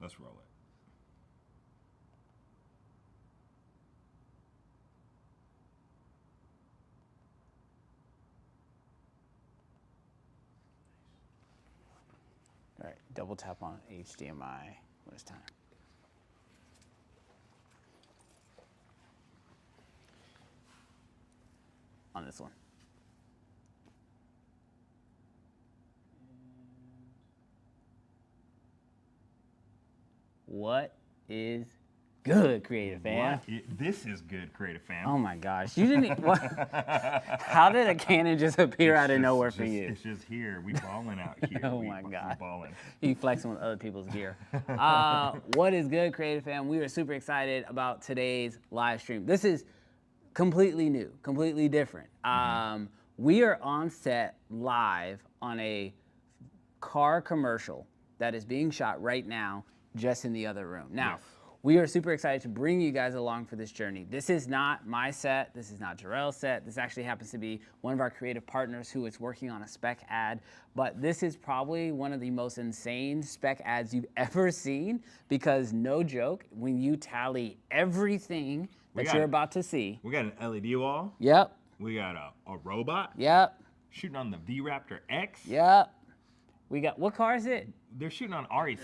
Let's roll it. All right, double tap on HDMI when it's time. On this one. What is good, creative fam? This is good, creative fam. Oh my gosh, you didn't. What? How did a cannon just appear out of nowhere for you? It's just here. We balling out here. Oh my God. We balling. You flexing with other people's gear. What is good, creative fam? We are super excited about today's live stream. This is completely new, completely different. We are on set live on a car commercial that is being shot right now, just in the other room. Now, Yes. we are super excited to bring you guys along for this journey. This is not my set. This is not Jarrell's set. This actually happens to be one of our creative partners who is working on a spec ad. But this is probably one of the most insane spec ads you've ever seen, because no joke, when you tally everything that you're about to see. We got an LED wall. Yep. We got a robot. Yep. Shooting on the V-Raptor X. Yep. We got, what car is it? They're shooting on RE.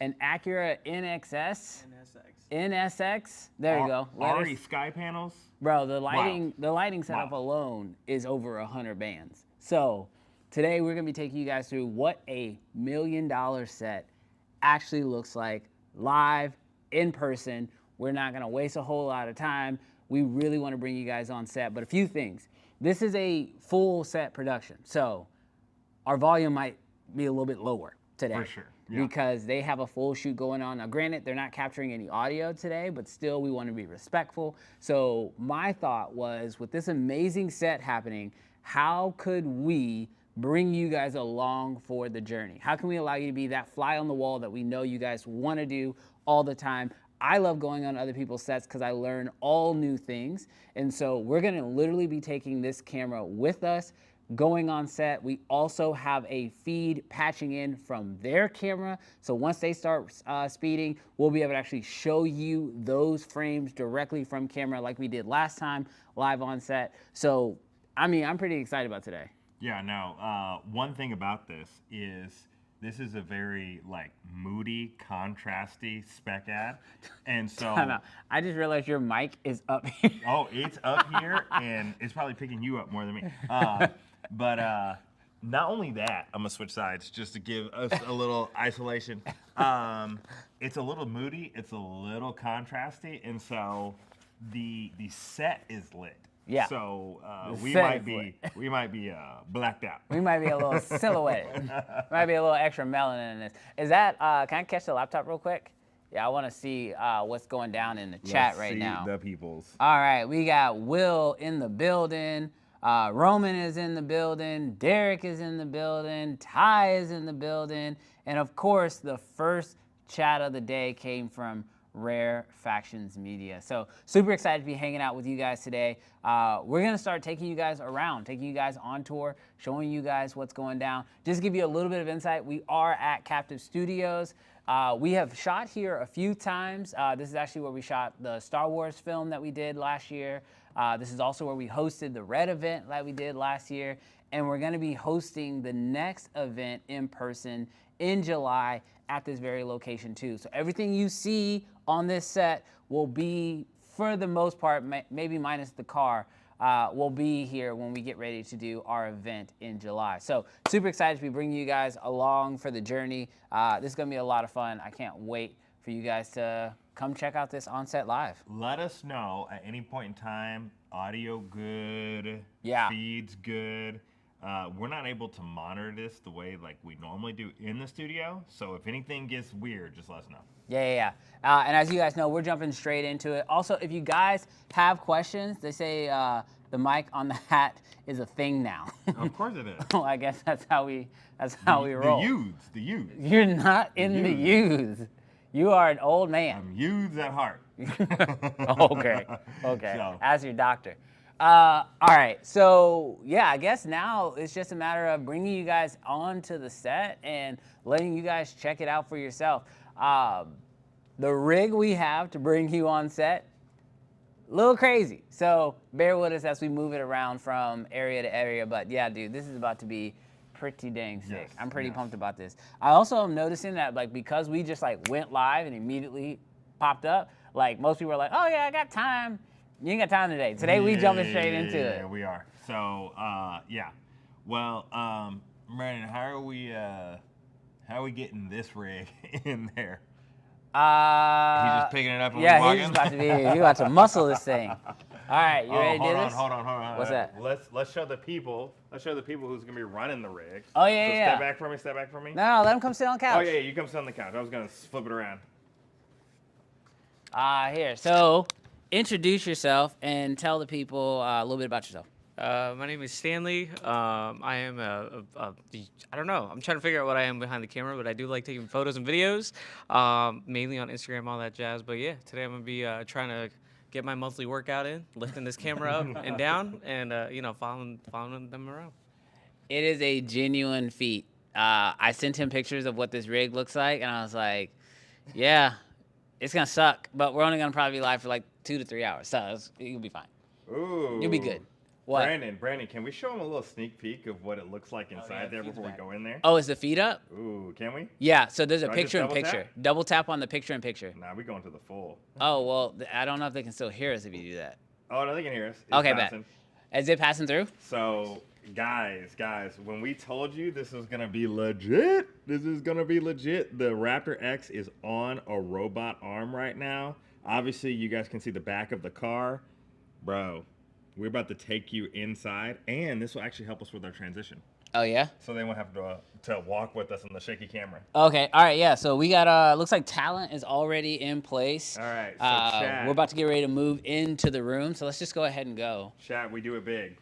An Acura NXS. NSX. NSX. There you go. RE sky panels. Bro, the lighting setup alone is over 100 bands. So today we're gonna be taking you guys through what a $1 million set actually looks like live, in person. We're not gonna waste a whole lot of time. We really wanna bring you guys on set, but a few things. This is a full set production, so our volume might be a little bit lower today. For sure. Yeah. Because they have a full shoot going on. Now, granted, they're not capturing any audio today, but still we want to be respectful. So my thought was, with this amazing set happening, how could we bring you guys along for the journey? How can we allow you to be that fly on the wall that we know you guys want to do all the time? I love going on other people's sets because I learn all new things. And so we're going to literally be taking this camera with us, going on set. We also have a feed patching in from their camera. So once they start speeding, we'll be able to actually show you those frames directly from camera like we did last time live on set. So, I mean, I'm pretty excited about today. Yeah, no, one thing about this is a very like moody, contrasty spec ad. And so I just realized your mic is up here. Oh, it's up here and it's probably picking you up more than me. But not only that, I'm gonna switch sides just to give us a little isolation. It's a little moody, it's a little contrasty, and so the set is lit. Yeah. So we might be blacked out. We might be a little silhouetted. Might be a little extra melanin in this. Is that? Can I catch the laptop real quick? Yeah, I want to see what's going down in the chat right now. The peoples. All right, we got Will in the building. Roman is in the building. Derek is in the building. Ty is in the building. And of course, the first chat of the day came from Rare Factions Media. So super excited to be hanging out with you guys today. We're gonna start taking you guys around, taking you guys on tour, showing you guys what's going down. Just to give you a little bit of insight, we are at Captiv Studios. We have shot here a few times. This is actually where we shot the Star Wars film that we did last year. This is also where we hosted the RED event that we did last year. And we're gonna be hosting the next event in person in July at this very location too. So everything you see on this set will be, for the most part, maybe minus the car, will be here when we get ready to do our event in July. So super excited to be bringing you guys along for the journey. This is gonna be a lot of fun. I can't wait for you guys to come check out this on-set live. Let us know at any point in time, audio good, Yeah. feeds good. We're not able to monitor this the way like we normally do in the studio. So if anything gets weird, just let us know. Yeah. And as you guys know, we're jumping straight into it. Also, if you guys have questions, they say the mic on the hat is a thing now. Of course it is. Well, I guess that's how we roll. The youths. You're not in the youths. You are an old man. I'm youths at heart. Okay. So. As your doctor. All right, so yeah, I guess now it's just a matter of bringing you guys onto the set and letting you guys check it out for yourself. The rig we have to bring you on set, a little crazy. So bear with us as we move it around from area to area. But yeah, dude, this is about to be pretty dang sick. Yes, I'm pretty yes. pumped about this. I also am noticing that like because we just like went live and immediately popped up, like most people are like, oh yeah, I got time. You ain't got time today. Today we jumping straight into it. Yeah, we are. So yeah. Well, Brandon, how are we getting this rig in there? He's just picking it up and yeah, walking? he's about to be. You about to muscle this thing. All right, you ready to do this? Hold on. What's that? Let's show the people. Let's show the people who's gonna be running the rig. Oh yeah, So yeah. Step back from me. No, let him come sit on the couch. Oh yeah, you come sit on the couch. I was gonna flip it around. Here. So, introduce yourself and tell the people a little bit about yourself. My name is Stanley. I am I don't know. I'm trying to figure out what I am behind the camera, but I do like taking photos and videos, mainly on Instagram, all that jazz. But yeah, today I'm gonna be trying to get my monthly workout in, lifting this camera up and down, and following them around. It is a genuine feat. I sent him pictures of what this rig looks like, and I was like, yeah, it's gonna suck, but we're only gonna probably be live for like 2 to 3 hours, so you'll be fine. Ooh. You'll be good. What? Brandon, can we show him a little sneak peek of what it looks like inside there before we go in there? Oh, is the feet up? Ooh, can we? Yeah, so there's a Do I just picture in double picture. tap? Double tap on the picture in picture. Nah, we going to the full. Oh, well, I don't know if they can still hear us if you do that. Oh, no, they can hear us. It's Okay, passing. bet. Is it passing through? So, guys, when we told you this was gonna be legit, the Raptor X is on a robot arm right now. Obviously, you guys can see the back of the car. Bro, we're about to take you inside, and this will actually help us with our transition. Oh, yeah? So they won't have to walk with us on the shaky camera. Okay, all right, yeah. So we got, looks like talent is already in place. All right, so chat. We're about to get ready to move into the room, so let's just go ahead and go. Chat, we do it big.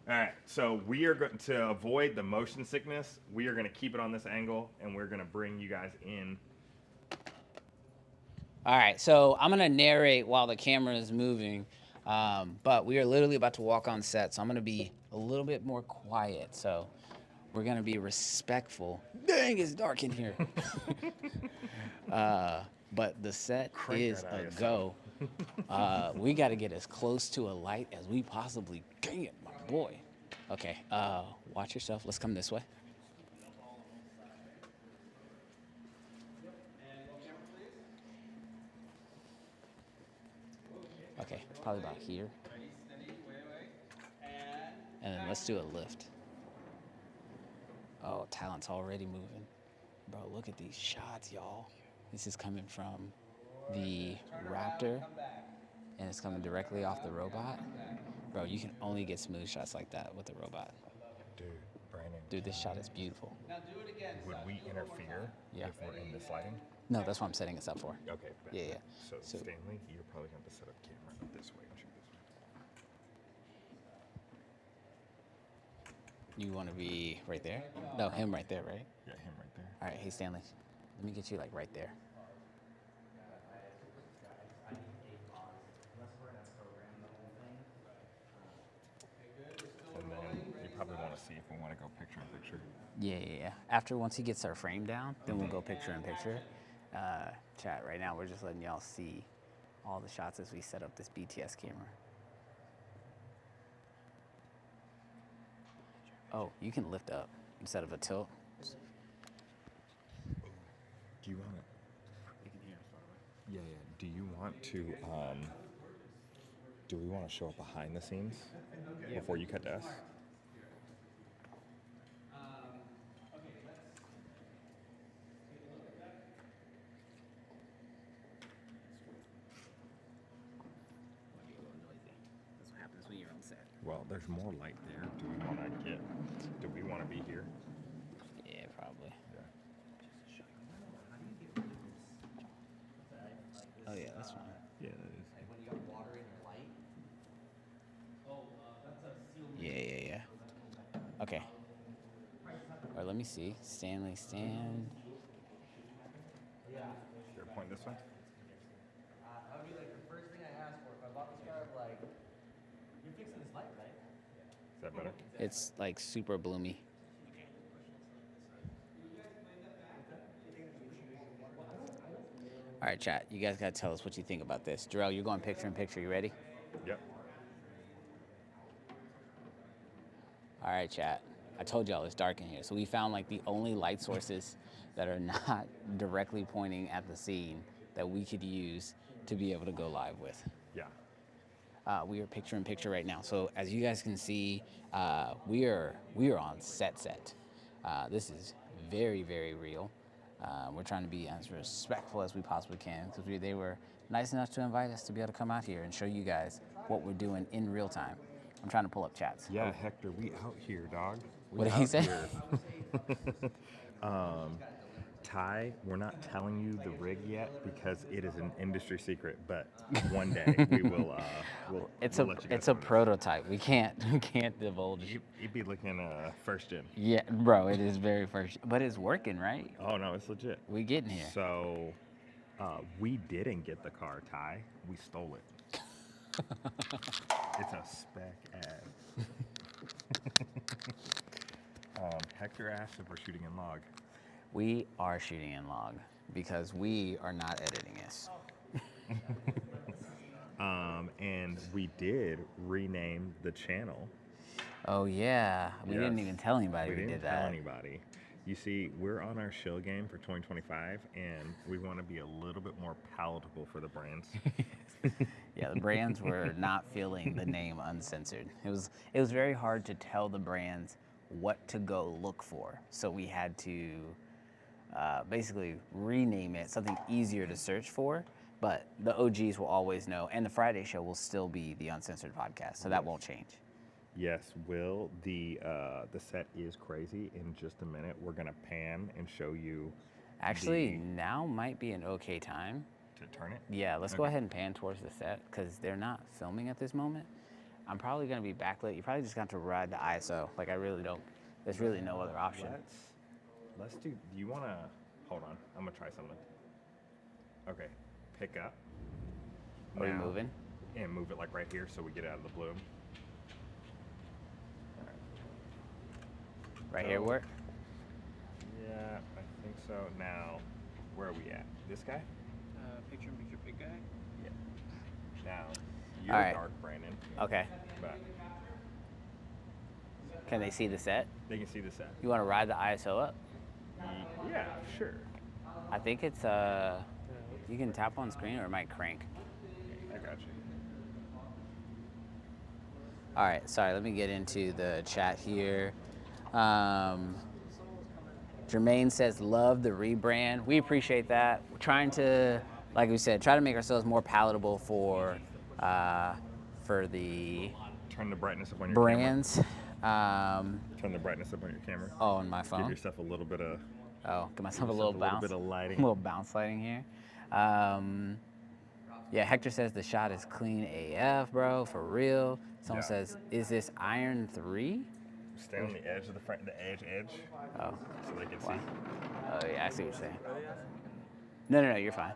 All right, so we are going to avoid the motion sickness. We are going to keep it on this angle, and we're going to bring you guys in. All right, so I'm gonna narrate while the camera is moving, but we are literally about to walk on set, so I'm gonna be a little bit more quiet. So we're gonna be respectful. Dang, it's dark in here. But the set is a go. We got to get as close to a light as we possibly can, my boy. Okay, watch yourself. Let's come this way. Okay, probably about here. And then let's do a lift. Oh, talent's already moving. Bro, look at these shots, y'all. This is coming from the Raptor, and it's coming directly off the robot. Bro, you can only get smooth shots like that with the robot. Dude, Brandon. Dude, this shot is beautiful. Would we interfere if we're in this lighting? No, that's what I'm setting us up for. Okay. Yeah, yeah. So, So- Stanley, you're probably going to set up camera this way and shoot this way. You want to be right there? No, him right there, right? Yeah, him right there. All right, hey, Stanley. Let me get you, like, right there. And then you probably want to see if we want to go picture in picture. Yeah. After, once he gets our frame down, then we'll go picture in picture. Chat, right now, we're just letting y'all see all the shots as we set up this BTS camera. Oh, you can lift up instead of a tilt. Do you want to? Yeah. Do you want to? Do we want to show up behind the scenes before you cut to us? That's what happens when you're on set. Well, there's more light there. Do we want to be here? Yeah, probably. Yeah. Oh yeah, that's fine. Yeah, that is. Yeah. Okay. All right, let me see. Stanley, stand. Here, point this way. That would be like the first thing I asked for. If I bought this car, like Is that better? It's like super bloomy. All right, chat. You guys gotta tell us what you think about this. Jarrell, you're going picture in picture. You ready? Yep. All right, chat. I told y'all it's dark in here. So we found like the only light sources that are not directly pointing at the scene that we could use to be able to go live with. Yeah. We are picture in picture right now. So as you guys can see, we are on set. This is very, very real. We're trying to be as respectful as we possibly can because they were nice enough to invite us to be able to come out here and show you guys what we're doing in real time. I'm trying to pull up chats. Yeah, Hector, we out here, dog. What did he say? Ty, we're not telling you the rig yet because it is an industry secret, but one day we will. We'll let you guys It's a know. prototype. We can't divulge. You'd be looking first gen. Yeah, bro, it is very first, but it's working, right? Oh no, it's legit. We getting here. So, we didn't get the car, Ty. We stole it. It's a spec ad. Hector asked if we're shooting in log. We are shooting in log because we are not editing this. And we did rename the channel. Oh yeah, we didn't Yes. even tell anybody we didn't did tell that. anybody. You see, we're on our shill game for 2025, and we want to be a little bit more palatable for the brands. Yeah, the brands were not feeling the name Uncensored. It was very hard to tell the brands what to go look for. So we had to basically rename it something easier to search for. But the OGs will always know, and the Friday show will still be the Uncensored podcast, so that won't change. Yes, Will, the set is crazy. In just a minute, we're gonna pan and show you. Actually, now might be an okay time. To turn it. Yeah, let's go ahead and pan towards the set because they're not filming at this moment. I'm probably gonna be backlit. You probably just got to ride the ISO. Like I really don't. There's really no other option. Let's do. Do you wanna? Hold on. I'm gonna try something. Okay. Pick up. Are we Now, moving? And move it like right here so we get out of the bloom. Right here work? Yeah, I think so. Now, where are we at? This guy? Picture in picture big guy. Yeah. Now, you're All right. dark, Brandon. Okay. But Can they see the set? they can see the set. You want to ride the ISO up? Yeah, sure. I think it's you can tap on screen or it might crank. I got you. All right, sorry, let me get into the chat here. Jermaine says, love the rebrand. We appreciate that. We're trying to, like we said, try to make ourselves more palatable for the Turn the brightness up on your brands. camera. Turn the brightness up on your camera. Oh, on my Give phone? yourself a little bit of. Oh, give myself a yourself little a little bounce. bit of lighting. A little bounce lighting here. Yeah, Hector says the shot is clean AF, bro, for real. Someone Yeah. says, is this Iron 3? Stay on the edge of the front, the edge, Oh, so they can wow. see. Oh yeah, I see what you're saying. No, you're fine.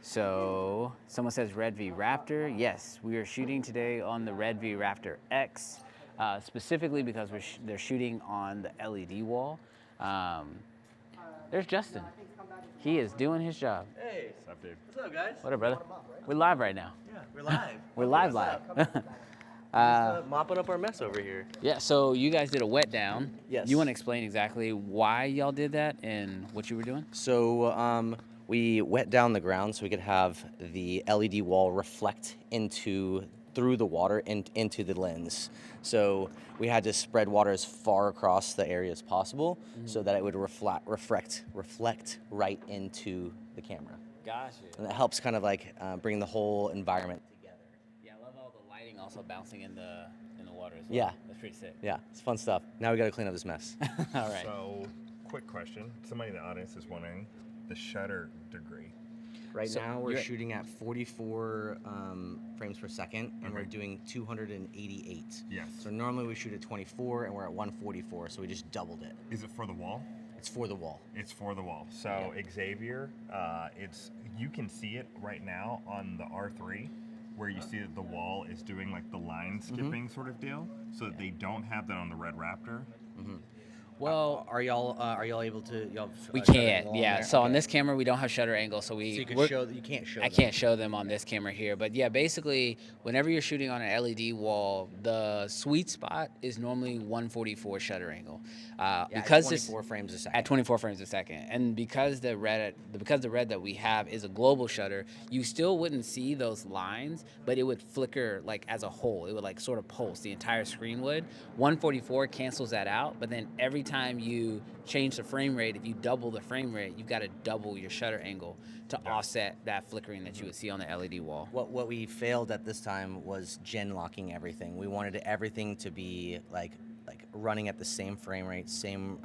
So someone says RED V-Raptor. Yes, we are shooting today on the RED V-Raptor X, specifically because they're shooting on the LED wall. There's Justin. He is doing his job. Hey, What's up, dude? what's up, guys? What up, brother? We're live right now. Yeah, we're live. We're live. Mopping up our mess over here. Yeah, so you guys did a wet down. Yes. You want to explain exactly why y'all did that and what you were doing? So we wet down the ground so we could have the LED wall reflect through the water and into the lens. So we had to spread water as far across the area as possible so that it would reflect right into the camera. Gotcha. And that helps kind of like bring the whole environment together. Yeah, I love all the lighting also bouncing in the water as well. Yeah. That's pretty sick. Yeah, it's fun stuff. Now we got to clean up this mess. All right. So, quick question. Somebody in the audience is wondering the shutter degree. Right So now, we're you're- shooting at 44 frames per second, and we're Okay. doing 288. Yes. So normally we shoot at 24, and we're at 144, so we just doubled it. Is it for the wall? It's for the wall. It's for the wall. So Xavier, you can see it right now on the R3 where you see that the wall is doing like the line skipping sort of deal, so that they don't have that on the Red Raptor. Well, Are y'all able to? Y'all we shutter can't. angle on Yeah. there? So on Okay. this camera, we don't have shutter angle, so So you can we're- show. You can't show. I them. can't show them on this camera here, but yeah, basically, whenever you're shooting on an LED wall, the sweet spot is normally 144 shutter angle, Yeah, because at it's 24 frames a second. at 24 frames a second, and because the red that we have is a global shutter, you still wouldn't see those lines, but it would flicker like as a whole. It would like sort of pulse. The entire screen would. 144 cancels that out, but then every time you change the frame rate, if you double the frame rate, you've got to double your shutter angle to offset that flickering that you would see on the LED wall. What we failed at this time was gen locking everything. We wanted everything to be like running at the same frame rate, same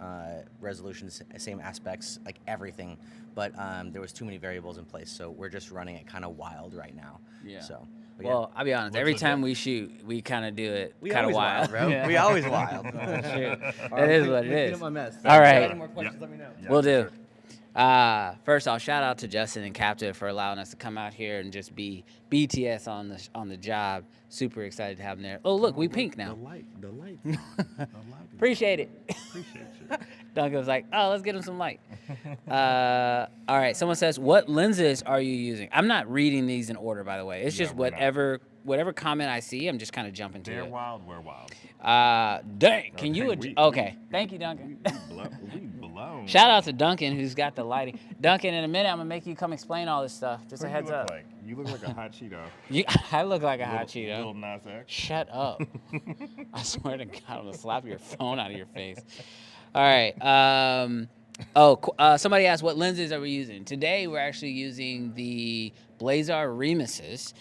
resolution, same aspects, like everything. But there was too many variables in place, so we're just running it kind of wild right now. Yeah. So. but Well, I'll be honest. What's Every this time at? we shoot, we kind of do it we kind of always wild, bro. Yeah. We always wild. Shoot. All That is what it clean is. up my mess. All right. Any more questions? Let me know. Yeah, We'll for do. sure. First off, shout out to Justin and Captiv for allowing us to come out here and just be BTS on the job. Super excited to have them there. Oh, look, we pink now. The light. The light. Appreciate it. Appreciate you. Duncan was like, oh, let's get him some light. All right, someone says, what lenses are you using? I'm not reading these in order, by the way. It's just we're not. whatever comment I see, I'm just kind of jumping to They're it. wild. We're wild. Dang, can you? Okay, Okay, thank you, Duncan. We blown. Shout out to Duncan, who's got the lighting. Duncan, in a minute, I'm gonna make you come explain all this stuff. Just What a do heads you look up. like? You look like a hot Cheeto. I look like a hot Little Cheeto. Nas X. Shut up. I swear to God, I'm gonna slap your phone out of your face. All right. Somebody asked what lenses are we using? Today we're actually using the Blazar Remuses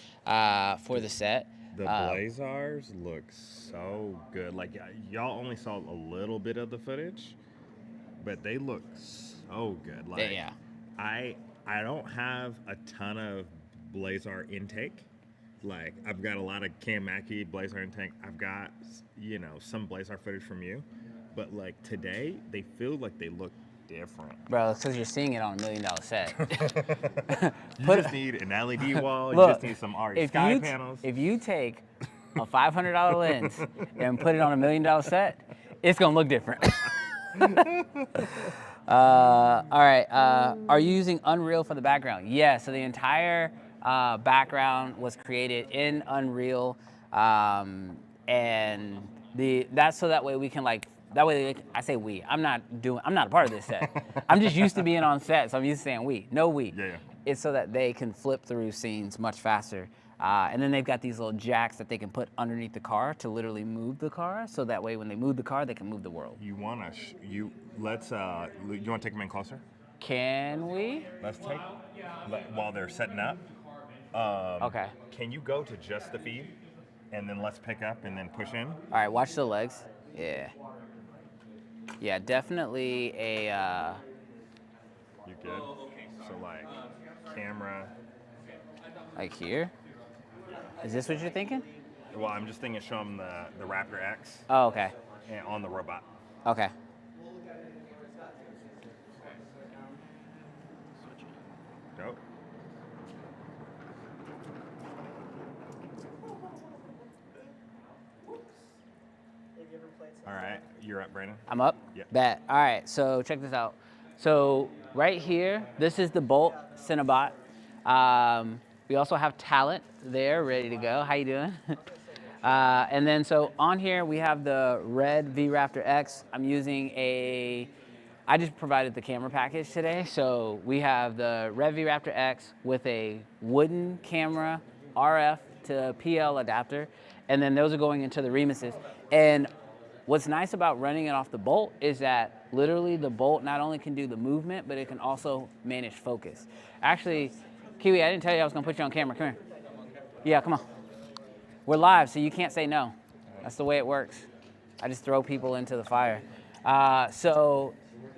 for the set. The Blazars look so good. Like y'all only saw a little bit of the footage, but they look so good. Like Yeah. I don't have a ton of Blazar intake. Like I've got a lot of Cam Mackey Blazar intake. I've got some Blazar footage from you, but like today they feel like they look different. Bro, it's because you're seeing it on $1 million set. You just need an LED wall. You Look, just need some RE sky panels. If you take a $500 lens and put it on $1 million set, it's gonna look different. All right. Are you using Unreal for the background? Yeah. So the entire background was created in Unreal, and that's so that way we can that way I say we. I'm not a part of this set. I'm just used to being on set, so I'm used to saying we. No we. Yeah. It's so that they can flip through scenes much faster. And then they've got these little jacks that they can put underneath the car to literally move the car. So that way, when they move the car, they can move the world. You wanna you wanna take them in closer? Can we? Let's take while they're setting up. Okay. Can you go to just the feed, and then let's pick up and then push in? All right. Watch the legs. Yeah. Yeah. Definitely a. You good? So like camera. Like here. Is this what you're thinking? Well, I'm just thinking show them the Raptor X Oh, okay. and on the robot. Okay. Dope. All right, you're up, Brandon. I'm up? Yeah. Bet. All right, so check this out. So right here, this is the Bolt Cinnabot. We also have Talent there, ready to go. How you doing? And then so on here, we have the RED V-Raptor X. I'm using I just provided the camera package today. So we have the RED V-Raptor X with a wooden camera, RF to PL adapter. And then those are going into the Remuses. And what's nice about running it off the Bolt is that literally the Bolt not only can do the movement, but it can also manage focus. Actually, Kiwi, I didn't tell you I was gonna put you on camera. Come here. Yeah, come on. We're live, so you can't say no. That's the way it works. I just throw people into the fire. So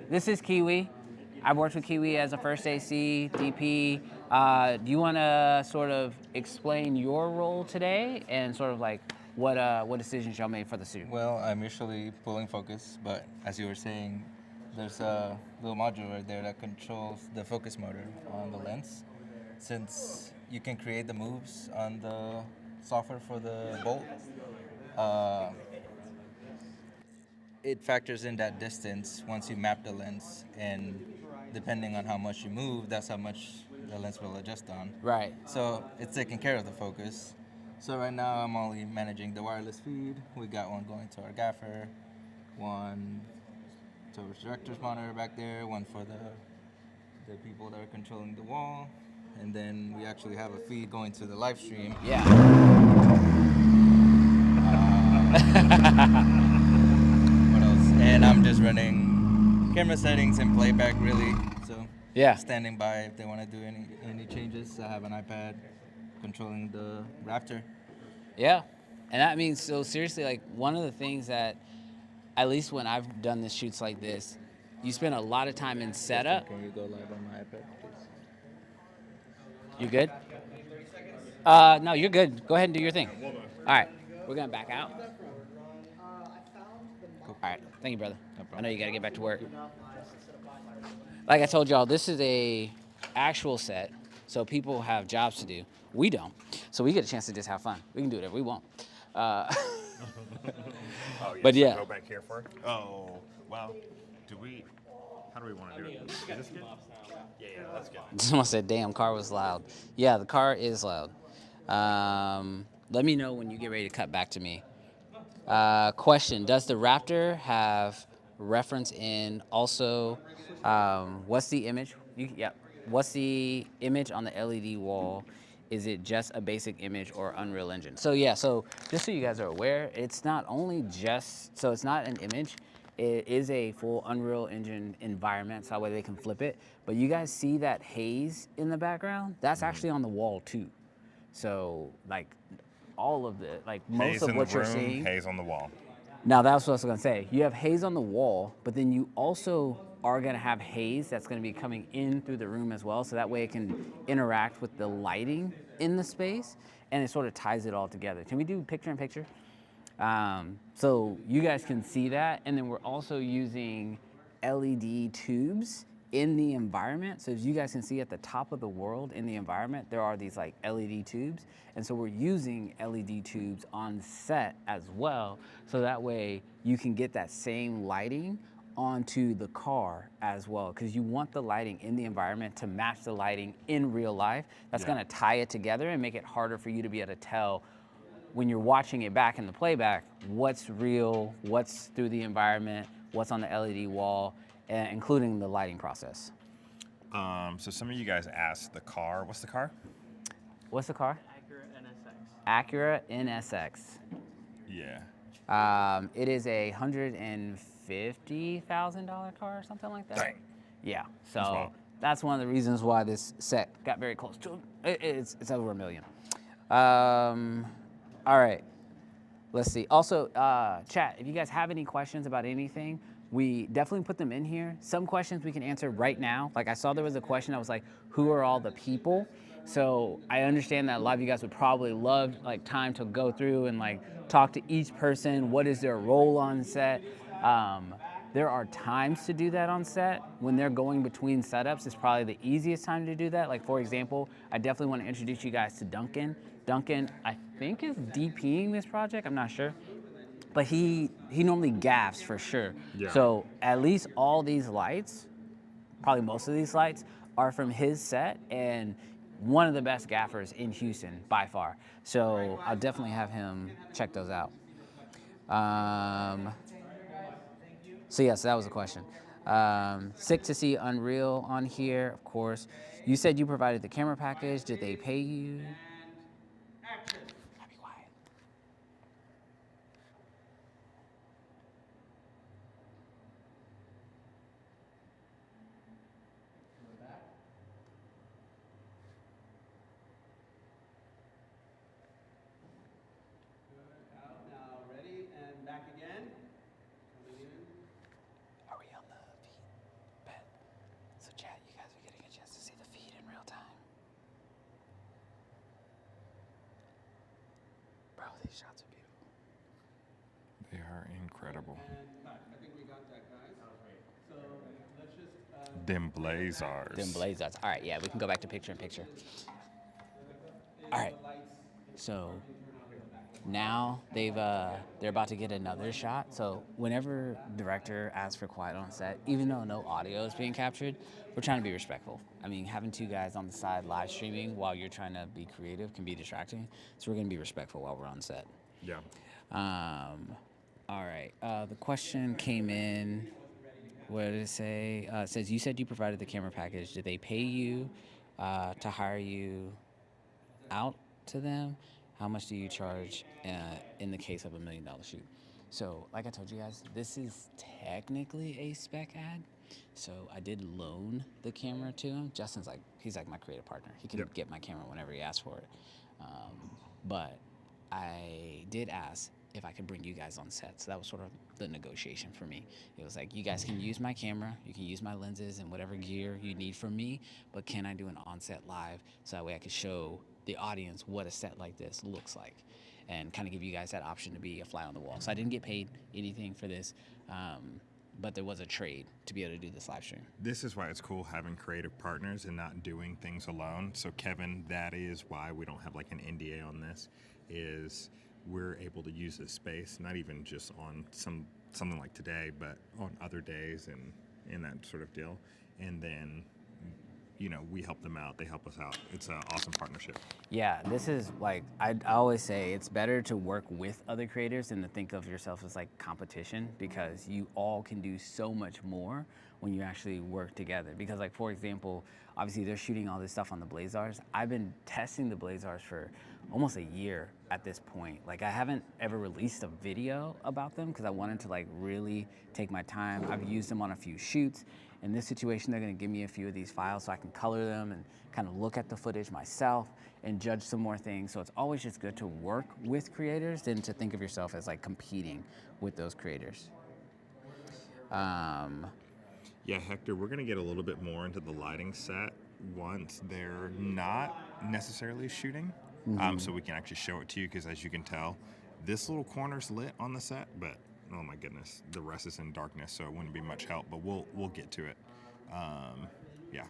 this is Kiwi. I've worked with Kiwi as a first AC, DP. Do you wanna sort of explain your role today and sort of like what decisions y'all made for the suit? Well, I'm usually pulling focus, but as you were saying, there's a little module right there that controls the focus motor on the lens. Since you can create the moves on the software for the bolt. It factors in that distance once you map the lens, and depending on how much you move, that's how much the lens will adjust on. Right. So it's taking care of the focus. So right now I'm only managing the wireless feed. We got one going to our gaffer, one to our director's monitor back there, one for the people that are controlling the wall, and then we actually have a feed going to the live stream. Yeah. What else? And I'm just running camera settings and playback really. So Yeah. standing by if they want to do any changes. I have an iPad controlling the Raptor. Yeah. And that means, so seriously, like one of the things that, at least when I've done the shoots like this, you spend a lot of time in setup. Can you go live on my iPad, please? You good? No, you're good. Go ahead and do your thing. All right. We're going to back out. All right. Thank you, brother. I know you got to get back to work. Like I told y'all, this is a actual set, so people have jobs to do. We don't. So we get a chance to just have fun. We can do whatever we want. Oh, But so yeah. Go back here for it. Oh, well, how do we want to do it? Is this good? Yeah, that's good. Someone said, damn, car was loud. Yeah, the car is loud. Let me know when you get ready to cut back to me. Question, does the Raptor have reference in also, what's the image? What's the image on the LED wall? Is it just a basic image or Unreal Engine? So yeah, so just so you guys are aware, it's not only just, so it's not an image, it is a full Unreal Engine environment, so that way they can flip it. But you guys see that haze in the background? That's actually on the wall too. So like all of the, like most Haze of in what the you're room, seeing. haze on the wall. Now that's what I was gonna say. You have haze on the wall, but then you also are gonna have haze that's gonna be coming in through the room as well, so that way it can interact with the lighting in the space, and it sort of ties it all together. Can we do picture in picture? So you guys can see that, and then we're also using LED tubes in the environment. So as you guys can see at the top of the world in the environment, there are these like LED tubes. And so we're using LED tubes on set as well. So that way you can get that same lighting onto the car as well. Because you want the lighting in the environment to match the lighting in real life. That's gonna tie it together and make it harder for you to be able to tell when you're watching it back in the playback, what's real, what's through the environment, what's on the LED wall, including the lighting process. So some of you guys asked the car. What's the car? What's the car? Acura NSX. Acura NSX. Yeah. It is a $150,000 car or something like that. Dang. Yeah, so wild. that's one of the reasons why this set got very close to it. It's over $1 million. All right, let's see. Also, chat, if you guys have any questions about anything, we definitely put them in here. Some questions we can answer right now. Like I saw there was a question that was like, who are all the people? So I understand that a lot of you guys would probably love like time to go through and like talk to each person. What is their role on set? There are times to do that on set. When they're going between setups, it's probably the easiest time to do that. Like for example, I definitely want to introduce you guys to Duncan. Duncan, I think is DPing this project, I'm not sure. But he normally gaffs for sure. Yeah. So at least all these lights, probably most of these lights, are from his set, and one of the best gaffers in Houston by far. So I'll definitely have him check those out. So yes, that was the question. Sick to see Unreal on here, of course. You said you provided the camera package. Did they pay you? Be quiet. Now ready and back again. Coming in. Are we on the feed? Bet. So chat, you guys are getting a chance to see the feed in real time. Bro, these shots are beautiful. They are incredible. And back. I think we got that, guys. So let's just. Them blazars. Them blazers. All right, yeah, we can go back to picture in picture. All right. So now they're about to get another shot. So whenever director asks for quiet on set, even though no audio is being captured, we're trying to be respectful. I mean, having two guys on the side live streaming while you're trying to be creative can be distracting. So we're gonna be respectful while we're on set. Yeah. All right. The question came in. What did it say? It says, you said you provided the camera package. Did they pay you to hire you out to them? How much do you charge in the case of $1 million shoot? So, like I told you guys, this is technically a spec ad. So I did loan the camera to him. Justin's he's like my creative partner. He can get my camera whenever he asks for it. But I did ask if I could bring you guys on set. So that was sort of the negotiation for me. It was like, you guys can use my camera, you can use my lenses and whatever gear you need from me, but can I do an on-set live so that way I could show the audience what a set like this looks like and kind of give you guys that option to be a fly on the wall. So I didn't get paid anything for this, but there was a trade to be able to do this live stream. This is why it's cool having creative partners and not doing things alone. So Kevin, that is why we don't have like an NDA on this, is we're able to use this space, not even just on something like today, but on other days and that sort of deal. And then, you know, we help them out, they help us out. It's an awesome partnership. Yeah, this is like, I always say it's better to work with other creators than to think of yourself as like competition, because you all can do so much more when you actually work together. Because like, for example, obviously they're shooting all this stuff on the Blazars. I've been testing the Blazars for almost a year at this point. Like, I haven't ever released a video about them because I wanted to like really take my time. I've used them on a few shoots. In this situation, they're gonna give me a few of these files so I can color them and kind of look at the footage myself and judge some more things. So it's always just good to work with creators than to think of yourself as like competing with those creators. Yeah, Hector, we're gonna get a little bit more into the lighting set once they're not necessarily shooting. So we can actually show it to you, because as you can tell, this little corner's lit on the set, but oh my goodness, the rest is in darkness, so it wouldn't be much help, but we'll get to it. Yeah.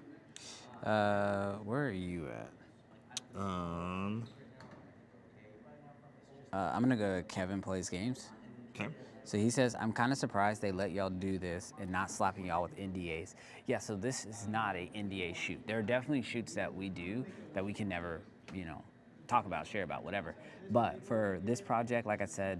Where are you at? Um, I'm gonna go to Kevin Plays Games. okay. So he says, I'm kind of surprised they let y'all do this and not slapping y'all with NDAs. Yeah, so this is not a NDA shoot. There are definitely shoots that we do that we can never, you know, talk about, share about, whatever. But for this project, like I said,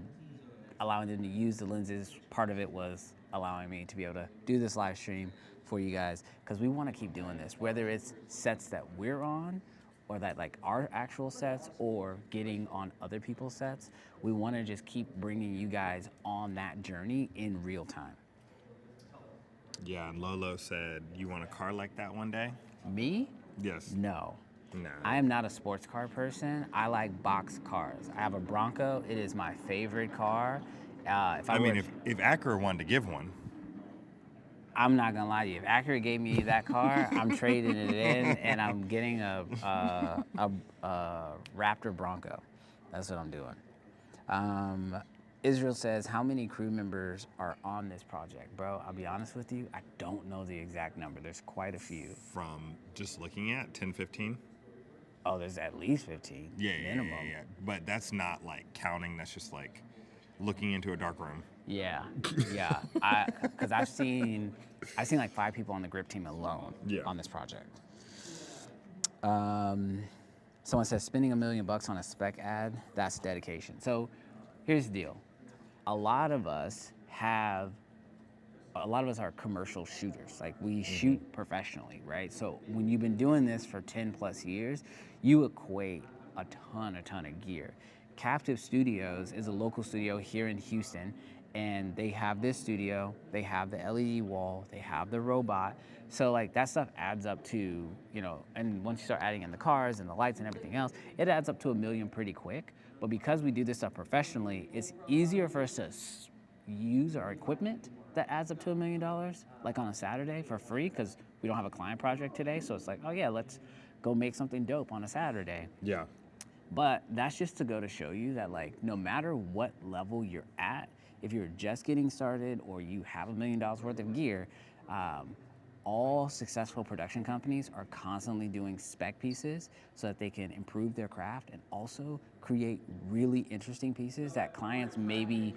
allowing them to use the lenses, part of it was allowing me to be able to do this live stream for you guys, because we want to keep doing this, whether it's sets that we're on or that like our actual sets or getting on other people's sets. We want to just keep bringing you guys on that journey in real time. Yeah, and Lolo said, you want a car like that one day? Me? Yes. No. No. I am not a sports car person. I like box cars. I have a Bronco. It is my favorite car. If Acura wanted to give one. I'm not gonna lie to you. If Acura gave me that car, I'm trading it in, and I'm getting a Raptor Bronco. That's what I'm doing. Israel says, how many crew members are on this project? Bro, I'll be honest with you, I don't know the exact number. There's quite a few. From just looking at 10, 15? Oh, there's at least 15 minimum. Yeah. But that's not like counting, that's just like looking into a dark room. Yeah. Because I've seen like 5 people on the grip team alone on this project. Someone says, spending $1 million on a spec ad, that's dedication. So here's the deal. A lot of us are commercial shooters. Like, we shoot professionally, right? So when you've been doing this for 10 plus years, you equate a ton of gear. Captiv Studios is a local studio here in Houston, and they have this studio, they have the LED wall, they have the robot. So like, that stuff adds up to, you know, and once you start adding in the cars and the lights and everything else, it adds up to $1 million pretty quick. But because we do this stuff professionally, it's easier for us to use our equipment that adds up to $1 million, like on a Saturday for free, because we don't have a client project today. So it's like, oh yeah, let's go make something dope on a Saturday. Yeah. But that's just to go to show you that, like, no matter what level you're at, if you're just getting started or you have $1 million worth of gear, all successful production companies are constantly doing spec pieces so that they can improve their craft and also create really interesting pieces that clients maybe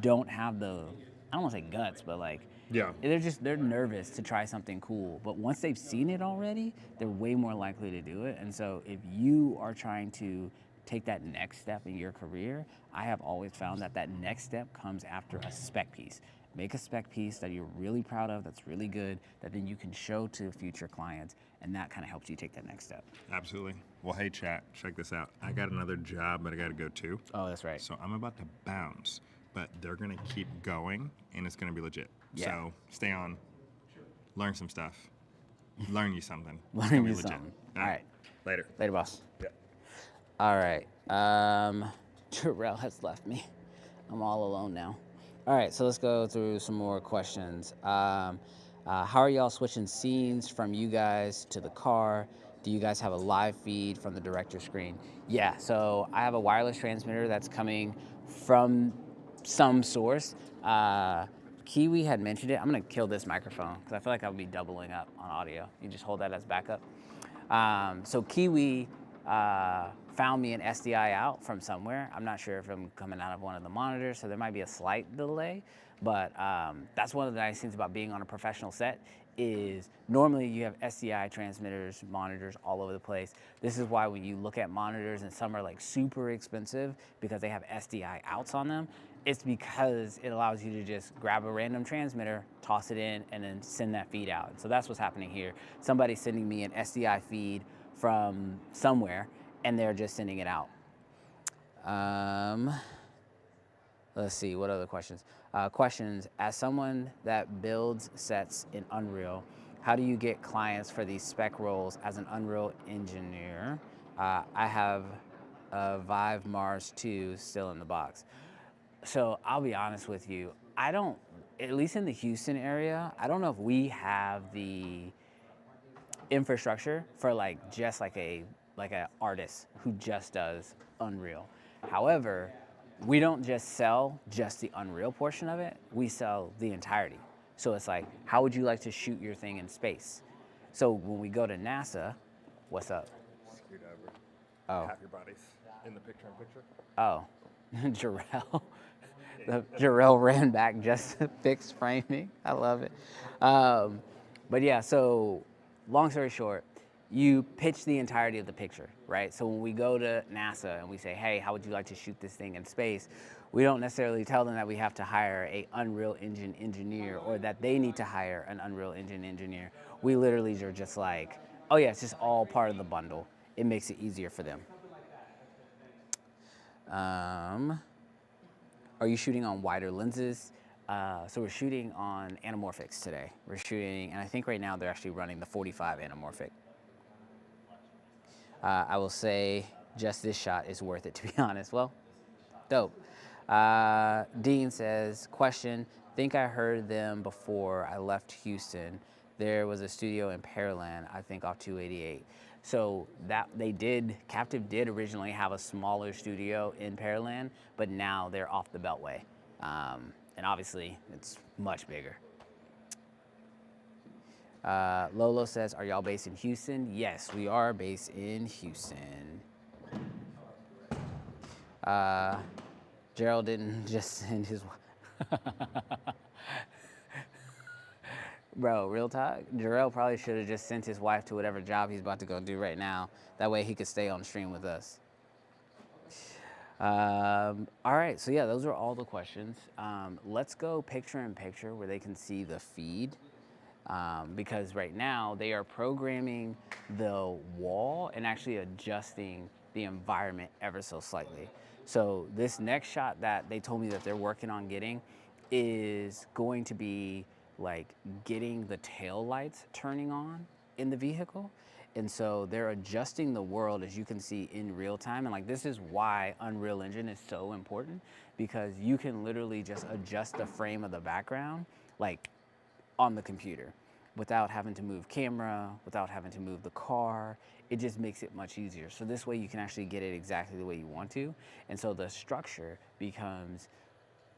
don't have the, I don't want to say guts, but like, Yeah. they're nervous to try something cool. But once they've seen it already, they're way more likely to do it. And so if you are trying to take that next step in your career, I have always found that that next step comes after a spec piece. Make a spec piece that you're really proud of, that's really good, that then you can show to future clients, and that kind of helps you take that next step. Absolutely. Well, hey, chat, check this out. I got another job that I got to go to. Oh, that's right. So I'm about to bounce, but they're going to keep going, and it's going to be legit. Yeah. So stay on, learn some stuff, learn you something. It's Learn gonna be you legit. something. All right. Later. Later, boss. Yeah. All right. Jarrell has left me. I'm all alone now. All right, so let's go through some more questions. How are y'all switching scenes from you guys to the car? Do you guys have a live feed from the director screen? Yeah, so I have a wireless transmitter that's coming from some source. Kiwi had mentioned it. I'm gonna kill this microphone because I feel like I'll be doubling up on audio. You just hold that as backup. So Kiwi found me an SDI out from somewhere. I'm not sure if I'm coming out of one of the monitors, so there might be a slight delay, but that's one of the nice things about being on a professional set is normally you have SDI transmitters, monitors all over the place. This is why when you look at monitors and some are like super expensive because they have SDI outs on them, it's because it allows you to just grab a random transmitter, toss it in, and then send that feed out. So that's what's happening here. Somebody's sending me an SDI feed from somewhere, and they're just sending it out. Let's see, what other questions? Questions, as someone that builds sets in Unreal, how do you get clients for these spec roles as an Unreal engineer? I have a Vive Mars 2 still in the box. So I'll be honest with you, I don't, at least in the Houston area, I don't know if we have the infrastructure for like just like a artist who just does Unreal. However, we don't just sell just the Unreal portion of it, we sell the entirety. So it's like, how would you like to shoot your thing in space? So when we go to NASA, what's up? Scoot over. Oh. Half your body's in the picture-in-picture. Oh, Jarrell. Jarrell ran back just to fix framing. I love it. But yeah, so long story short, you pitch the entirety of the picture, right? So when we go to NASA and we say, hey, how would you like to shoot this thing in space? We don't necessarily tell them that we have to hire a Unreal Engine engineer or that they need to hire an Unreal Engine engineer. We literally are just like, oh yeah, it's just all part of the bundle. It makes it easier for them. Are you shooting on wider lenses? So we're shooting on anamorphics today. We're shooting, and I think right now they're actually running the 45 anamorphic. I will say just this shot is worth it, to be honest. Well, dope. Dean says, question, think I heard them before I left Houston. There was a studio in Pearland, I think off 288. So that they did, Captiv did originally have a smaller studio in Pearland, but now they're off the Beltway. And obviously it's much bigger. Lolo says, are y'all based in Houston? Yes, we are based in Houston. Jarrell didn't just send his Bro, real talk, Jarrell probably should have just sent his wife to whatever job he's about to go do right now. That way he could stay on stream with us. All right, so yeah, those are all the questions. Let's go picture in picture where they can see the feed. Because right now they are programming the wall and actually adjusting the environment ever so slightly. So this next shot that they told me that they're working on getting is going to be like getting the tail lights turning on in the vehicle. And so they're adjusting the world, as you can see, in real time. And like, this is why Unreal Engine is so important, because you can literally just adjust the frame of the background, like on the computer, without having to move camera, without having to move the car. It just makes it much easier. So this way you can actually get it exactly the way you want to. And so the structure becomes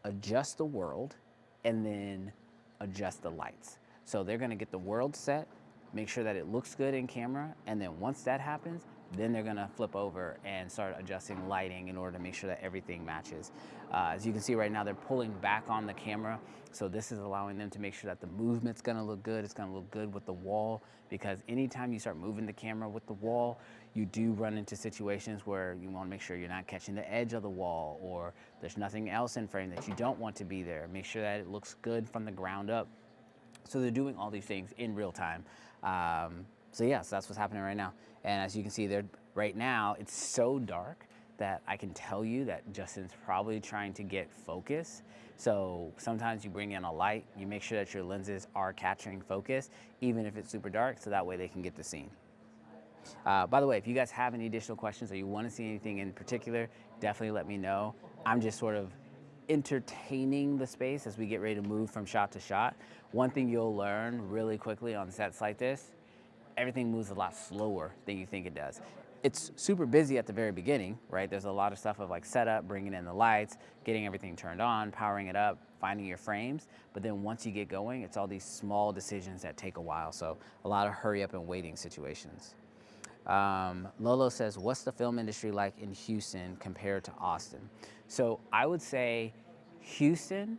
adjust the world and then adjust the lights. So they're gonna get the world set, make sure that it looks good in camera, and then once that happens, then they're gonna flip over and start adjusting lighting in order to make sure that everything matches. As you can see right now, they're pulling back on the camera. So this is allowing them to make sure that the movement's gonna look good. It's gonna look good with the wall, because anytime you start moving the camera with the wall, you do run into situations where you wanna make sure you're not catching the edge of the wall, or there's nothing else in frame that you don't want to be there. Make sure that it looks good from the ground up. So they're doing all these things in real time. So yeah, so that's what's happening right now. And as you can see there, right now, it's so dark that I can tell you that Justin's probably trying to get focus. So sometimes you bring in a light, you make sure that your lenses are capturing focus, even if it's super dark, so that way they can get the scene. By the way, if you guys have any additional questions or you want to see anything in particular, definitely let me know. I'm just sort of entertaining the space as we get ready to move from shot to shot. One thing you'll learn really quickly on sets like this, everything moves a lot slower than you think it does. It's super busy at the very beginning, right? There's a lot of stuff of like setup, bringing in the lights, getting everything turned on, powering it up, finding your frames. But then once you get going, it's all these small decisions that take a while. So a lot of hurry up and waiting situations. Lolo says, what's the film industry like in Houston compared to Austin? So I would say Houston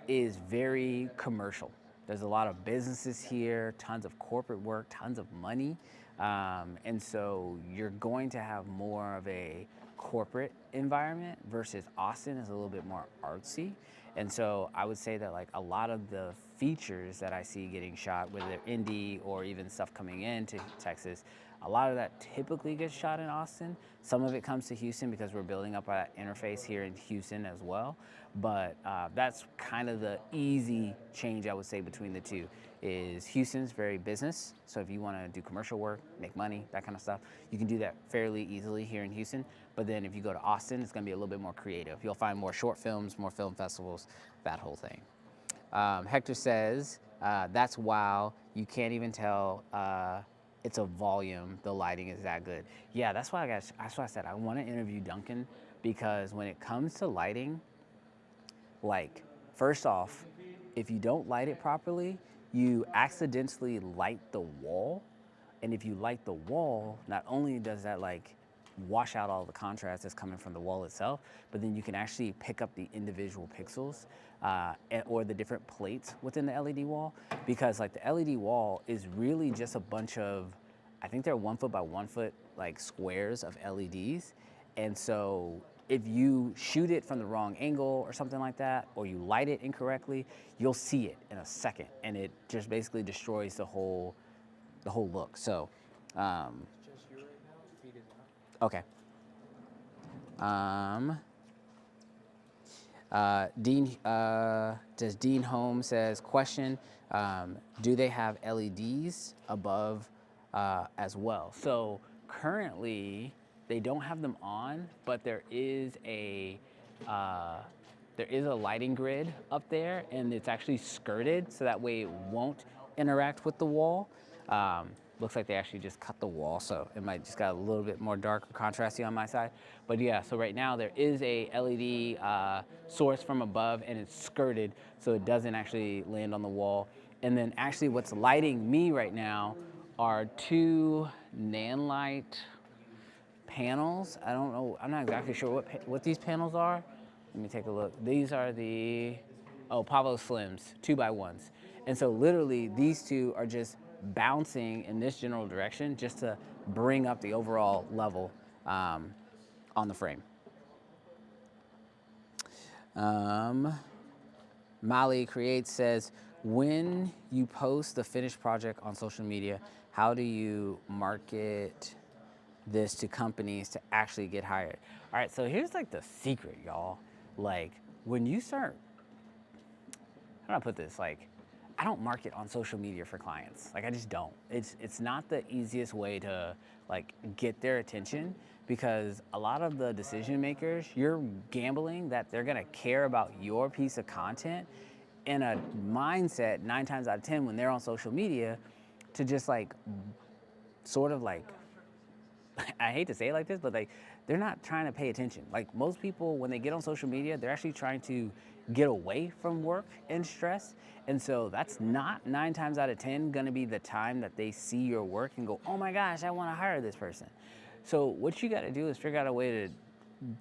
is very commercial. There's a lot of businesses here, tons of corporate work, tons of money. And so you're going to have more of a corporate environment versus Austin is a little bit more artsy. And so I would say that like a lot of the features that I see getting shot, whether they're indie or even stuff coming into Texas, a lot of that typically gets shot in Austin. Some of it comes to Houston because we're building up our interface here in Houston as well. But that's kind of the easy change I would say between the two. Is Houston's very business. So if you want to do commercial work, make money, that kind of stuff, you can do that fairly easily here in Houston. But then if you go to Austin, it's going to be a little bit more creative. You'll find more short films, more film festivals, that whole thing. Hector says, that's wow. You can't even tell it's a volume. The lighting is that good. Yeah, that's why I said I want to interview Duncan, because when it comes to lighting, like, first off, if you don't light it properly, you accidentally light the wall. And if you light the wall, not only does that like wash out all the contrast that's coming from the wall itself, but then you can actually pick up the individual pixels or the different plates within the LED wall, because like the LED wall is really just a bunch of, I think they're 1 foot by 1 foot like squares of LEDs. And so if you shoot it from the wrong angle or something like that, or you light it incorrectly, you'll see it in a second, and it just basically destroys the whole look. So, okay. Dean Holmes says, question, do they have LEDs above as well? So currently they don't have them on, but there is a lighting grid up there, and it's actually skirted so that way it won't interact with the wall. Looks like they actually just cut the wall, so it might just got a little bit more dark or contrasty on my side. But yeah, so right now there is a LED source from above, and it's skirted so it doesn't actually land on the wall. And then actually what's lighting me right now are 2 Nanlite panels. I don't know, I'm not exactly sure what these panels are. Let me take a look. These are the, Pavo Slims, 2x1s. And so literally these two are just bouncing in this general direction just to bring up the overall level on the frame. Molly Creates says, when you post the finished project on social media, how do you market this to companies to actually get hired? All right, so here's like the secret, y'all. Like when you start, how do I put this? Like, I don't market on social media for clients. Like I just don't. It's not the easiest way to like get their attention, because a lot of the decision makers, you're gambling that they're gonna care about your piece of content in a mindset 9 times out of 10 when they're on social media to just like sort of like I hate to say it like this, but like they're not trying to pay attention. Like most people, when they get on social media, they're actually trying to get away from work and stress. And so that's not 9 times out of 10 gonna be the time that they see your work and go, oh my gosh, I wanna hire this person. So what you gotta do is figure out a way to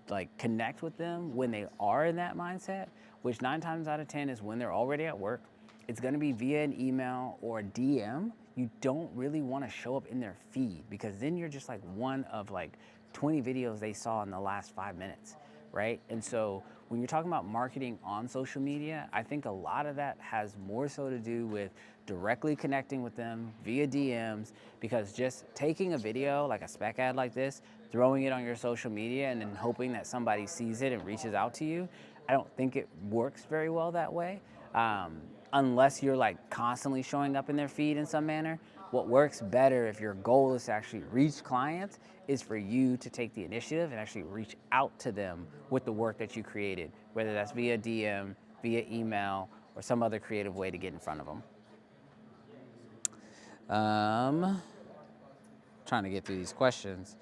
like connect with them when they are in that mindset, which 9 times out of 10 is when they're already at work. It's gonna be via an email or a DM. You don't really wanna show up in their feed because then you're just like one of like 20 videos they saw in the last 5 minutes, right? And so when you're talking about marketing on social media, I think a lot of that has more so to do with directly connecting with them via DMs, because just taking a video, like a spec ad like this, throwing it on your social media and then hoping that somebody sees it and reaches out to you, I don't think it works very well that way. Unless you're like constantly showing up in their feed in some manner. What works better if your goal is to actually reach clients is for you to take the initiative and actually reach out to them with the work that you created, whether that's via DM, via email, or some other creative way to get in front of them. Trying to get through these questions.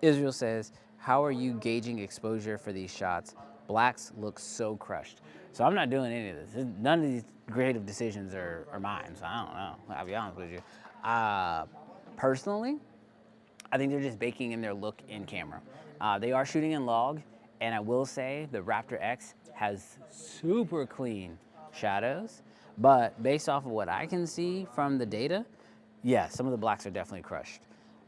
Israel says, how are you gauging exposure for these shots? Blacks look so crushed. So I'm not doing any of this. None of these creative decisions are mine, so I don't know. I'll be honest with you. Personally, I think they're just baking in their look in camera. They are shooting in log, and I will say the Raptor X has super clean shadows, but based off of what I can see from the data, yeah, some of the blacks are definitely crushed.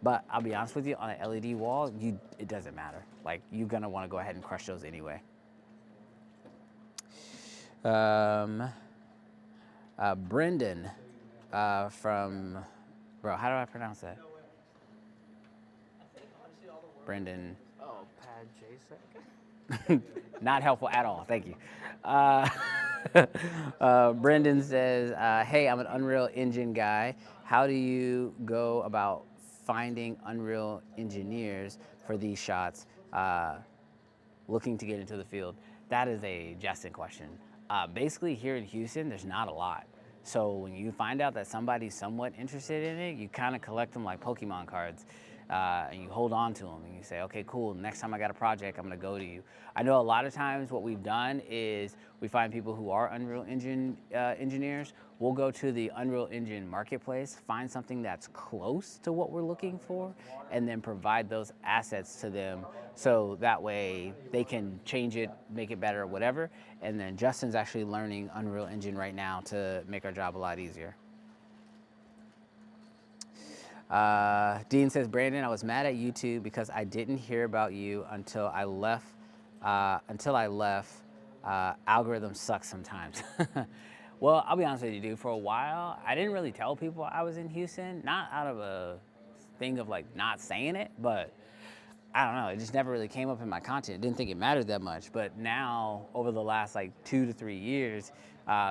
But I'll be honest with you, on an LED wall, it doesn't matter. Like, you're gonna wanna go ahead and crush those anyway. Brendan from, bro, how do I pronounce that? Brendan. Oh, Pad JSEC. Not helpful at all, thank you. Brendan says, hey, I'm an Unreal Engine guy. How do you go about finding Unreal engineers for these shots, looking to get into the field? That is a Justin question. Basically here in Houston, there's not a lot. So when you find out that somebody's somewhat interested in it, you kind of collect them like Pokemon cards. And you hold on to them and you say, okay, cool, next time I got a project, I'm gonna go to you. I know a lot of times what we've done is we find people who are Unreal Engine engineers. We'll go to the Unreal Engine marketplace, find something that's close to what we're looking for, and then provide those assets to them so that way they can change it, make it better, whatever. And then Justin's actually learning Unreal Engine right now to make our job a lot easier. Dean says, Brandon, I was mad at YouTube because I didn't hear about you until I left. Algorithm sucks sometimes. Well, I'll be honest with you, dude. For a while, I didn't really tell people I was in Houston, not out of a thing of like not saying it, but I don't know. It just never really came up in my content. Didn't think it mattered that much. But now, over the last like 2 to 3 years,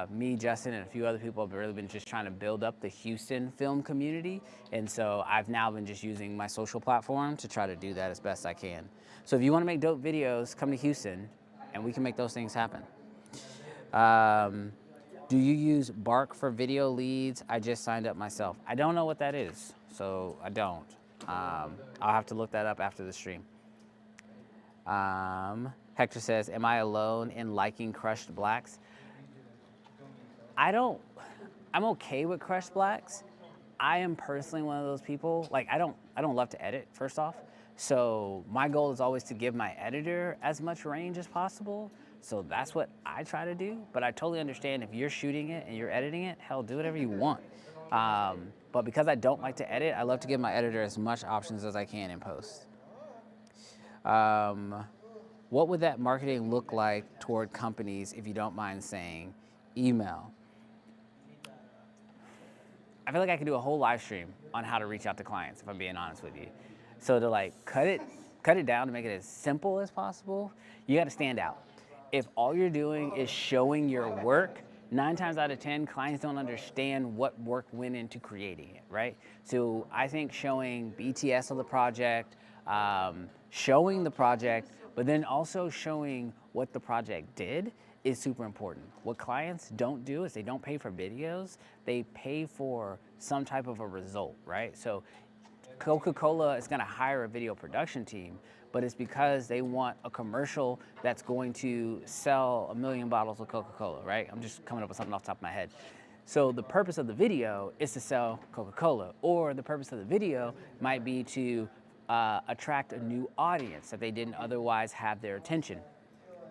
me, Justin, and a few other people have really been just trying to build up the Houston film community. And so I've now been just using my social platform to try to do that as best I can. So if you want to make dope videos, come to Houston and we can make those things happen. Do you use Bark for video leads? I just signed up myself. I don't know what that is, so I don't. I'll have to look that up after the stream. Hector says, am I alone in liking crushed blacks? I'm okay with crushed blacks. I am personally one of those people, like I don't love to edit, first off. So my goal is always to give my editor as much range as possible. So that's what I try to do, but I totally understand if you're shooting it and you're editing it, hell, do whatever you want. But because I don't like to edit, I love to give my editor as much options as I can in post. What would that marketing look like toward companies, if you don't mind saying? Email. I feel like I could do a whole live stream on how to reach out to clients, if I'm being honest with you. So to like cut it down to make it as simple as possible, you gotta stand out. If all you're doing is showing your work, 9 times out of 10, clients don't understand what work went into creating it, right? So I think showing BTS of the project, showing the project, but then also showing what the project did is super important. What clients don't do is they don't pay for videos, they pay for some type of a result, right? So Coca-Cola is gonna hire a video production team, but it's because they want a commercial that's going to sell 1 million bottles of Coca-Cola, right? I'm just coming up with something off the top of my head. So the purpose of the video is to sell Coca-Cola, or the purpose of the video might be to attract a new audience that they didn't otherwise have their attention.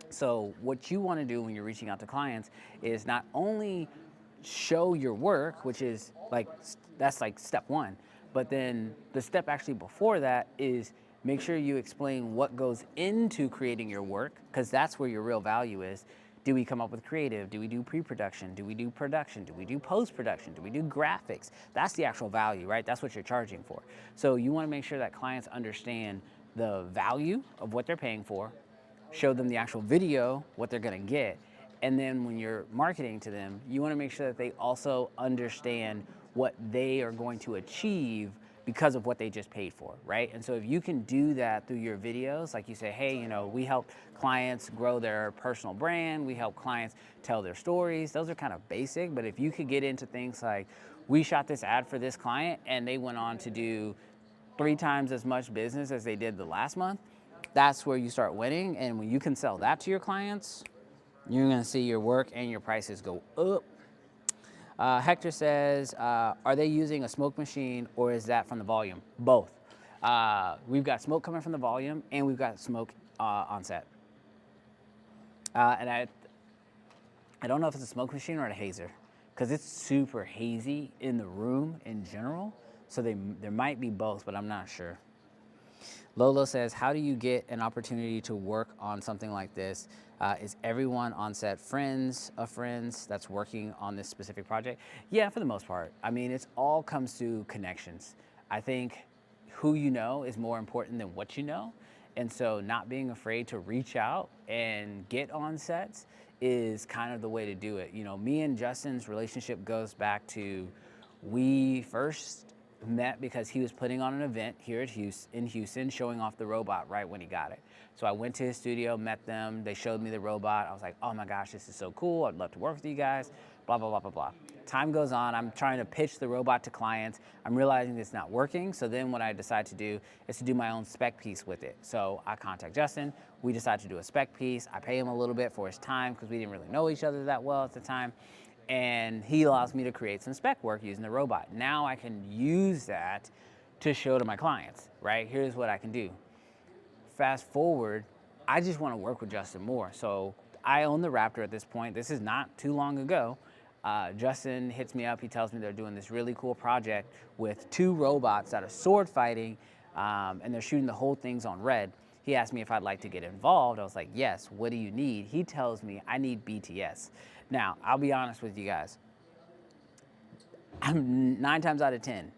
So what you want to do when you're reaching out to clients is not only show your work, which is like, that's like step one, but then the step actually before that is make sure you explain what goes into creating your work, because that's where your real value is. Do we come up with creative? Do we do pre-production? Do we do production? Do we do post-production? Do we do graphics? That's the actual value, right? That's what you're charging for. So you want to make sure that clients understand the value of what they're paying for, show them the actual video, what they're gonna get, and then when you're marketing to them, you wanna make sure that they also understand what they are going to achieve because of what they just paid for, right? And so if you can do that through your videos, like you say, hey, you know, we help clients grow their personal brand, we help clients tell their stories, those are kind of basic, but if you could get into things like, we shot this ad for this client and they went on to do 3 times as much business as they did the last month, that's where you start winning. And when you can sell that to your clients, you're gonna see your work and your prices go up. Hector says, are they using a smoke machine or is that from the volume? Both. We've got smoke coming from the volume and we've got smoke on set. And I don't know if it's a smoke machine or a hazer, because it's super hazy in the room in general. So there might be both, but I'm not sure. Lolo says, how do you get an opportunity to work on something like this? Is everyone on set friends of friends that's working on this specific project? Yeah, for the most part. I mean, it all comes to connections. I think who you know is more important than what you know. And so not being afraid to reach out and get on sets is kind of the way to do it. You know, me and Justin's relationship goes back to, we first met because he was putting on an event here in Houston, showing off the robot right when he got it. So I went to his studio, met them, they showed me the robot. I was like, oh my gosh, this is so cool. I'd love to work with you guys, blah, blah, blah, blah, blah. Time goes on, I'm trying to pitch the robot to clients. I'm realizing it's not working. So then what I decide to do is to do my own spec piece with it. So I contact Justin, we decide to do a spec piece. I pay him a little bit for his time because we didn't really know each other that well at the time. And he allows me to create some spec work using the robot. Now I can use that to show to my clients, right? Here's what I can do. Fast forward, I just want to work with Justin more. So I own the Raptor at this point. This is not too long ago. Justin hits me up, he tells me they're doing this really cool project with 2 robots that are sword fighting, and they're shooting the whole things on RED. He asked me if I'd like to get involved. I was like, yes, what do you need? He tells me I need BTS. Now, I'll be honest with you guys. I'm 9 times out of 10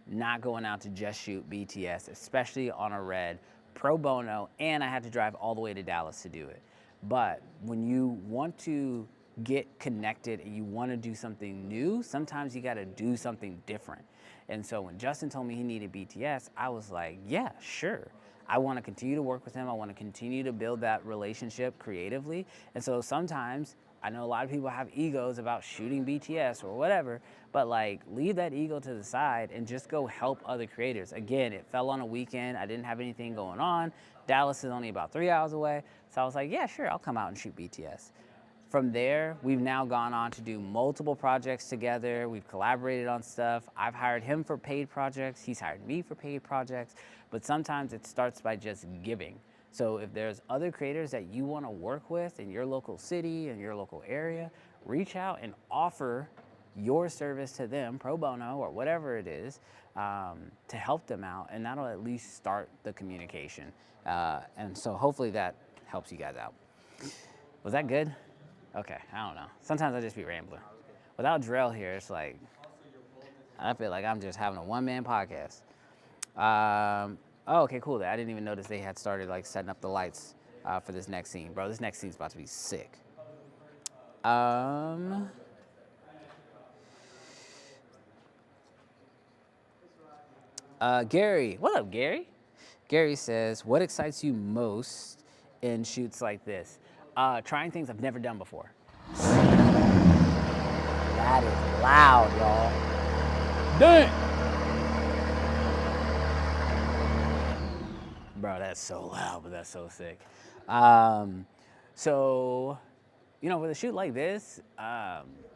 not going out to just shoot BTS, especially on a RED, pro bono, and I had to drive all the way to Dallas to do it. But when you want to get connected and you want to do something new, sometimes you got to do something different. And so when Justin told me he needed BTS, I was like, yeah, sure. I want to continue to work with him. I want to continue to build that relationship creatively. And so sometimes, I know a lot of people have egos about shooting BTS or whatever, but like leave that ego to the side and just go help other creators. Again, it fell on a weekend. I didn't have anything going on. Dallas is only about 3 hours away. So I was like, yeah, sure, I'll come out and shoot BTS. From there, we've now gone on to do multiple projects together. We've collaborated on stuff. I've hired him for paid projects. He's hired me for paid projects. But sometimes it starts by just giving. So if there's other creators that you want to work with in your local city, in your local area, reach out and offer your service to them, pro bono or whatever it is, to help them out. And that'll at least start the communication. And so hopefully that helps you guys out. Was that good? Okay, I don't know. Sometimes I just be rambling. Without Jarrell here, it's like, I feel like I'm just having a one-man podcast. Oh, okay, cool. I didn't even notice they had started like setting up the lights for this next scene. Bro, this next scene's about to be sick. Gary, what up, Gary? Gary says, what excites you most in shoots like this? Trying things I've never done before. That is loud, y'all. Dang! That's so loud, but that's so sick. So, you know, with a shoot like this,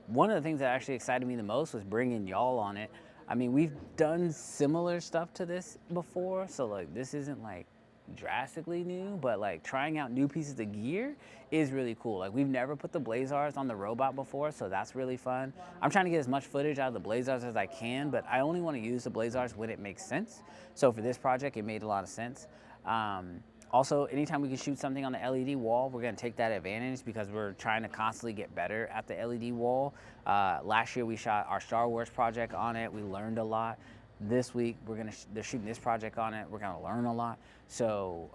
one of the things that actually excited me the most was bringing y'all on it. I mean, we've done similar stuff to this before, so like this isn't like drastically new, but like trying out new pieces of gear is really cool. Like we've never put the Blazars on the robot before, so that's really fun. I'm trying to get as much footage out of the Blazars as I can, but I only want to use the Blazars when it makes sense. So for this project, it made a lot of sense. Also, anytime we can shoot something on the LED wall, we're gonna take that advantage because we're trying to constantly get better at the LED wall. Last year we shot our Star Wars project on it. We learned a lot. This week they're shooting this project on it. We're gonna learn a lot. So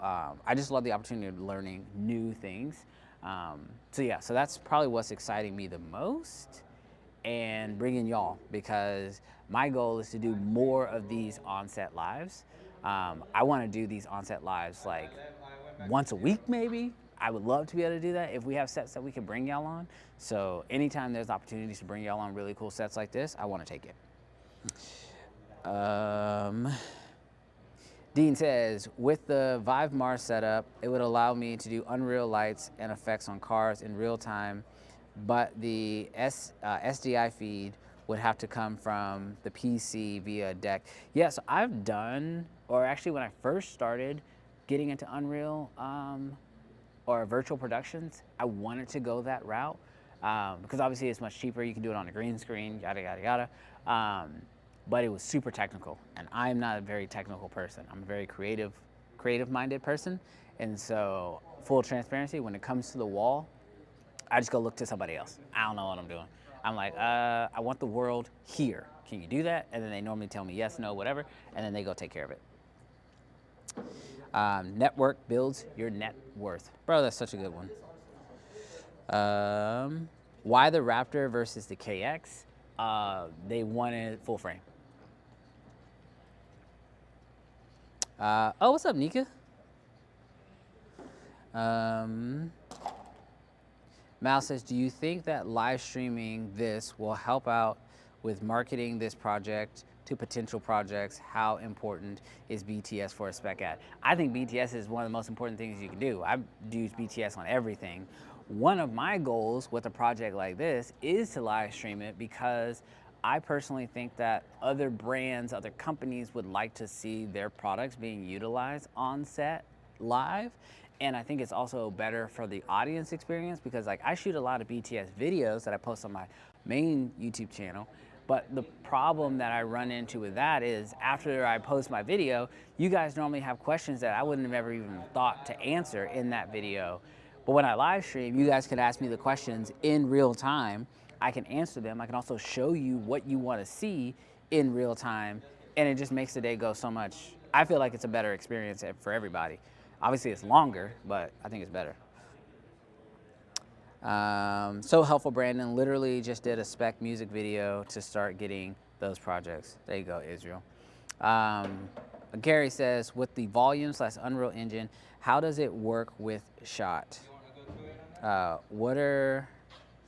I just love the opportunity of learning new things. So yeah, so that's probably what's exciting me the most, and bringing y'all, because my goal is to do more of these on-set lives. I want to do these on-set lives like once a week maybe. I would love to be able to do that if we have sets that we can bring y'all on. So anytime there's opportunities to bring y'all on really cool sets like this, I want to take it. Dean says, with the Vive Mars setup, it would allow me to do Unreal lights and effects on cars in real time, but the SDI feed would have to come from the PC via a deck. Yes, I've done, or actually when I first started getting into Unreal or virtual productions, I wanted to go that route because obviously it's much cheaper. You can do it on a green screen, yada, yada, yada. But it was super technical, and I'm not a very technical person. I'm a very creative-minded person, and so full transparency, when it comes to the wall, I just go look to somebody else. I don't know what I'm doing. I'm like, I want the world here. Can you do that? And then they normally tell me yes, no, whatever, and then they go take care of it. Network builds your net worth. Bro, that's such a good one. Why the Raptor versus the KX? They wanted full frame. Oh, what's up, Nika? Mal says, do you think that live streaming this will help out with marketing this project to potential projects? How important is BTS for a spec ad? I think BTS is one of the most important things you can do. I use BTS on everything. One of my goals with a project like this is to live stream it because I personally think that other brands, other companies would like to see their products being utilized on set live. And I think it's also better for the audience experience because like I shoot a lot of BTS videos that I post on my main YouTube channel. But the problem that I run into with that is after I post my video, you guys normally have questions that I wouldn't have ever even thought to answer in that video. But when I live stream, you guys can ask me the questions in real time. I can answer them. I can also show you what you want to see in real time. And it just makes the day go so much. I feel like it's a better experience for everybody. Obviously it's longer, but I think it's better. So helpful, Brandon. Literally just did a spec music video to start getting those projects. There you go, Israel. Gary says, with the Volume/Unreal Engine, how does it work with shot? What are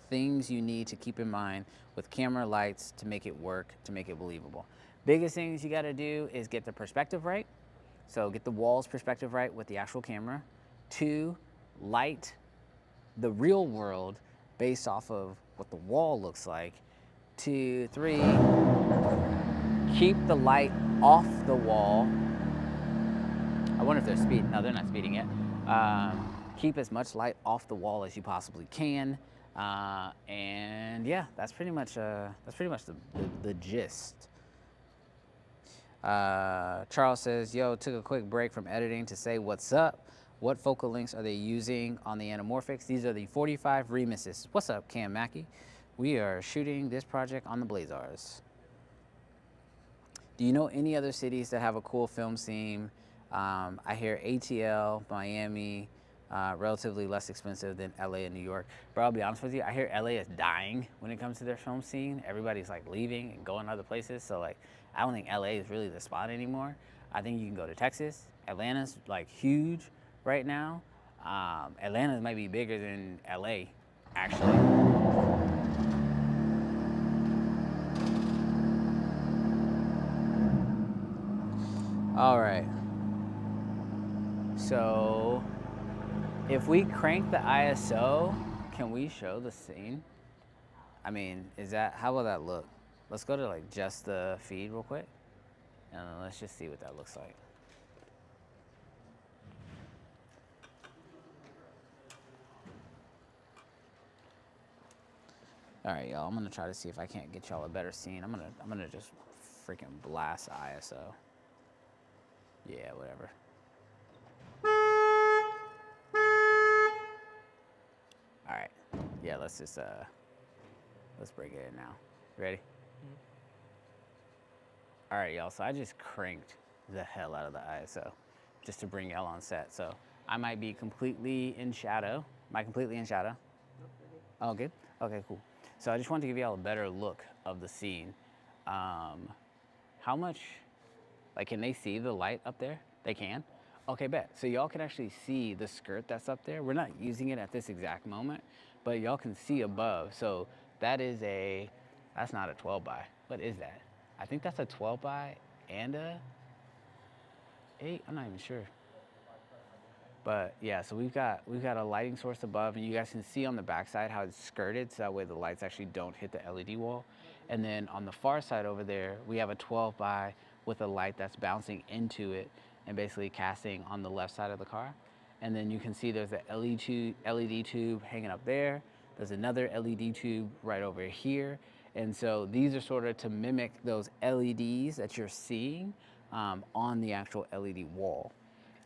things you need to keep in mind with camera lights to make it work, to make it believable? Biggest things you gotta do is get the perspective right. So get the wall's perspective right with the actual camera. 2, light the real world based off of what the wall looks like. 2, 3, keep the light off the wall. I wonder if they're speeding. No, they're not speeding yet. Keep as much light off the wall as you possibly can. And yeah, that's pretty much the gist. Charles says, yo, took a quick break from editing to say what's up. What focal lengths are they using on the anamorphics? These are the 45 reminiscences. What's up, Cam Mackey? We are shooting this project on the Blazars. Do you know any other cities that have a cool film scene? I hear ATL, Miami, relatively less expensive than LA and New York. But I'll be honest with you, I hear LA is dying when it comes to their film scene. Everybody's like leaving and going other places. So like, I don't think LA is really the spot anymore. I think you can go to Texas. Atlanta's like huge right now. Atlanta might be bigger than LA, actually. All right. So if we crank the ISO, can we show the scene? I mean, how will that look? Let's go to like just the feed real quick. And let's just see what that looks like. All right, y'all, I'm gonna try to see if I can't get y'all a better scene. I'm gonna just freaking blast ISO. Yeah, whatever. All right, yeah, let's just, let's break it in now. Ready? All right, y'all, so I just cranked the hell out of the ISO just to bring y'all on set. So I might be completely in shadow. Am I completely in shadow? Oh, good? Okay, cool. So I just wanted to give y'all a better look of the scene. How much, like, can they see the light up there? They can? Okay, bet. So y'all can actually see the skirt that's up there. We're not using it at this exact moment, but y'all can see above. So that is that's not a 12 by. What is that? I think that's a 12 by and a 8. I'm not even sure. But yeah, so we've got a lighting source above, and you guys can see on the backside how it's skirted, so that way the lights actually don't hit the LED wall. And then on the far side over there, we have a 12 by with a light that's bouncing into it and basically casting on the left side of the car. And then you can see there's a LED tube hanging up there. There's another LED tube right over here. And so these are sort of to mimic those LEDs that you're seeing on the actual LED wall.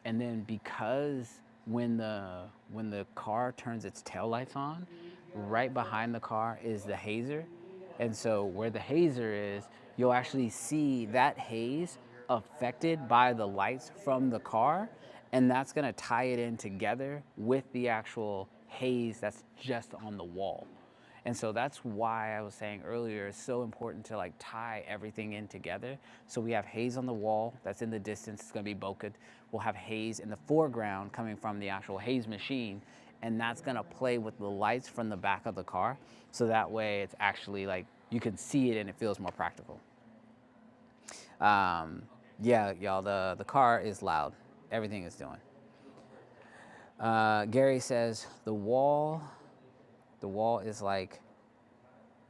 And then because when the car turns its taillights on, right behind the car is the hazer. And so where the hazer is, you'll actually see that haze affected by the lights from the car, and that's gonna tie it in together with the actual haze that's just on the wall. And so that's why I was saying earlier, it's so important to like tie everything in together. So we have haze on the wall that's in the distance, it's gonna be bokeh. We'll have haze in the foreground coming from the actual haze machine, and that's gonna play with the lights from the back of the car. So that way it's actually like, you can see it and it feels more practical. Yeah, y'all, the car is loud. Everything is doing. Gary says the wall is like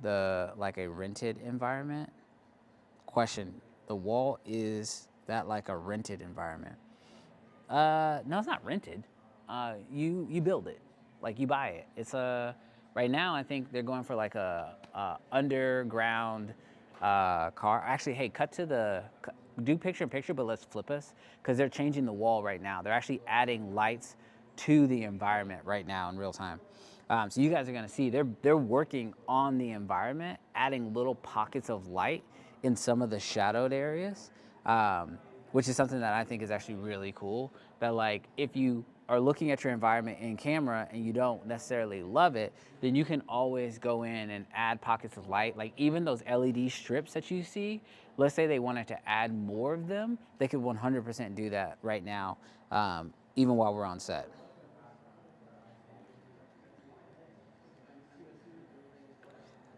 a rented environment. Question, the wall, is that like a rented environment? No, it's not rented. You build it, like you buy it. It's right now I think they're going for like a underground car. Actually, hey, do picture in picture, but let's flip us, because they're changing the wall right now. They're actually adding lights to the environment right now in real time. So you guys are gonna see they're working on the environment, adding little pockets of light in some of the shadowed areas, which is something that I think is actually really cool. That like, if you are looking at your environment in camera and you don't necessarily love it, then you can always go in and add pockets of light. Like even those LED strips that you see, let's say they wanted to add more of them, they could 100% do that right now, even while we're on set.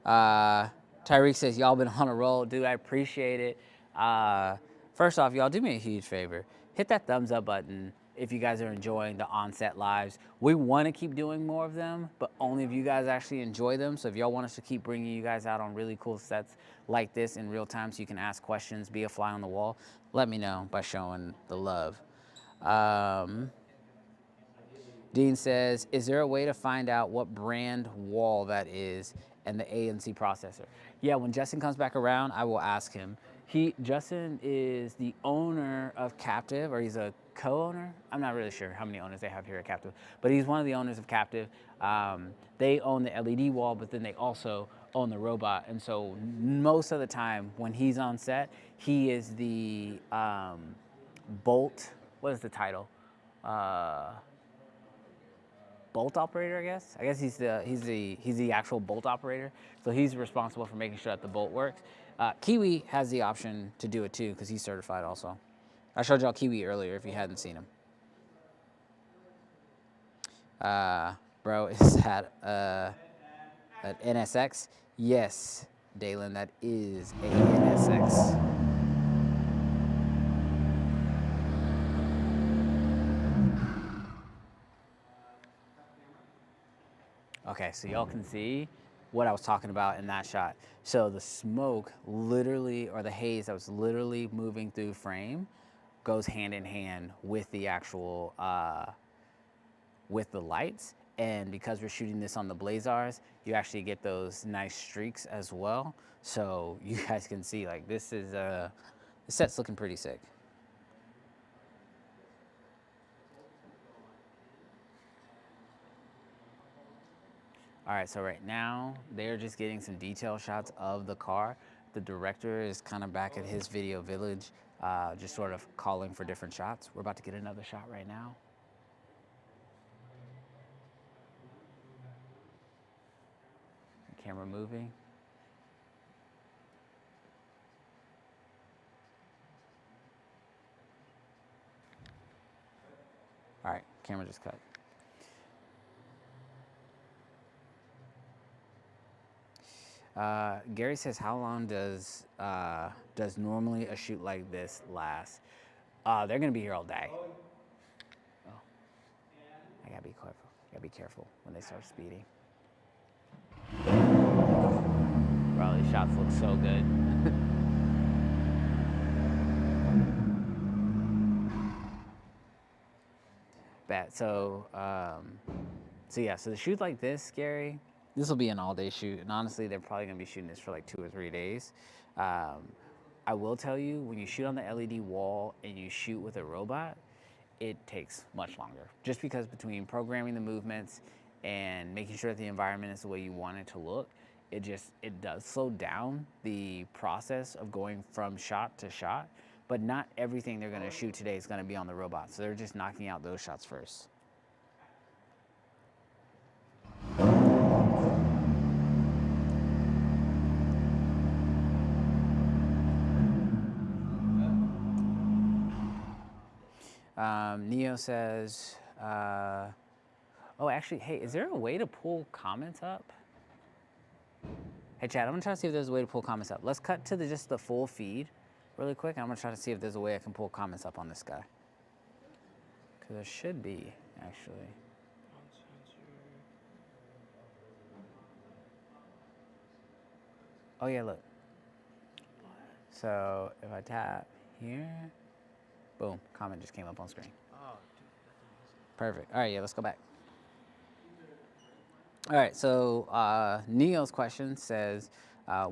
Tyreek says, y'all been on a roll. Dude, I appreciate it. First off, y'all do me a huge favor. Hit that thumbs up button if you guys are enjoying the on-set lives. We want to keep doing more of them, but only if you guys actually enjoy them. So if y'all want us to keep bringing you guys out on really cool sets like this in real time so you can ask questions, be a fly on the wall, let me know by showing the love. Dean says, is there a way to find out what brand wall that is and the ANC processor? Yeah, when Justin comes back around, I will ask him. Justin is the owner of Captiv, or he's a co-owner. I'm not really sure how many owners they have here at Captiv, but he's one of the owners of Captiv. They own the LED wall, but then they also own the robot. And so most of the time when he's on set, he is the bolt, what is the title? Bolt operator, I guess. I guess he's the actual bolt operator. So he's responsible for making sure that the bolt works. Kiwi has the option to do it too, because he's certified also. I showed y'all Kiwi earlier if you hadn't seen him. Bro, is that an NSX? Yes, Dalen, that is a NSX. Okay, so y'all can see what I was talking about in that shot. So the smoke literally, or the haze that was literally moving through frame goes hand in hand with the actual, with the lights. And because we're shooting this on the Blazars, you actually get those nice streaks as well. So you guys can see, like, this is, the set's looking pretty sick. All right, so right now, they're just getting some detail shots of the car. The director is kind of back at his video village, just sort of calling for different shots. We're about to get another shot right now. Camera moving. All right, camera just cut. Gary says, how long does normally a shoot like this last? They're gonna be here all day. Oh. I gotta be careful. Gotta be careful when they start speeding. Bro, these shots look so good. Bad. So yeah, so the shoot like this, Gary, this will be an all-day shoot, and honestly, they're probably gonna be shooting this for like 2 or 3 days. I will tell you, when you shoot on the LED wall and you shoot with a robot, it takes much longer. Just because between programming the movements and making sure that the environment is the way you want it to look, it does slow down the process of going from shot to shot. But not everything they're gonna shoot today is gonna be on the robot, so they're just knocking out those shots first. Neo says, oh, actually, hey, is there a way to pull comments up? Hey, Chad, I'm gonna try to see if there's a way to pull comments up. Let's cut to just the full feed really quick. I'm gonna try to see if there's a way I can pull comments up on this guy. Because there should be, actually. Oh, yeah, look. So if I tap here, boom, comment just came up on screen. Perfect. All right, yeah, let's go back. All right, so Neo's question says,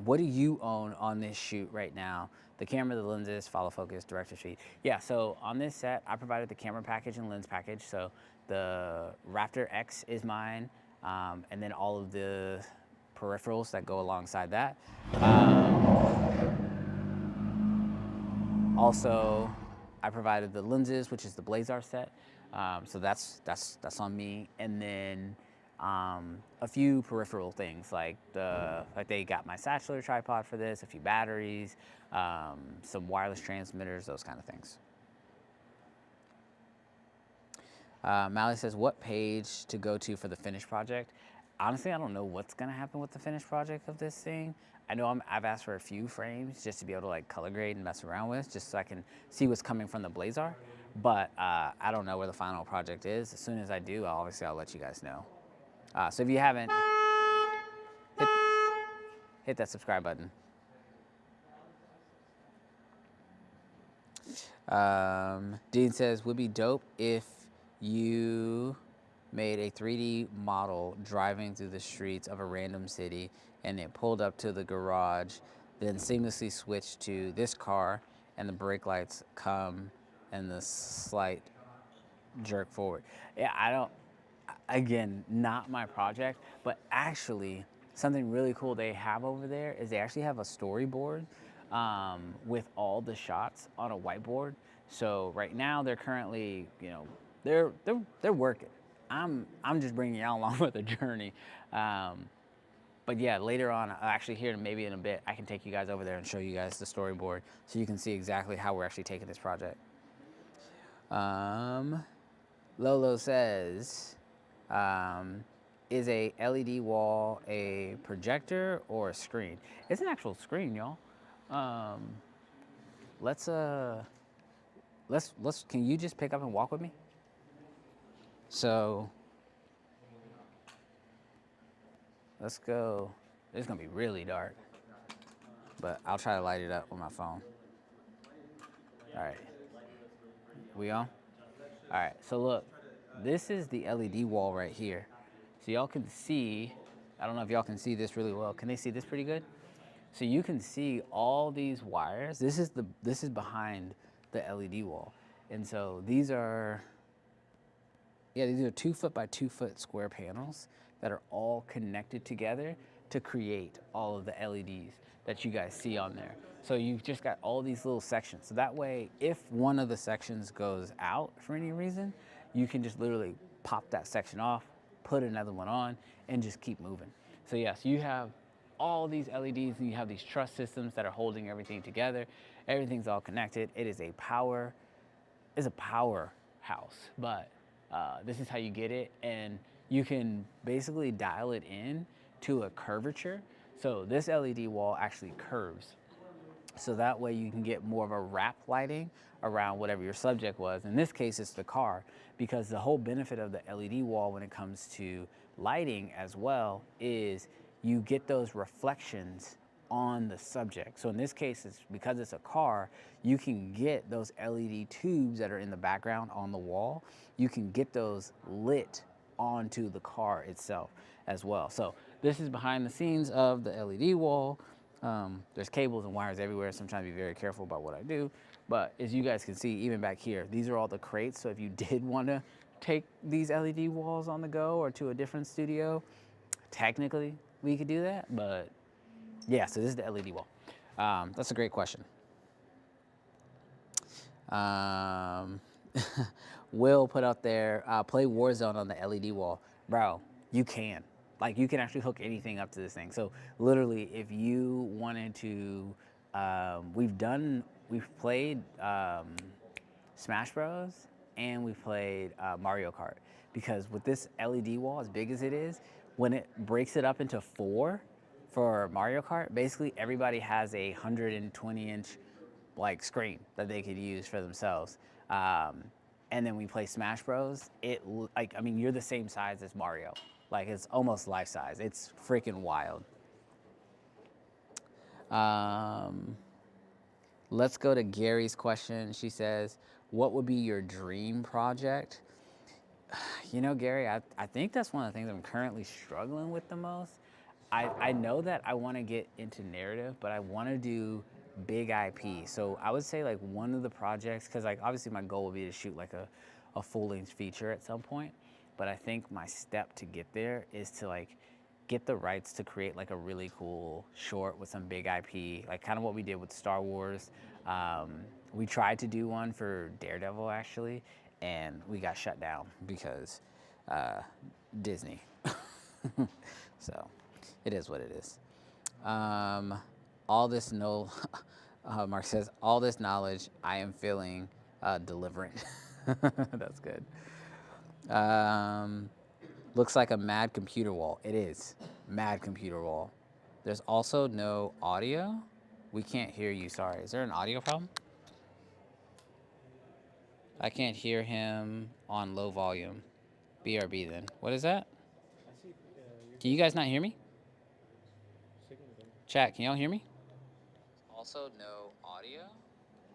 what do you own on this shoot right now? The camera, the lenses, follow focus, director's feed. Yeah, so on this set, I provided the camera package and lens package. So the Raptor X is mine, and then all of the peripherals that go alongside that. Also, I provided the lenses, which is the Blazar set. So that's on me. And then a few peripheral things like they got my satchel tripod for this, a few batteries, some wireless transmitters, those kind of things. Mally says, what page to go to for the finished project? Honestly, I don't know what's gonna happen with the finished project of this thing. I know I've asked for a few frames just to be able to like color grade and mess around with, just so I can see what's coming from the Blazar. But I don't know where the final project is. As soon as I do, obviously I'll let you guys know. So if you haven't, hit that subscribe button. Dean says, would be dope if you made a 3D model driving through the streets of a random city and it pulled up to the garage, then seamlessly switched to this car and the brake lights come and the slight jerk forward. Yeah, again, not my project, but actually something really cool they have over there is they actually have a storyboard with all the shots on a whiteboard. So right now they're currently, they're working. I'm just bringing y'all along with the journey. But yeah, later on, actually here maybe in a bit, I can take you guys over there and show you guys the storyboard so you can see exactly how we're actually taking this project. Lolo says, is a LED wall a projector or a screen? It's an actual screen, y'all. Can you just pick up and walk with me? So, let's go. It's gonna be really dark, but I'll try to light it up with my phone. All right, we on? All right, so look, this is the LED wall right here. So y'all can see, I don't know if y'all can see this really well. Can they see this pretty good? So you can see all these wires. This is behind the LED wall. And so these are 2 foot by 2 foot square panels that are all connected together to create all of the LEDs that you guys see on there. So you've just got all these little sections. So that way, if one of the sections goes out for any reason, you can just literally pop that section off, put another one on, and just keep moving. So yes, you have all these LEDs and you have these truss systems that are holding everything together. Everything's all connected. It is a powerhouse, but this is how you get it. And you can basically dial it in to a curvature. So this LED wall actually curves. So that way you can get more of a wrap lighting around whatever your subject was. In this case, it's the car, because the whole benefit of the LED wall when it comes to lighting as well is you get those reflections on the subject. So in this case, it's because it's a car, you can get those LED tubes that are in the background on the wall, you can get those lit onto the car itself as well. So this is behind the scenes of the LED wall. There's cables and wires everywhere, so I'm trying to be very careful about what I do. But as you guys can see, even back here, these are all the crates. So if you did want to take these LED walls on the go or to a different studio, technically we could do that. But yeah, so this is the LED wall. That's a great question. Will put out there, play Warzone on the LED wall. Bro, you can. Like, you can actually hook anything up to this thing. So literally, if you wanted to, we've played Smash Bros. And we've played Mario Kart. Because with this LED wall, as big as it is, when it breaks it up into 4 for Mario Kart, basically everybody has a 120-inch like screen that they could use for themselves. And then we play Smash Bros. You're the same size as Mario. Like, it's almost life size. It's freaking wild. Let's go to Gary's question. She says, what would be your dream project? You know, Gary, I think that's one of the things I'm currently struggling with the most. I know that I want to get into narrative, but I want to do big IP. So I would say like one of the projects, because like obviously my goal would be to shoot like a full-length feature at some point. But I think my step to get there is to like get the rights to create like a really cool short with some big IP, like kind of what we did with Star Wars. We tried to do one for Daredevil actually, and we got shut down because Disney. So it is what it is. All this Mark says, all this knowledge, I am feeling deliverant. That's good. Looks like a mad computer wall. It is. Mad computer wall. There's also no audio. We can't hear you, sorry. Is there an audio problem? I can't hear him on low volume. BRB then. What is that? Can you guys not hear me? Chat, can y'all hear me? Also no audio.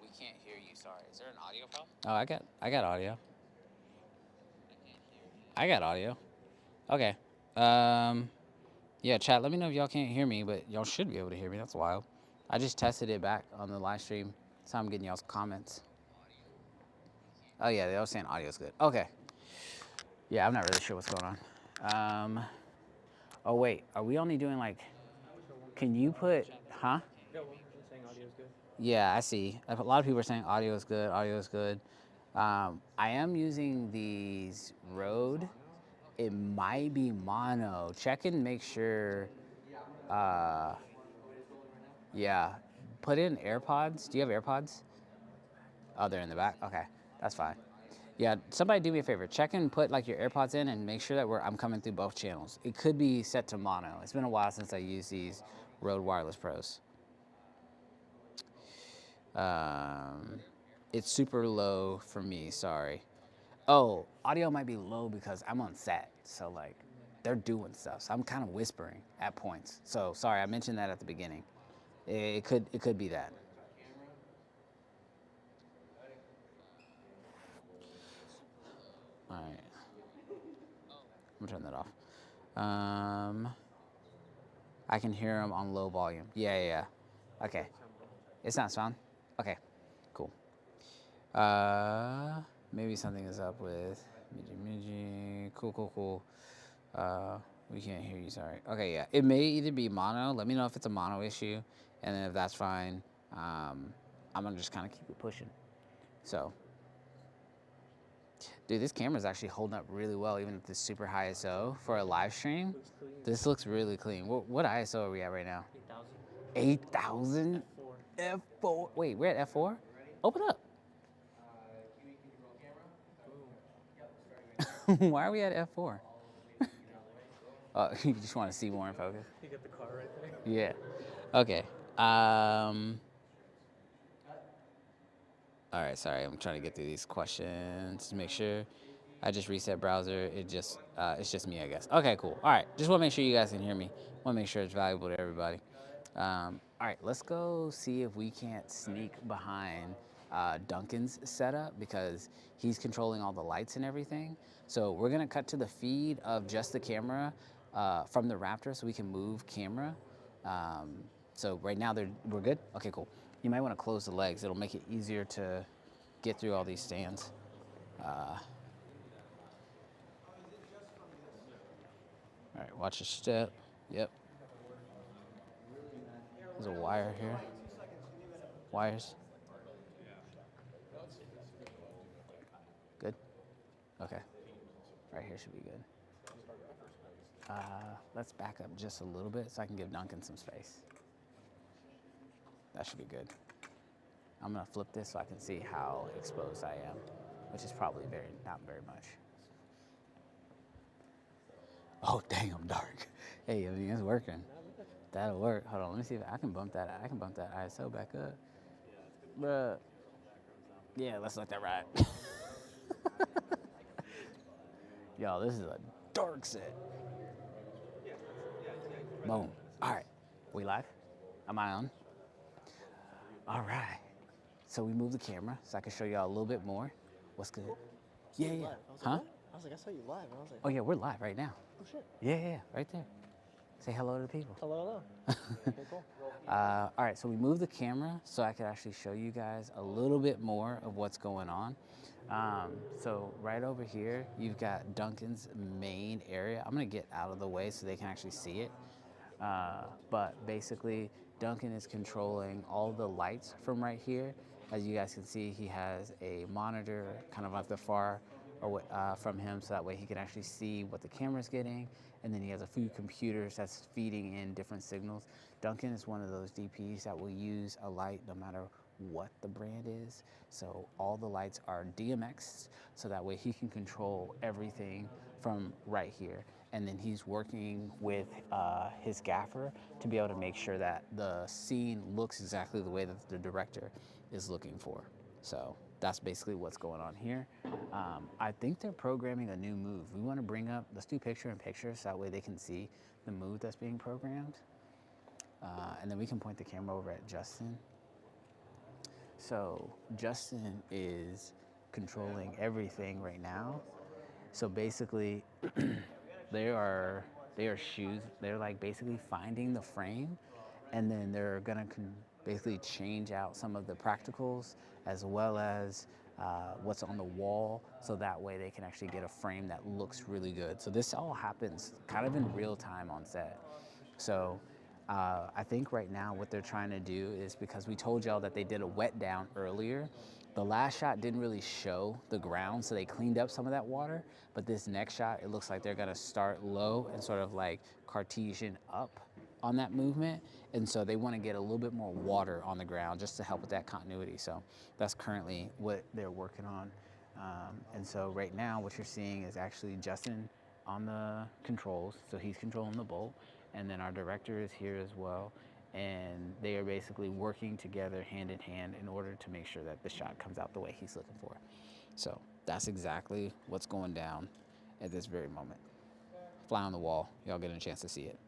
We can't hear you, sorry. Is there an audio problem? Oh, I got audio. I got audio. Okay. Yeah, chat, let me know if y'all can't hear me, but y'all should be able to hear me. That's wild. I just tested it back on the live stream. So I'm getting y'all's comments. Oh yeah, they all saying audio's good. Okay. Yeah, I'm not really sure what's going on. Oh wait, are we only doing like, can you put, huh? Yeah, I see. A lot of people are saying audio is good, audio is good. I am using these Rode. It might be mono. Check and make sure. Yeah, put in AirPods. Do you have AirPods? Oh, they're in the back. Okay, that's fine. Yeah, somebody do me a favor. Check and put like your AirPods in and make sure that I'm coming through both channels. It could be set to mono. It's been a while since I used these Rode Wireless Pros. It's super low for me, sorry. Oh, audio might be low because I'm on set. So like, they're doing stuff. So I'm kind of whispering at points. So sorry, I mentioned that at the beginning. It could be that. All right. I'm gonna turn that off. I can hear them on low volume. Yeah. Okay. It's not sound? Okay, cool. Maybe something is up with Miji. Cool. We can't hear you, sorry. Okay, yeah. It may either be mono. Let me know if it's a mono issue. And then if that's fine, I'm gonna just kind of keep it pushing. So, dude, this camera's actually holding up really well, even at this super high ISO for a live stream. This looks really clean. What ISO are we at right now? 8,000? F4. Wait, we're at F4? Open up. Why are we at F4? Oh, you just want to see more in focus? You got the car right there. Yeah. Okay. All right, sorry, I'm trying to get through these questions to make sure. I just reset browser. It's just me, I guess. Okay, cool. All right, just want to make sure you guys can hear me. Want to make sure it's valuable to everybody. All right, let's go see if we can't sneak behind Duncan's setup because he's controlling all the lights and everything. So we're gonna cut to the feed of just the camera from the Raptor so we can move camera. So right now we're good? Okay, cool. You might want to close the legs. It'll make it easier to get through all these stands. All right, watch your step. Yep. There's a wire here. Wires. Good? Okay. Right here should be good. Let's back up just a little bit so I can give Duncan some space. That should be good. I'm gonna flip this so I can see how exposed I am, which is probably not very much. Oh, dang, I'm dark. Hey, I mean, it's working. That'll work. Hold on, let me see if I can bump that. I can bump that ISO back up. Bruh. Yeah, let's let that ride. Y'all, this is a dark set. Boom. All right, we live? Am I on? All right. So we moved the camera so I can show y'all a little bit more. What's good? Yeah. Huh? I was like, I saw you live. And I was like, Oh yeah, we're live right now. oh shit. Yeah, right there. Say hello to the people. Hello. Okay, cool. All right, so we moved the camera so I could actually show you guys a little bit more of what's going on. So right over here, you've got Duncan's main area. I'm gonna get out of the way so they can actually see it. But basically, Duncan is controlling all the lights from right here. As you guys can see, he has a monitor kind of like the far from him so that way he can actually see what the camera's getting. And then he has a few computers that's feeding in different signals. Duncan is one of those DPs that will use a light no matter what the brand is. So all the lights are DMX, so that way he can control everything from right here. And then he's working with his gaffer to be able to make sure that the scene looks exactly the way that the director is looking for. So that's basically what's going on here. I think they're programming a new move. We want to bring up, let's do picture in picture so that way they can see the move that's being programmed. And then we can point the camera over at Justin. So Justin is controlling everything right now. So basically, they are they're like basically finding the frame, and then they're gonna basically change out some of the practicals as well as what's on the wall, so that way they can actually get a frame that looks really good. So this all happens kind of in real time on set. So I think right now what they're trying to do is, because we told y'all that they did a wet down earlier, the last shot didn't really show the ground, so they cleaned up some of that water. But this next shot, it looks like they're gonna start low and sort of like Cartesian up on that movement. And so they wanna get a little bit more water on the ground just to help with that continuity. So that's currently what they're working on. And so right now what you're seeing is actually Justin on the controls. So he's controlling the bolt. And then our director is here as well. And they are basically working together hand in hand in order to make sure that the shot comes out the way he's looking for. So that's exactly what's going down at this very moment. fly on the wall. Y'all getting a chance to see it.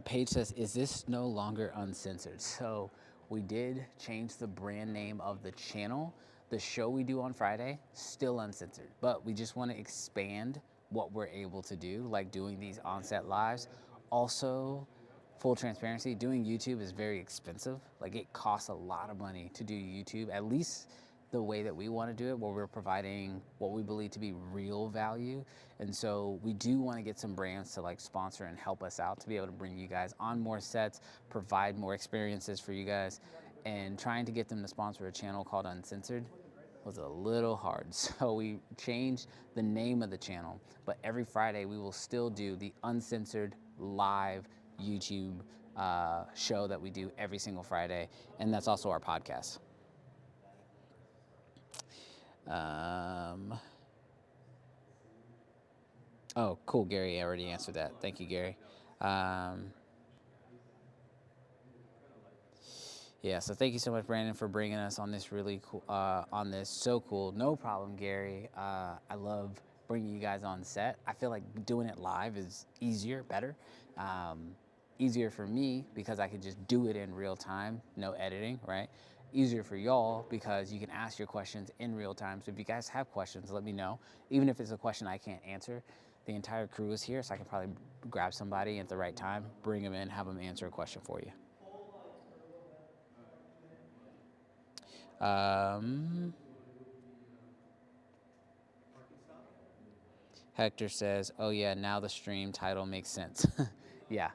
Paige says, is this no longer uncensored? So we did change the brand name of the channel. The show we do on Friday, still uncensored, but we just want to expand what we're able to do, like doing these on-set lives. Also, full transparency, doing YouTube is very expensive. Like, it costs a lot of money to do YouTube, at least the way that we want to do it, where we're providing what we believe to be real value. And so we do want to get some brands to like sponsor and help us out to be able to bring you guys on more sets, provide more experiences for you guys. And trying to get them to sponsor a channel called Uncensored was a little hard. So we changed the name of the channel, but every Friday we will still do the Uncensored live YouTube show that we do every single Friday. And that's also our podcast. Oh, cool, Gary, I already answered that. Thank you, Gary. Yeah, so thank you so much, Brandon, for bringing us on this really cool, on this. So cool. No problem, Gary. I love bringing you guys on set. I feel like doing it live is easier, better. Easier for me because I could just do it in real time, no editing, right? Easier for y'all because you can ask your questions in real time. So if you guys have questions, let me know. Even if it's a question I can't answer, the entire crew is here, so I can probably grab somebody at the right time, bring them in, have them answer a question for you. Hector says, oh yeah, now the stream title makes sense. Yeah.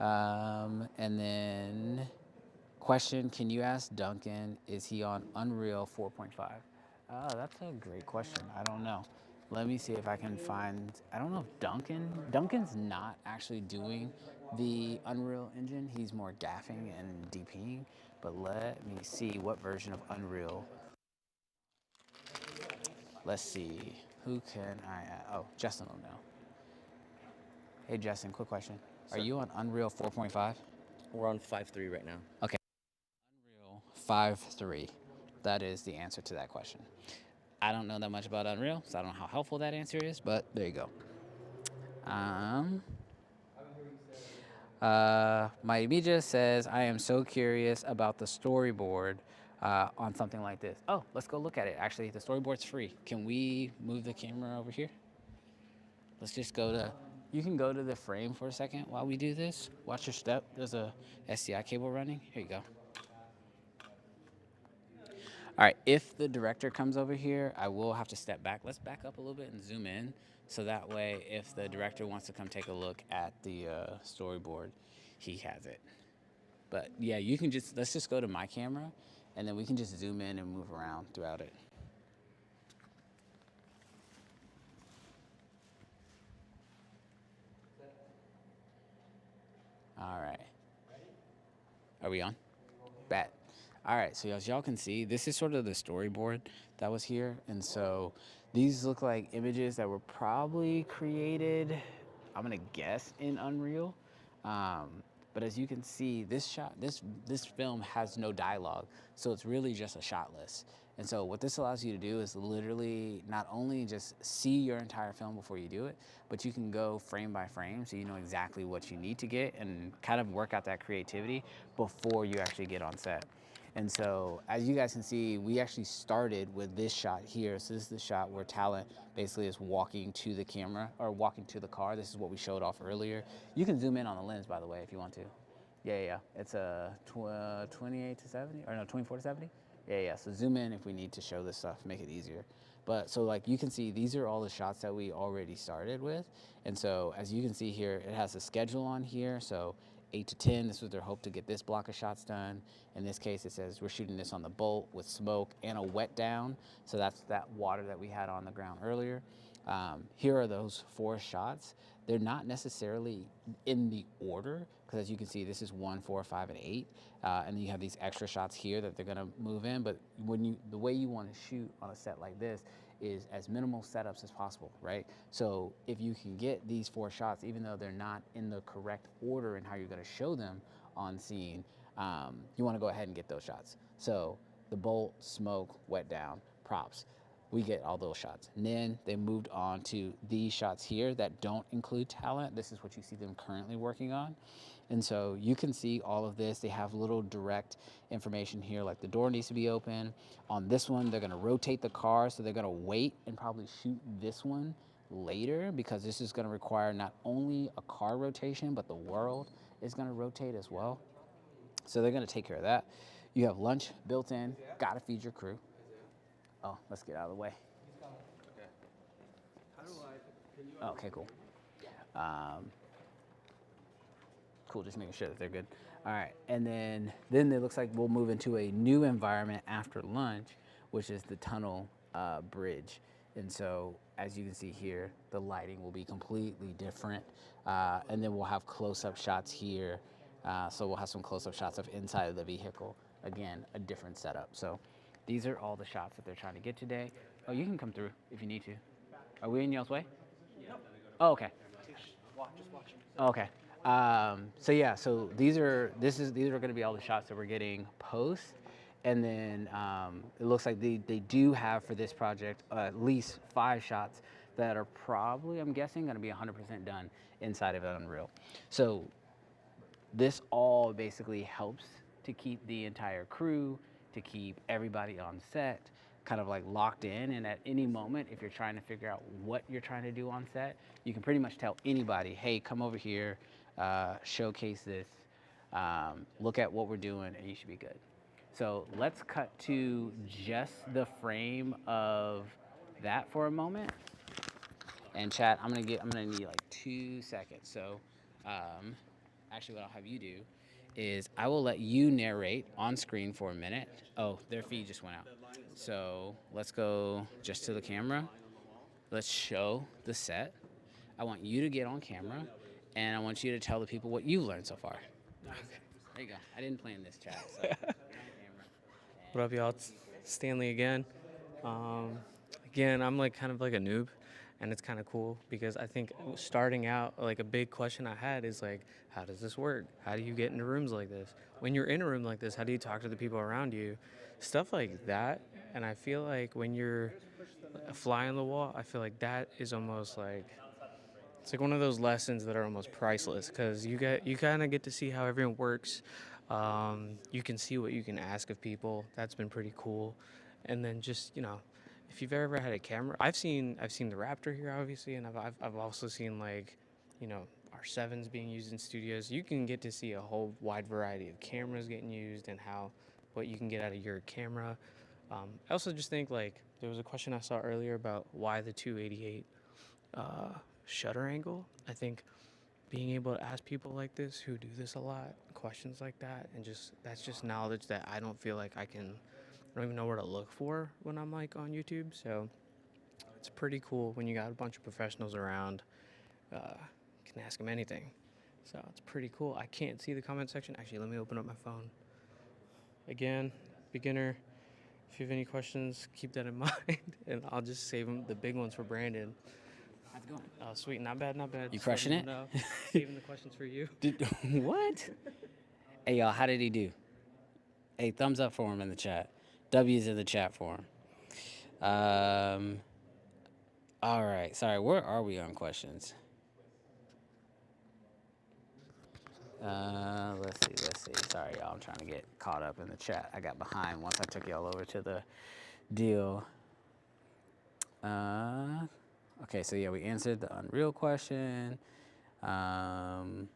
And then question, can you ask Duncan, is he on Unreal 4.5? Oh, that's a great question. I don't know. Let me see if I can find, I don't know if Duncan's not actually doing the Unreal Engine. He's more gaffing and DPing, but let me see what version of Unreal. Let's see, who can I add? Oh, Justin will know. Hey Justin, quick question. Are you on Unreal 4.5? We're on 5.3 right now. Okay. Unreal 5.3. That is the answer to that question. I don't know that much about Unreal, so I don't know how helpful that answer is, but there you go. Maimija says, I am so curious about the storyboard on something like this. Oh, let's go look at it. Actually, the storyboard's free. Can we move the camera over here? Let's just go to, you can go to the frame for a second while we do this. Watch your step. There's a SDI cable running. Here you go. All right, if the director comes over here, I will have to step back. Let's back up a little bit and zoom in. So that way, if the director wants to come take a look at the storyboard, he has it. But yeah, you can just, let's just go to my camera and then we can just zoom in and move around throughout it. All right. Are we on? Bet. All right, so as y'all can see, this is sort of the storyboard that was here. And so these look like images that were probably created, I'm gonna guess, in Unreal. But as you can see, this film has no dialogue. So it's really just a shot list. And so what this allows you to do is literally not only just see your entire film before you do it, but you can go frame by frame so you know exactly what you need to get and kind of work out that creativity before you actually get on set. And so as you guys can see, we actually started with this shot here. So this is the shot where talent basically is walking to the camera or walking to the car. This is what we showed off earlier. You can zoom in on the lens, by the way, if you want to. Yeah. It's a 28 to 70, or no, 24 to 70. Yeah. So zoom in if we need to show this stuff, make it easier. But so like you can see, these are all the shots that we already started with. And so as you can see here, it has a schedule on here. So 8 to 10, this was their hope to get this block of shots done. In this case, it says we're shooting this on the boat with smoke and a wet down. So that's that water that we had on the ground earlier. Here are those 4 shots. They're not necessarily in the order, because as you can see, this is 1, 4, 5, and 8. And then you have these extra shots here that they're gonna move in. But when the way you wanna shoot on a set like this is as minimal setups as possible, right? So if you can get these 4 shots, even though they're not in the correct order in how you're gonna show them on scene, you wanna go ahead and get those shots. So the bolt, smoke, wet down, props, we get all those shots. And then they moved on to these shots here that don't include talent. This is what you see them currently working on. And so you can see all of this. They have little direct information here, like the door needs to be open. On this one, they're gonna rotate the car, so they're gonna wait and probably shoot this one later, because this is gonna require not only a car rotation, but the world is gonna rotate as well. So they're gonna take care of that. You have lunch built in, gotta feed your crew. Oh, let's get out of the way. Okay, cool. Cool, just making sure that they're good. All right, and then it looks like we'll move into a new environment after lunch, which is the tunnel bridge. And so, as you can see here, the lighting will be completely different. And then we'll have close-up shots here. So we'll have some close-up shots of inside of the vehicle. Again, a different setup. So these are all the shots that they're trying to get today. Oh, you can come through if you need to. Are we in y'all's way? Oh, okay. Okay. So yeah, so these are going to be all the shots that we're getting post, and then it looks like they do have for this project at least 5 shots that are probably, I'm guessing, going to be 100% done inside of Unreal. So this all basically helps to keep the entire crew, to keep everybody on set kind of like locked in, and at any moment, if you're trying to figure out what you're trying to do on set, you can pretty much tell anybody, hey, come over here, showcase this, look at what we're doing, and you should be good. So let's cut to just the frame of that for a moment. And chat, I'm gonna need like 2 seconds. So actually what I'll have you do is I will let you narrate on screen for a minute. Oh, their feed just went out. So let's go just to the camera. Let's show the set. I want you to get on camera, and I want you to tell the people what you've learned so far. Okay. There you go. I didn't plan this chat. So. What up, y'all? It's Stanley again. Again, I'm like kind of like a noob, and it's kind of cool because I think starting out, like a big question I had is like, how does this work? How do you get into rooms like this? When you're in a room like this, how do you talk to the people around you? Stuff like that. And I feel like when you're a fly on the wall, I feel like that is almost like, it's like one of those lessons that are almost priceless, because you kind of get to see how everyone works. You can see what you can ask of people. That's been pretty cool. And then just, you know, if you've ever had a camera, I've seen the Raptor here obviously, and I've also seen, like, you know, R7s being used in studios. You can get to see a whole wide variety of cameras getting used and what you can get out of your camera. I also just think, like, there was a question I saw earlier about why the 288 shutter angle. I think being able to ask people like this who do this a lot, questions like that, and that's just knowledge that I don't feel like I don't even know where to look for when I'm like on YouTube. So it's pretty cool when you got a bunch of professionals around. You can ask them anything. So it's pretty cool. I can't see the comment section. Actually, let me open up my phone. Again, beginner. If you have any questions, keep that in mind, and I'll just save them, the big ones, for Brandon. How's it going? Oh, sweet. Not bad, not bad. You crushing it? No, saving the questions for you. What? Hey, y'all, how did he do? Hey, thumbs up for him in the chat. W's in the chat for him. All right. Sorry, where are we on questions? Let's see. Sorry, y'all. I'm trying to get caught up in the chat. I got behind once I took y'all over to the deal. Okay, so yeah, we answered the Unreal question. I'm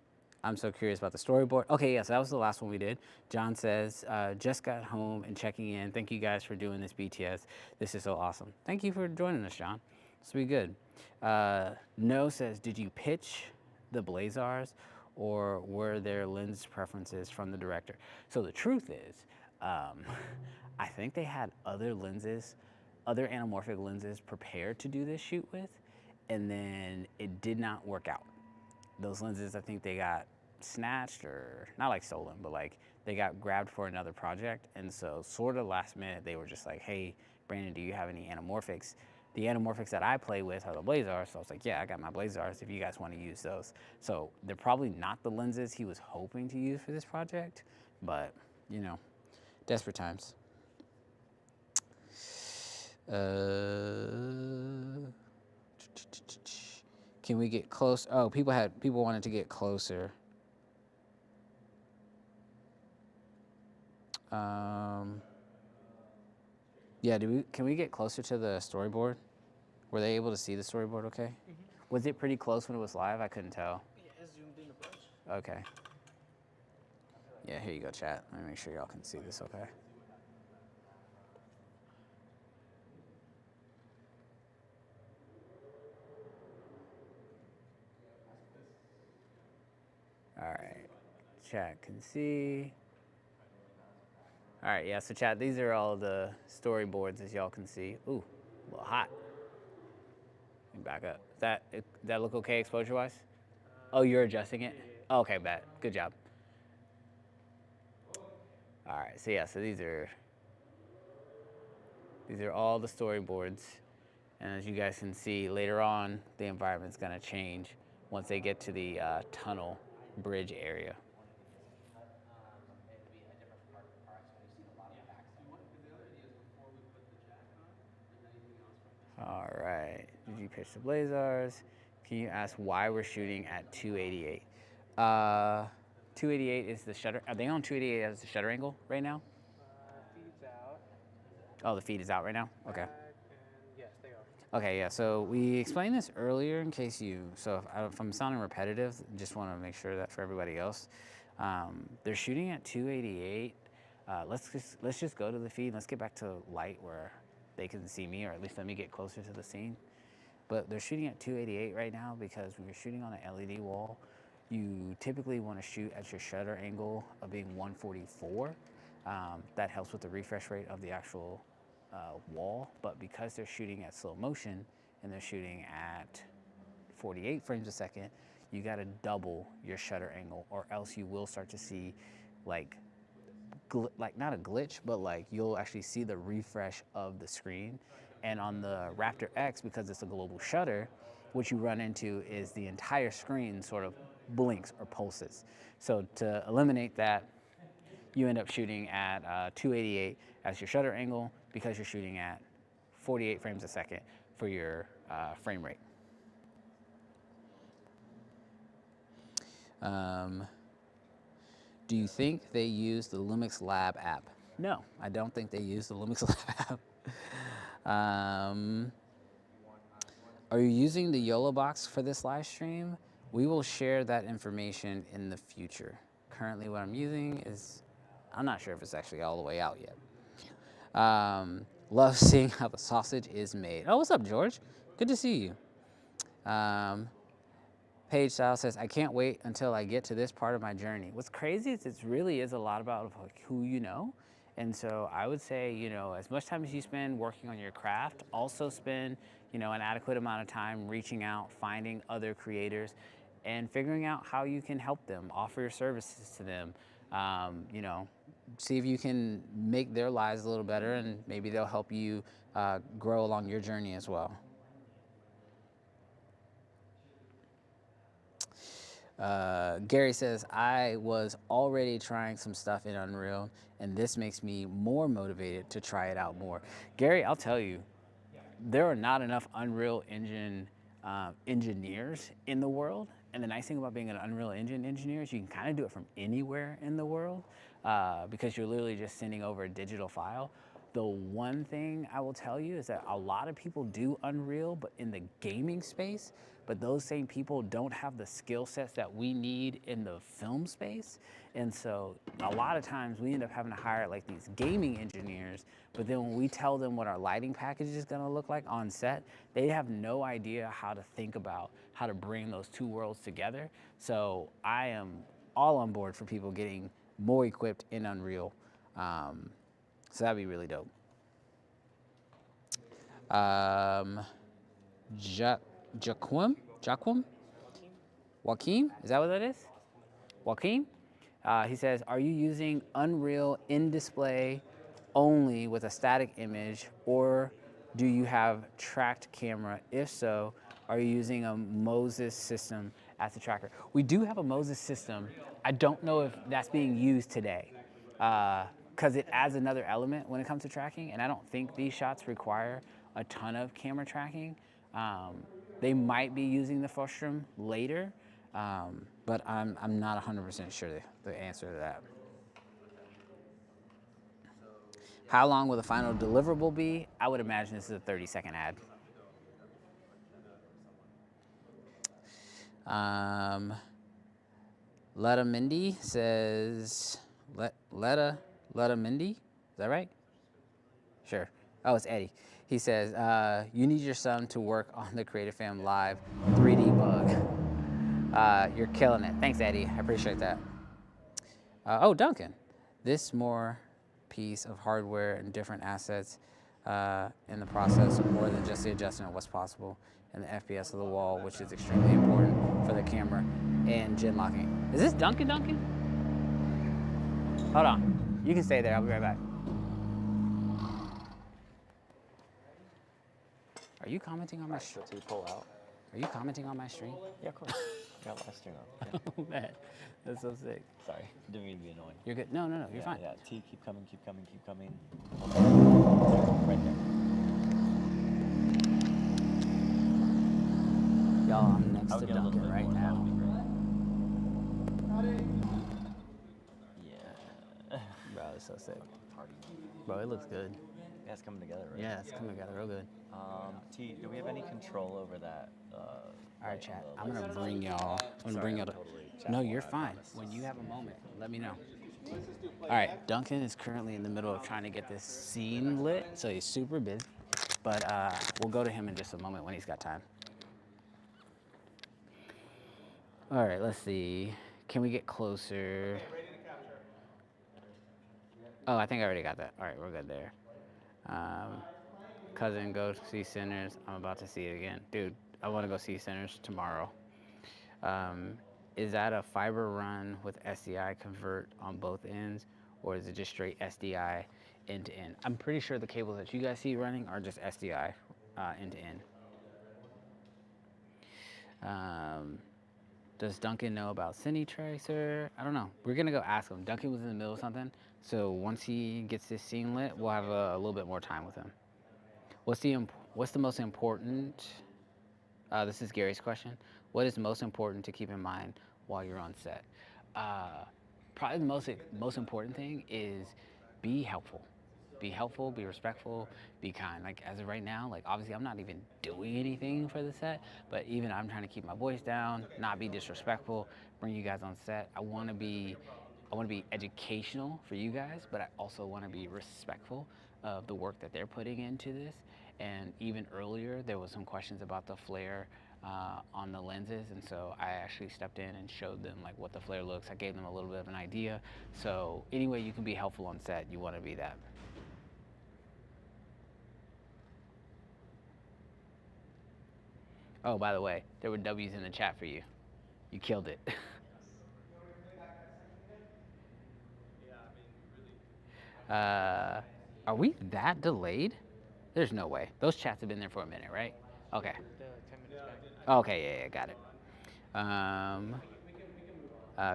so curious about the storyboard. Okay, yeah, so that was the last one we did. John says, just got home and checking in. Thank you guys for doing this BTS. This is so awesome. Thank you for joining us, John. This will be good. No says, did you pitch the Blazars, or were there lens preferences from the director? So the truth is, I think they had other lenses, other anamorphic lenses prepared to do this shoot with, and then it did not work out. Those lenses, I think they got snatched, or not like stolen, but like they got grabbed for another project. And so sort of last minute, they were just like, hey, Brandon, do you have any anamorphics? the anamorphics that I play with are the Blazars. So I was like, yeah, I got my Blazars if you guys want to use those. So they're probably not the lenses he was hoping to use for this project, but you know, desperate times. Can we get close? Oh, people wanted to get closer. Yeah, can we get closer to the storyboard? Were they able to see the storyboard okay? Mm-hmm. Was it pretty close when it was live? I couldn't tell. Yeah, it zoomed in a bunch. Okay. Yeah, here you go, chat. Let me make sure y'all can see this okay. All right, chat can see. All right, yeah, so chat, these are all the storyboards as y'all can see. Ooh, a little hot. Let me back up. That look okay exposure-wise? Oh, you're adjusting it? Oh, okay, bet. Good job. All right, so yeah, so these are all the storyboards. And as you guys can see, later on, the environment's gonna change once they get to the tunnel bridge area. All right, did you pitch the Blazars? Can you ask why we're shooting at 288? 288 is the shutter. Are they on 288 as the shutter angle right now? Feed's out. Oh, the feed is out right now? Okay. And yes, they are. Okay, yeah, so we explained this earlier in case so if I'm sounding repetitive, just want to make sure that for everybody else. They're shooting at 288. Let's just go to the feed. Let's get back to light where they can see me, or at least let me get closer to the scene. But they're shooting at 288 right now because when you're shooting on an LED wall, you typically want to shoot at your shutter angle of being 144. That helps with the refresh rate of the actual wall, but because they're shooting at slow motion and they're shooting at 48 frames a second, you got to double your shutter angle, or else you will start to see like not a glitch, but like you'll actually see the refresh of the screen. And on the Raptor X, because it's a global shutter, what you run into is the entire screen sort of blinks or pulses. So to eliminate that, you end up shooting at 288 as your shutter angle because you're shooting at 48 frames a second for your frame rate. Do you think they use the Lumix Lab app? No, I don't think they use the Lumix Lab app. Are you using the YOLO box for this live stream? We will share that information in the future. Currently what I'm using is, I'm not sure if it's actually all the way out yet. Love seeing how the sausage is made. Oh, what's up, George? Good to see you. Paige Style says, I can't wait until I get to this part of my journey. What's crazy is it really is a lot about like who you know. And so I would say, you know, as much time as you spend working on your craft, also spend, you know, an adequate amount of time reaching out, finding other creators, and figuring out how you can help them, offer your services to them. You know, see if you can make their lives a little better, and maybe they'll help you grow along your journey as well. Gary says, I was already trying some stuff in Unreal, and this makes me more motivated to try it out more. Gary, I'll tell you, there are not enough Unreal Engine engineers in the world. And the nice thing about being an Unreal Engine engineer is you can kind of do it from anywhere in the world because you're literally just sending over a digital file. The one thing I will tell you is that a lot of people do Unreal, but in the gaming space, but those same people don't have the skill sets that we need in the film space. And so a lot of times we end up having to hire like these gaming engineers, but then when we tell them what our lighting package is gonna look like on set, they have no idea how to think about how to bring those two worlds together. So I am all on board for people getting more equipped in Unreal. So that'd be really dope. Joaquim? Joaquim? Is that what that is? Joaquim? He says, are you using Unreal in display only with a static image, or Do you have tracked camera? If so, are you using a Mo-Sys system as a tracker? We do have a Mo-Sys system. I don't know if that's being used today because it adds another element when it comes to tracking, and I don't think these shots require a ton of camera tracking. They might be using the frustum later, but I'm not 100% sure the answer to that. How long will the final deliverable be? I would imagine this is a 30-second ad. Letta Mindy says, Letta Mindy, is that right? Sure. Oh, it's Eddie. He says, you need your son to work on the Creative Fam Live 3D bug. You're killing it. Thanks, Eddie. I appreciate that. Oh, Duncan. This more piece of hardware and different assets in the process, more than just the adjustment of what's possible and the FPS of the wall, which is extremely important for the camera and gen locking. Is this Duncan? Hold on. You can stay there. I'll be right back. Are you commenting on my stream? So you pull out. Are you commenting on my stream? Yeah, of course. Got live stream up. Yeah. Oh man, that's so sick. Sorry, didn't mean to be annoying. You're good. No, you're fine. Yeah, T, keep coming, keep coming, keep coming. Right there. Y'all, I'm next to Duncan right now. Yeah. Bro, it's so sick. Bro, it looks good. Yeah, it's coming together, right? Yeah, it's coming together real good. T, do we have any control over that? All right, chat. I'm gonna bring y'all. I'm gonna bring y'all to. No, you're fine. When you have a moment, let me know. All right, Duncan is currently in the middle of trying to get this scene lit, so he's super busy. But we'll go to him in just a moment when he's got time. All right, let's see. Can we get closer? Oh, I think I already got that. All right, we're good there. Cousin, go see Sinners. I'm about to see it again. Dude, I want to go see Sinners tomorrow. Is that a fiber run with SDI convert on both ends, or is it just straight SDI end to end? I'm pretty sure the cables that you guys see running are just SDI end to end. Does Duncan know about Cine Tracer? I don't know. We're gonna go ask him. Duncan was in the middle of something, so once he gets this scene lit, we'll have a little bit more time with him. What's the most important? This is Gary's question. What is most important to keep in mind while you're on set? Probably the most important thing is be helpful. Be helpful, be respectful, be kind. Like as of right now, like obviously I'm not even doing anything for the set, but even I'm trying to keep my voice down, not be disrespectful, bring you guys on set. I want to be educational for you guys, but I also want to be respectful of the work that they're putting into this. And even earlier, there was some questions about the flare on the lenses, and so I actually stepped in and showed them like what the flare looks. I gave them a little bit of an idea. So any way you can be helpful on set, you want to be that. Oh, by the way, there were W's in the chat for you. You killed it. Are we that delayed? There's no way. Those chats have been there for a minute, right? Okay. 10 minutes back. Okay, yeah, got it.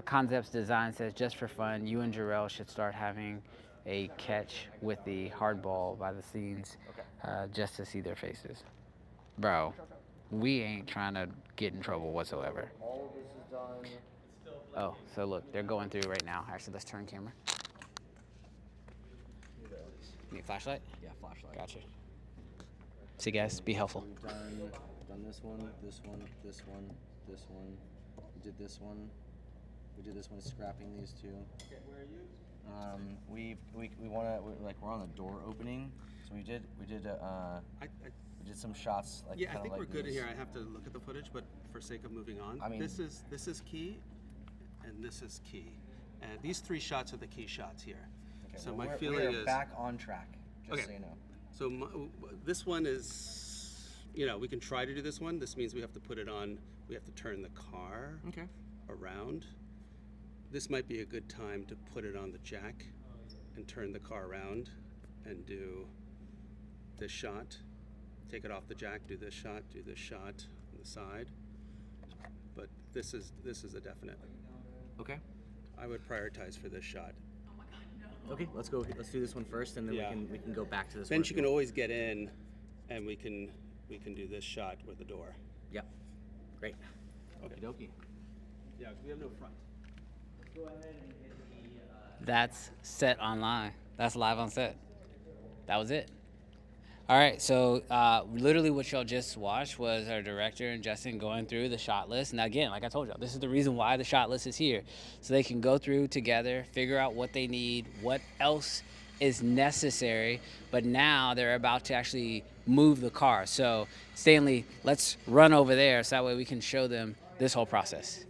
Concepts Design says, just for fun, you and Jarrell should start having a catch with the hardball by the scenes, just to see their faces. Bro, we ain't trying to get in trouble whatsoever. All of this is done. Oh, so look, they're going through right now. Actually, let's turn camera. You need a flashlight? Yeah, flashlight. Gotcha. See, guys, be helpful. We've done this one, this one, this one, this one. We did this one. We did this one, scrapping these two. Okay, where are you? We wanna we're on the door opening, so we did some shots like Yeah, I kinda think like we're good these. here. I have to look at the footage, but for sake of moving on, I mean- this is key, and this is key, and these three shots are the key shots here. Okay, So well, my we're feeling is back on track. Just Okay. so you know. So this one is, we can try to do this one. This means we have to put it on. We have to turn the car around. This might be a good time to put it on the jack and turn the car around and do this shot. take it off the jack, do this shot on the side. But this is a definite. Okay. I would prioritize for this shot. Okay, let's go. Let's do this one first, and then Yeah. we can go back to this Then one. she can always get in, and we can do this shot with the door. Yep. Great. Okie dokie. Yeah, we have no front. That's set online. That's live on set. That was it. All right, so literally what y'all just watched was our director and Justin going through the shot list. Now again, like I told y'all, this is the reason why the shot list is here. So they can go through together, figure out what they need, what else is necessary, but now they're about to actually move the car. So Stanley, let's run over there so that way we can show them this whole process.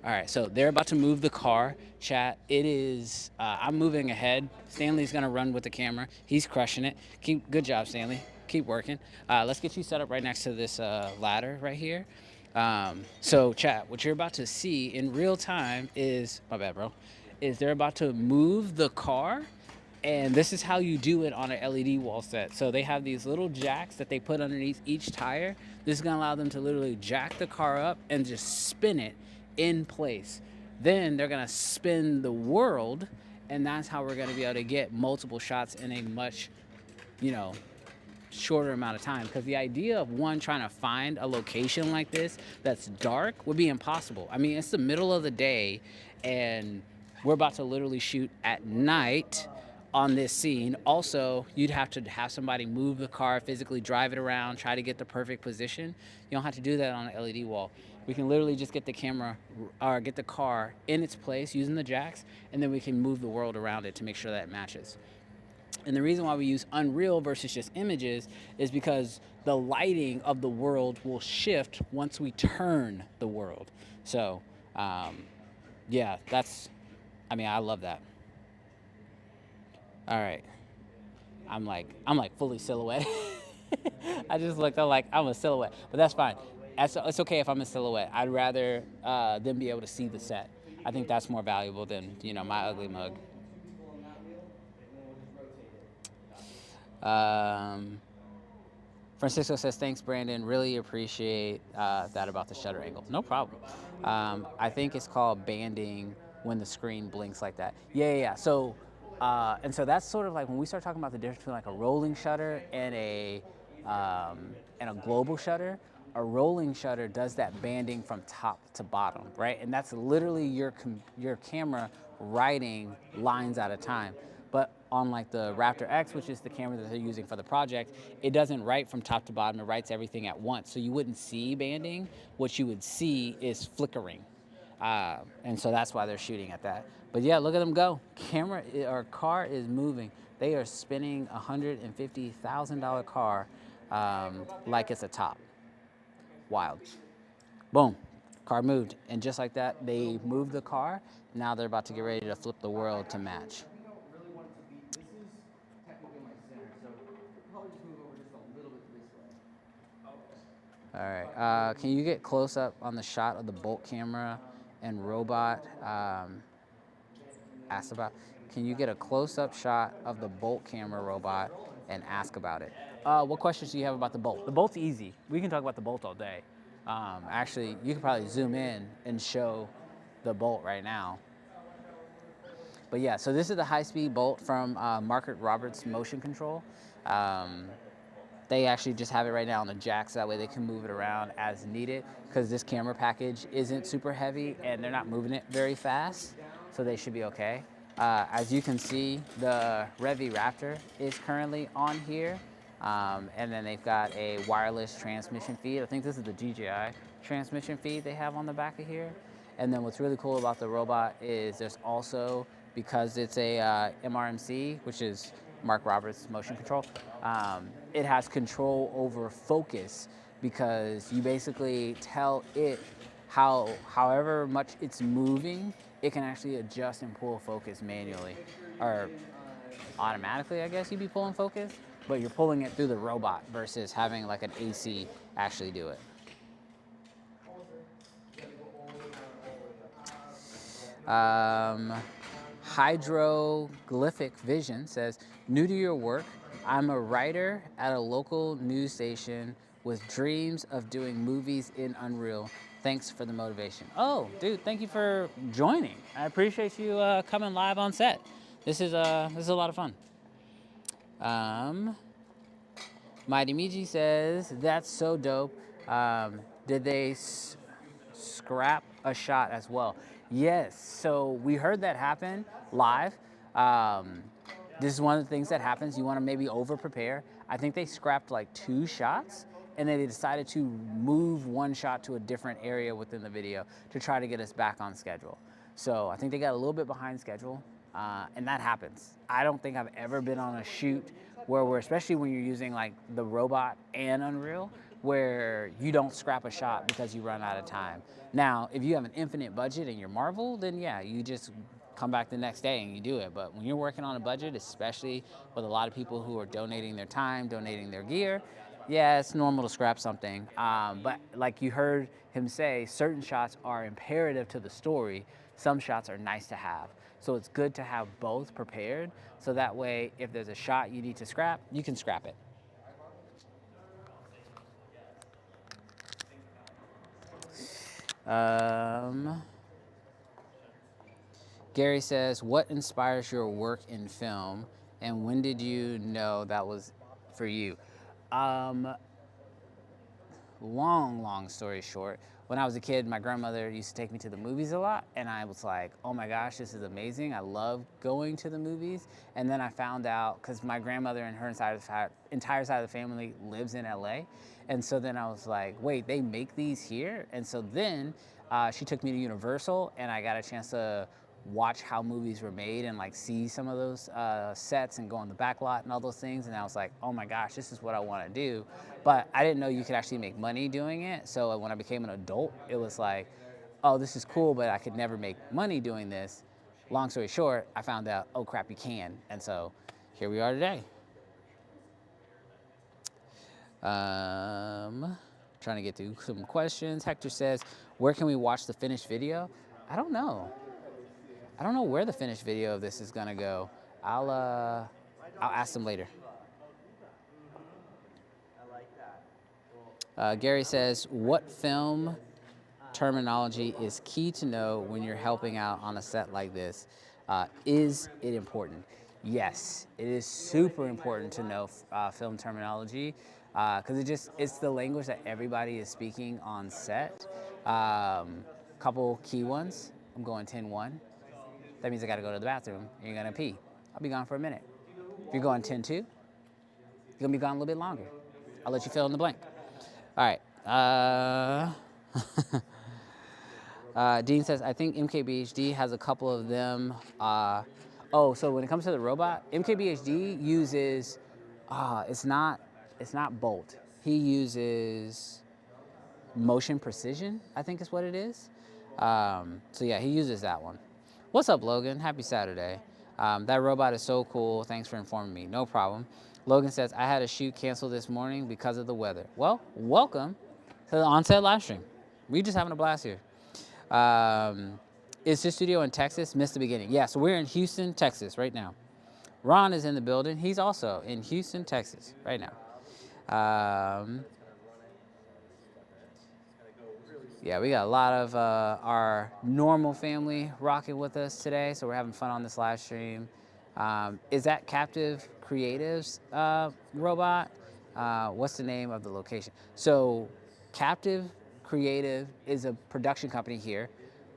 All right, so they're about to move the car, chat. It is, I'm moving ahead. Stanley's gonna run with the camera. He's crushing it. Good job, Stanley. Keep working. Let's get you set up right next to this ladder right here. So chat, what you're about to see in real time is, my bad, bro, is they're about to move the car. And this is how you do it on an LED wall set. So they have these little jacks that they put underneath each tire. This is gonna allow them to literally jack the car up and just spin it in place. Then they're gonna spin the world, and that's how we're gonna be able to get multiple shots in a much, shorter amount of time. Because the idea of one trying to find a location like this that's dark would be impossible. I mean, it's the middle of the day, and we're about to literally shoot at night on this scene. Also, you'd have to have somebody move the car, physically drive it around, try to get the perfect position. You don't have to do that on an LED wall. We can literally just get the camera or get the car in its place using the jacks, and then we can move the world around it to make sure that it matches. And the reason why we use Unreal versus just images is because the lighting of the world will shift once we turn the world. So, yeah, I love that. All right, I'm like fully silhouetted. I just looked, I'm a silhouette, but that's fine. It's okay if I'm a silhouette. I'd rather them be able to see the set. I think that's more valuable than, my ugly mug. Francisco says, thanks, Brandon. Really appreciate that about the shutter angle. No problem. I think it's called banding when the screen blinks like that. Yeah. So, and so that's sort of like when we start talking about the difference between like a rolling shutter and a global shutter. A rolling shutter does that banding from top to bottom, right? And that's literally your camera writing lines at a time. But on like the Raptor X, which is the camera that they're using for the project, it doesn't write from top to bottom, it writes everything at once. So you wouldn't see banding, what you would see is flickering. And so that's why they're shooting at that. But yeah, look at them go. Car is moving. They are spinning a $150,000 car like it's a top. Wild. Boom, car moved. And just like that, they moved the car. Now they're about to get ready to flip the world to match. All right, can you get close up on the shot of the Bolt camera and robot? Asked about. Can you get a close-up shot of the Bolt camera robot and ask about it? What questions do you have about the Bolt? The Bolt's easy. We can talk about the Bolt all day. Actually, you could probably zoom in and show the Bolt right now. But yeah, so this is the high-speed Bolt from Margaret Roberts Motion Control. They actually just have it right now on the jacks, that way they can move it around as needed, because this camera package isn't super heavy and they're not moving it very fast, so they should be okay. As you can see, the RED V-Raptor is currently on here, and then they've got a wireless transmission feed. I think this is the DJI transmission feed they have on the back of here. And then what's really cool about the robot is there's also, because it's a MRMC, which is Mark Roberts Motion Control, it has control over focus, because you basically tell it however much it's moving, it can actually adjust and pull focus manually, or automatically, I guess you'd be pulling focus, but you're pulling it through the robot versus having like an AC actually do it. Hydroglyphic Vision says, new to your work, I'm a writer at a local news station with dreams of doing movies in Unreal. Thanks for the motivation. Oh, dude, thank you for joining. I appreciate you coming live on set. This is a lot of fun. Mighty Miji says, that's so dope. Did they scrap a shot as well? Yes, so we heard that happen live. This is one of the things that happens. You want to maybe over prepare. I think they scrapped like 2 shots, and then they decided to move one shot to a different area within the video to try to get us back on schedule. So I think they got a little bit behind schedule, and that happens. I don't think I've ever been on a shoot where we're, especially when you're using like the robot and Unreal, where you don't scrap a shot because you run out of time. Now, if you have an infinite budget and you're Marvel, then yeah, you just come back the next day and you do it. But when you're working on a budget, especially with a lot of people who are donating their time, donating their gear, yeah, it's normal to scrap something. But like you heard him say, certain shots are imperative to the story. Some shots are nice to have. So it's good to have both prepared. So that way, if there's a shot you need to scrap, you can scrap it. Gary says, what inspires your work in film, and when did you know that was for you? Long story short, when I was a kid, my grandmother used to take me to the movies a lot, and I was like, oh my gosh, this is amazing. I love going to the movies. And then I found out, because my grandmother and her entire side of the family lives in LA, and so then I was like, wait, they make these here? And so then she took me to Universal, and I got a chance to watch how movies were made and like see some of those sets and go on the back lot and all those things. And I was like, oh my gosh, this is what I want to do. But I didn't know you could actually make money doing it. So when I became an adult, it was like, oh, this is cool, but I could never make money doing this. Long story short, I found out, oh crap, you can. And so here we are today. Trying to get through some questions. Hector says, where can we watch the finished video? I don't know. I don't know where the finished video of this is gonna go. I'll ask them later. Gary says, what film terminology is key to know when you're helping out on a set like this? Is it important? Yes, it is super important to know film terminology because it's the language that everybody is speaking on set. Couple key ones. I'm going 10-1. That means I gotta go to the bathroom and you're gonna pee. I'll be gone for a minute. If you're going 10-2, you're gonna be gone a little bit longer. I'll let you fill in the blank. All right. Dean says, I think MKBHD has a couple of them. So when it comes to the robot, MKBHD uses, it's not Bolt. He uses motion precision, I think is what it is. So yeah, he uses that one. What's up, Logan? Happy Saturday. That robot is so cool. Thanks for informing me. No problem. Logan says, I had a shoot canceled this morning because of the weather. Well, welcome to the on-set live stream. We're just having a blast here. Is this studio in Texas? Missed the beginning. Yeah, so we're in Houston, Texas right now. Ron is in the building. He's also in Houston, Texas right now. Yeah, we got a lot of our normal family rocking with us today, so we're having fun on this live stream. Is that Captiv Creatives robot? What's the name of the location? So Captiv Creative is a production company here.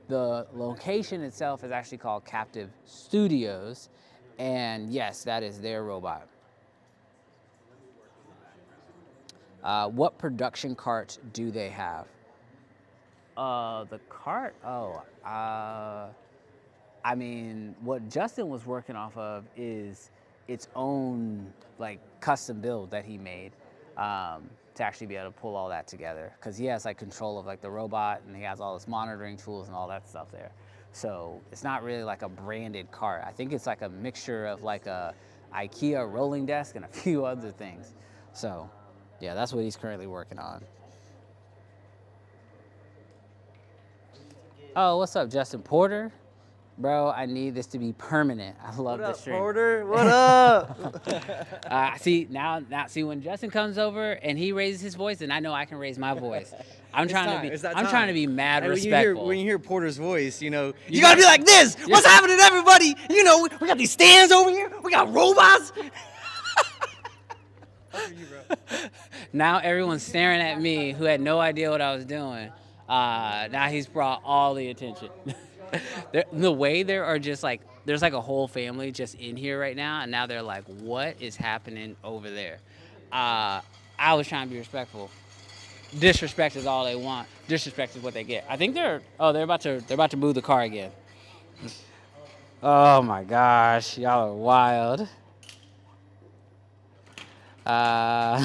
The location itself is actually called Captiv Studios, and yes, that is their robot. What production cart do they have? The cart? I mean, what Justin was working off of is its own like custom build that he made to actually be able to pull all that together. Because he has like control of like the robot, and he has all his monitoring tools and all that stuff there. So it's not really like a branded cart. I think it's like a mixture of like a IKEA rolling desk and a few other things. So yeah, that's what he's currently working on. Oh, what's up, Justin Porter? Bro, I need this to be permanent. I love this stream. Porter? What up? See now see when Justin comes over and he raises his voice, then I know I can raise my voice. I'm trying to be mad respectful. When you hear Porter's voice, you know, you gotta be like this. What's happening, everybody? You know, we got these stands over here. We got robots. Now everyone's staring at me who had no idea what I was doing. Now he's brought all the attention. The way there are just like, there's like a whole family just in here right now, and now they're like, what is happening over there? I was trying to be respectful. Disrespect is all they want. Disrespect is what they get. I think they're about to move the car again. Oh my gosh, y'all are wild. Oh,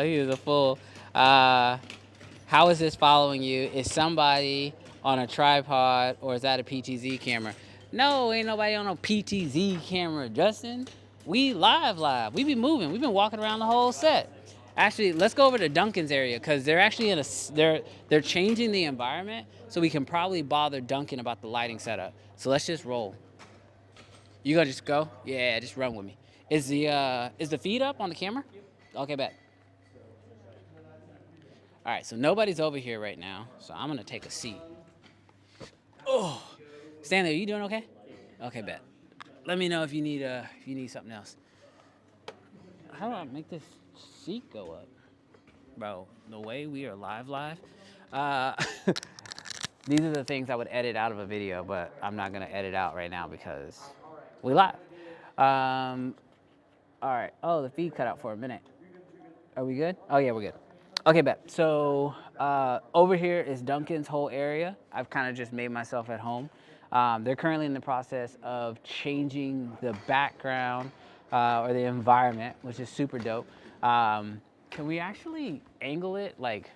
he is a fool. How is this following you? Is somebody on a tripod or is that a PTZ camera? No, ain't nobody on a PTZ camera, Justin. We live. We be moving. We've been walking around the whole set. Actually, let's go over to Duncan's area because they're actually they're changing the environment, so we can probably bother Duncan about the lighting setup. So let's just roll. You gonna just go? Yeah, just run with me. Is the feed up on the camera? Okay, bet. All right, so nobody's over here right now, so I'm gonna take a seat. Oh, Stanley, are you doing okay? Okay, bet. Let me know if you need something else. How do I make this seat go up? Bro, the way we are live. These are the things I would edit out of a video, but I'm not gonna edit out right now because we live. All right, oh, the feed cut out for a minute. Are we good? Oh yeah, we're good. Okay, bet. So over here is Duncan's whole area. I've kind of just made myself at home. They're currently in the process of changing the background or the environment, which is super dope. Can we actually angle it like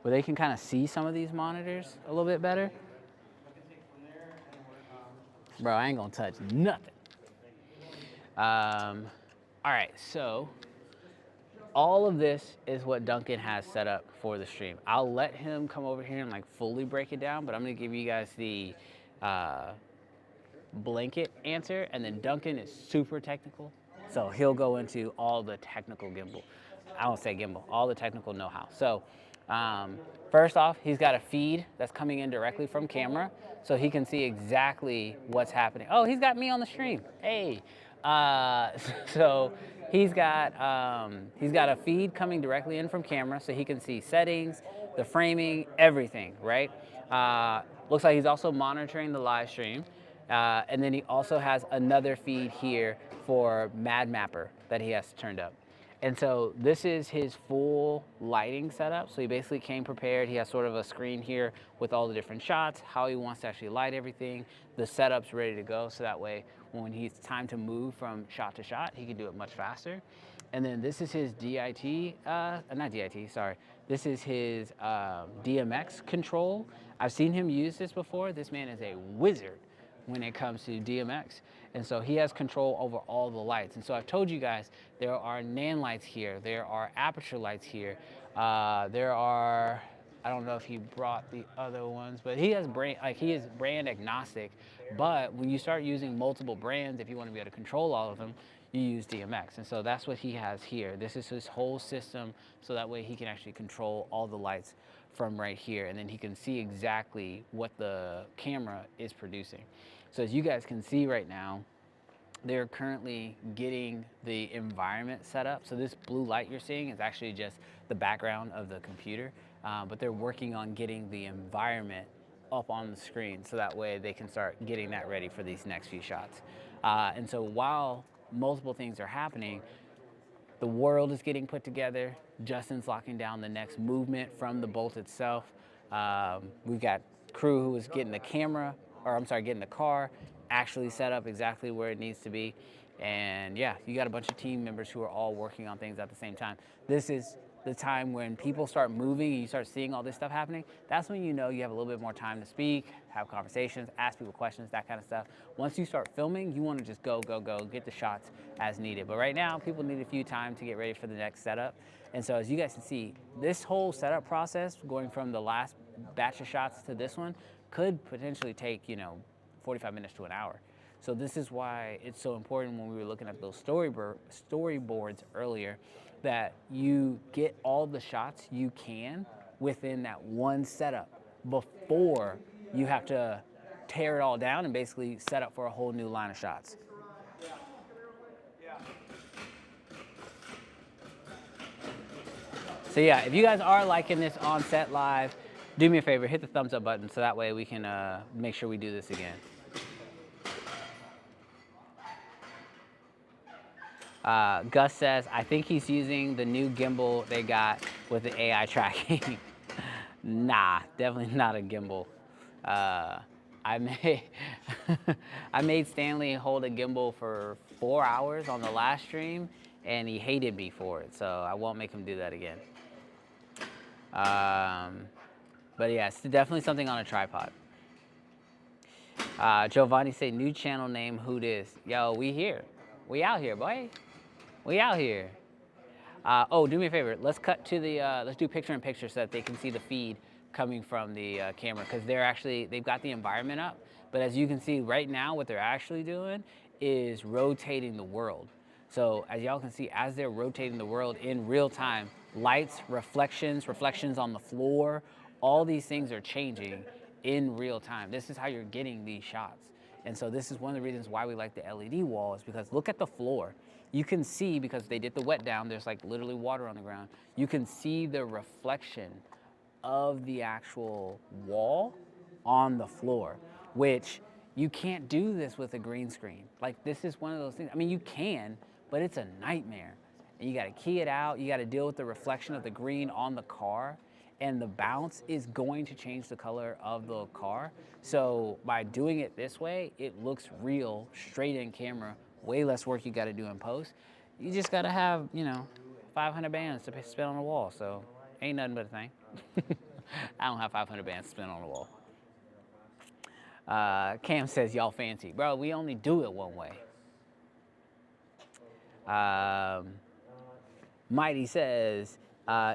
where they can kind of see some of these monitors a little bit better? Bro, I ain't gonna touch nothing. All right, so all of this is what Duncan has set up for the stream. I'll let him come over here and like fully break it down, but I'm gonna give you guys the blanket answer, and then Duncan is super technical, so he'll go into all the technical gimbal. I won't say gimbal, all the technical know-how. So first off, he's got a feed that's coming in directly from camera, so he can see exactly what's happening. Oh, he's got me on the stream. Hey. So he's got a feed coming directly in from camera, so he can see settings, the framing, everything, right? Looks like he's also monitoring the live stream, and then he also has another feed here for Mad Mapper that he has turned up. And so this is his full lighting setup. So he basically came prepared. He has sort of a screen here with all the different shots, how he wants to actually light everything. The setup's ready to go, so that way when he's time to move from shot to shot, he can do it much faster. And then this is his DIT, not DIT, sorry. This is his DMX control. I've seen him use this before. This man is a wizard when it comes to DMX. And so he has control over all the lights. And so I've told you guys, there are nan lights here, there are aperture lights here, there are, I don't know if he brought the other ones, but he has he is brand agnostic. But when you start using multiple brands, if you want to be able to control all of them, you use DMX. And so that's what he has here. This is his whole system, so that way he can actually control all the lights from right here, and then he can see exactly what the camera is producing. So as you guys can see right now, they're currently getting the environment set up. So this blue light you're seeing is actually just the background of the computer, but they're working on getting the environment up on the screen, so that way they can start getting that ready for these next few shots. And so while multiple things are happening, the world is getting put together. Justin's locking down the next movement from the bolt itself. We've got crew who is getting the camera, or I'm sorry, getting the car actually set up exactly where it needs to be. And yeah, you got a bunch of team members who are all working on things at the same time. This is the time when people start moving and you start seeing all this stuff happening. That's when you know you have a little bit more time to speak, have conversations, ask people questions, that kind of stuff. Once you start filming, you want to just go, get the shots as needed. But right now, people need a few time to get ready for the next setup. And so as you guys can see, this whole setup process, going from the last batch of shots to this one, could potentially take, 45 minutes to an hour. So this is why it's so important when we were looking at those storyboards earlier, that you get all the shots you can within that one setup before you have to tear it all down and basically set up for a whole new line of shots. So yeah, if you guys are liking this on set live, do me a favor, hit the thumbs up button so that way we can make sure we do this again. Gus says, I think he's using the new gimbal they got with the AI tracking. Nah, definitely not a gimbal. I made Stanley hold a gimbal for 4 hours on the last stream, and he hated me for it, so I won't make him do that again. But yeah, it's definitely something on a tripod. Giovanni say, new channel name, who this? Yo, we here. We out here, boy. We out here. Oh, do me a favor. Let's cut to the, let's do picture in picture so that they can see the feed coming from the camera, because they've got the environment up. But as you can see right now, what they're actually doing is rotating the world. So as y'all can see, as they're rotating the world in real time, lights, reflections on the floor, all these things are changing in real time. This is how you're getting these shots. And so this is one of the reasons why we like the LED wall, is because look at the floor. You can see, because they did the wet down, there's like literally water on the ground. You can see the reflection of the actual wall on the floor, which you can't do this with a green screen. Like, this is one of those things. I mean, you can, but it's a nightmare. And you gotta key it out. You gotta deal with the reflection of the green on the car, and the bounce is going to change the color of the car. So by doing it this way, it looks real, straight in camera, way less work you gotta do in post. You just gotta have, 500 bands to spin on the wall, so ain't nothing but a thing. I don't have 500 bands to spin on the wall. Cam says, y'all fancy. Bro, we only do it one way. Mighty says,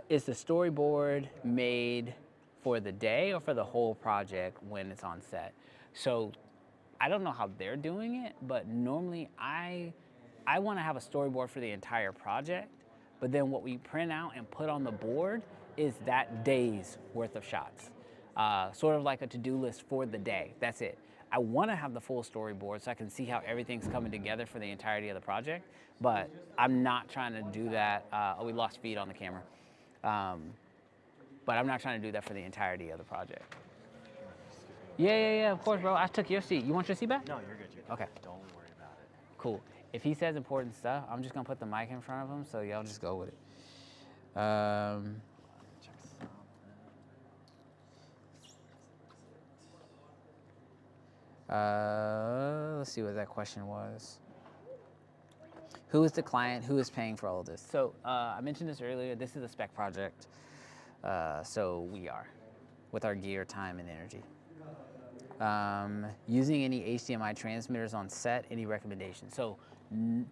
is the storyboard made for the day or for the whole project when it's on set? So I don't know how they're doing it, but normally I want to have a storyboard for the entire project, but then what we print out and put on the board is that day's worth of shots. Sort of like a to-do list for the day, that's it. I want to have the full storyboard so I can see how everything's coming together for the entirety of the project, but I'm not trying to do that. Oh, we lost feed on the camera. But I'm not trying to do that for the entirety of the project. Yeah, of course, bro. I took your seat. You want your seat back? No, you're good. You're good. Okay. Don't worry about it. Cool. If he says important stuff, I'm just gonna put the mic in front of him, so y'all just go with it. Let's see what that question was. Who is the client? Who is paying for all of this? So I mentioned this earlier. This is a spec project. So we are, with our gear, time, and energy. Using any HDMI transmitters on set, any recommendations? So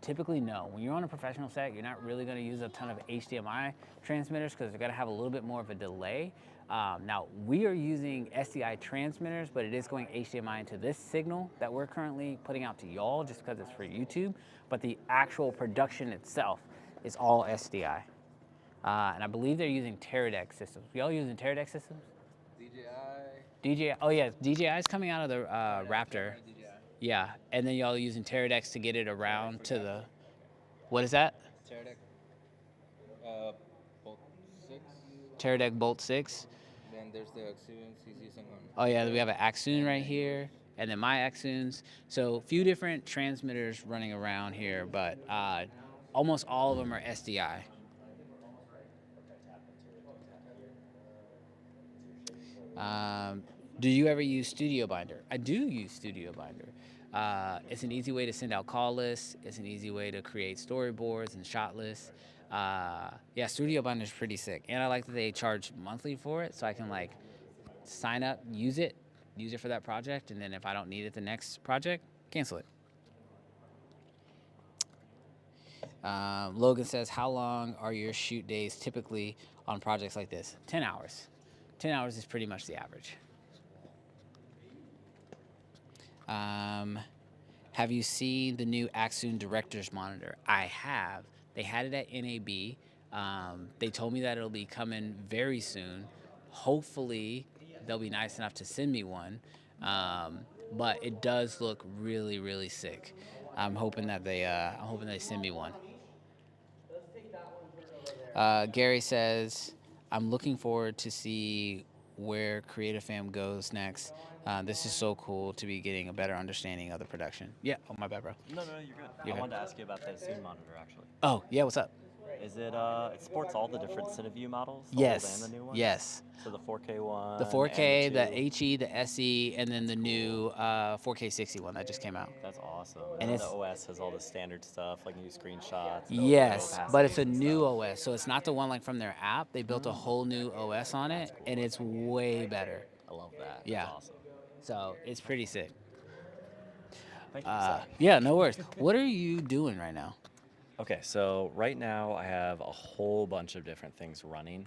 typically no. When you're on a professional set, you're not really gonna use a ton of HDMI transmitters because they're gonna have a little bit more of a delay. Now, we are using SDI transmitters, but it is going HDMI into this signal that we're currently putting out to y'all just because it's for YouTube, but the actual production itself is all SDI. And I believe they're using Teradek systems. Y'all using Teradek systems? DJI, oh yeah, DJI is coming out of the Raptor. Yeah, and then y'all are using Teradek to get it around to the, what is that? Teradek Bolt 6. Teradek Bolt 6. Then there's the Axunes he's using on. Oh yeah, we have an Axune right here, and then my Axunes. So a few different transmitters running around here, but almost all of them are SDI. Do you ever use Studio Binder? I do use Studio Binder. It's an easy way to send out call lists. It's an easy way to create storyboards and shot lists. Yeah, Studio Binder is pretty sick. And I like that they charge monthly for it, so I can like sign up, use it for that project, and then if I don't need it the next project, cancel it. Logan says, how long are your shoot days typically on projects like this? 10 hours. 10 hours is pretty much the average. Have you seen the new Axon Director's Monitor? I have. They had it at NAB. They told me that it'll be coming very soon. Hopefully, they'll be nice enough to send me one. But it does look really, really sick. I'm hoping that they send me one. Gary says, I'm looking forward to see where Creative Fam goes next. This is so cool to be getting a better understanding of the production. Yeah, oh, my bad, bro. No, you're good. You're I good. wanted to ask you about the Zoom monitor, actually. Oh, yeah, what's up? Is it, it supports all the different CineView models? The Yes, old and the new ones? yes. So the 4K one? The 4K, and the the 2? HE, the SE, and then the new 4K 60 one that just came out. That's awesome. And And it's- the OS has all the standard stuff, like new screenshots. the Yes, but it's a opacities and new stuff. OS, so it's not the one like from their app. They built a whole new OS on it, and it's way better. I love that. Yeah. That's awesome. So it's pretty sick. Thank you. Sorry. Yeah, no worries. What are you doing right now? Okay, so right now I have a whole bunch of different things running.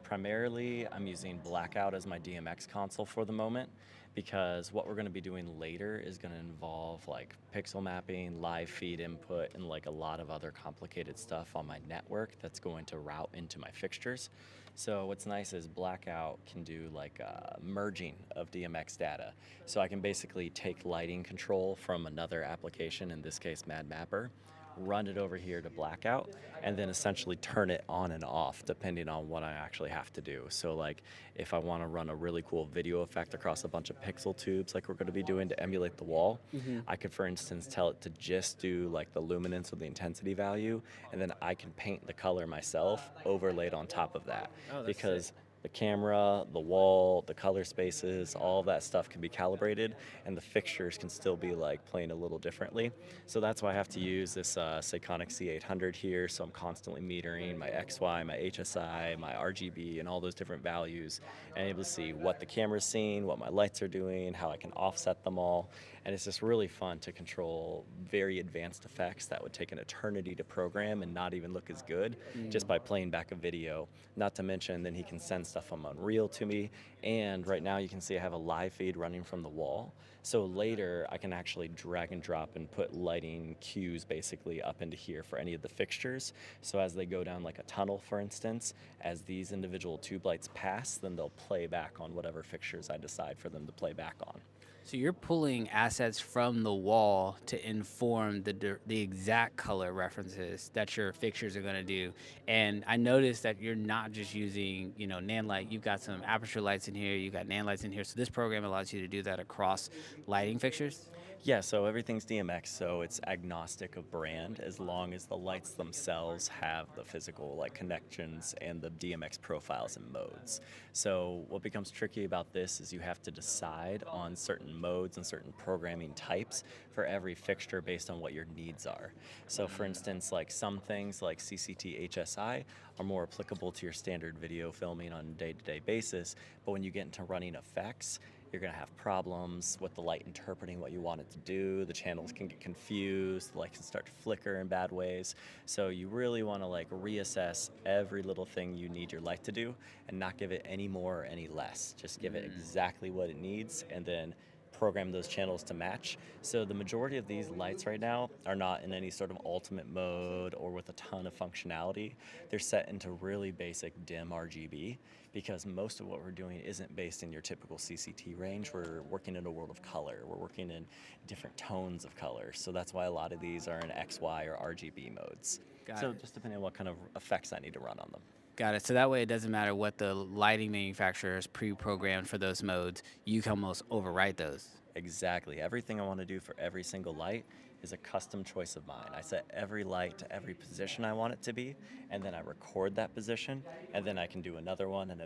Primarily, I'm using Blackout as my DMX console for the moment because what we're going to be doing later is going to involve like pixel mapping, live feed input, and like a lot of other complicated stuff on my network that's going to route into my fixtures. So what's nice is Blackout can do like merging of DMX data. So I can basically take lighting control from another application, in this case Mad Mapper, run it over here to Blackout, and then essentially turn it on and off depending on what I actually have to do. So like if I want to run a really cool video effect across a bunch of pixel tubes like we're going to be doing to emulate the wall, I could, for instance, tell it to just do like the luminance or the intensity value, and then I can paint the color myself overlaid on top of that. Because the camera, the wall, the color spaces, all of that stuff can be calibrated, and the fixtures can still be like playing a little differently. So that's why I have to use this Seikonic C800 here. So I'm constantly metering my XY, my HSI, my RGB, and all those different values, and able to see what the camera's seeing, what my lights are doing, how I can offset them all. And it's just really fun to control very advanced effects that would take an eternity to program and not even look as good just by playing back a video. Not to mention, then he can send stuff from Unreal to me. And right now you can see I have a live feed running from the wall. So later I can actually drag and drop and put lighting cues basically up into here for any of the fixtures. So as they go down like a tunnel, for instance, as these individual tube lights pass, then they'll play back on whatever fixtures I decide for them to play back on. So you're pulling assets from the wall to inform the exact color references that your fixtures are going to do. And I noticed that you're not just using, NAND light. You've got some aperture lights in here. You've got NAND lights in here. So this program allows you to do that across lighting fixtures? Yeah, so everything's DMX, so it's agnostic of brand as long as the lights themselves have the physical connections and the DMX profiles and modes. So what becomes tricky about this is you have to decide on certain modes and certain programming types for every fixture based on what your needs are. So for instance, like some things like CCT HSI are more applicable to your standard video filming on a day-to-day basis, but when you get into running effects, you're going to have problems with the light interpreting what you want it to do. The channels can get confused. The light can start to flicker in bad ways. So you really want to reassess every little thing you need your light to do and not give it any more or any less. Just give it exactly what it needs and then program those channels to match. So the majority of these lights right now are not in any sort of ultimate mode or with a ton of functionality. They're set into really basic dim RGB because most of what we're doing isn't based in your typical CCT range. We're working in a world of color. We're working in different tones of color. So that's why a lot of these are in XY or RGB modes. Got so it. just depending on what kind of effects I need to run on them. Got it. So that way it doesn't matter what the lighting manufacturer has pre-programmed for those modes. You can almost overwrite those. Exactly. Everything I want to do for every single light is a custom choice of mine. I set every light to every position I want it to be, and then I record that position, and then I can do another one, and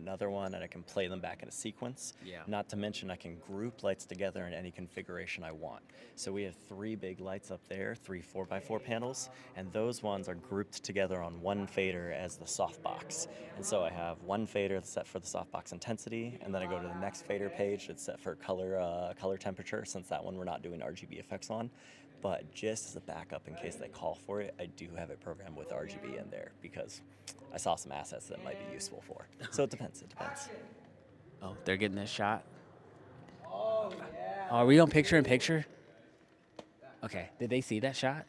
I can play them back in a sequence. Yeah. Not to mention I can group lights together in any configuration I want. So we have 3 big lights up there, 3 4x4 panels, and those ones are grouped together on one fader as the softbox. And so I have one fader that's set for the softbox intensity, and then I go to the next fader page that's set for color temperature, since that one we're not doing RGB effects on. But just as a backup in case they call for it, I do have it programmed with RGB in there because I saw some assets that might be useful for. So it depends. Oh, they're getting this shot. Oh, yeah. Are we on picture in picture? Okay. Did they see that shot?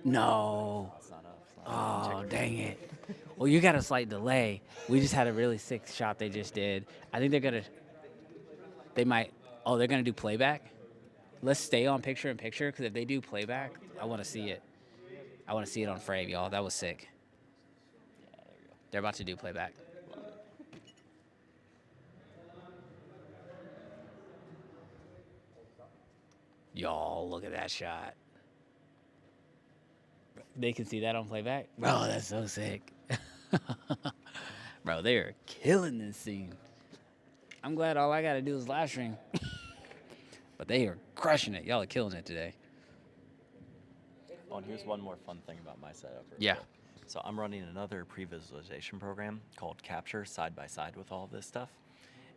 No. It's not up. It's not up. Oh, dang it. Well, you got a slight delay. We just had a really sick shot they just did. I think they're going to, they're going to do playback. Let's stay on picture in picture, because if they do playback, I want to see it. I want to see it on frame, y'all. That was sick. Yeah, there we go. They're about to do playback. Y'all, look at that shot. They can see that on playback? Bro, that's so sick. Bro, they are killing this scene. I'm glad all I got to do is live stream. But they are crushing it. Y'all are killing it today. Oh, and here's one more fun thing about my setup. Yeah. quick. So I'm running another pre-visualization program called Capture side by side with all of this stuff.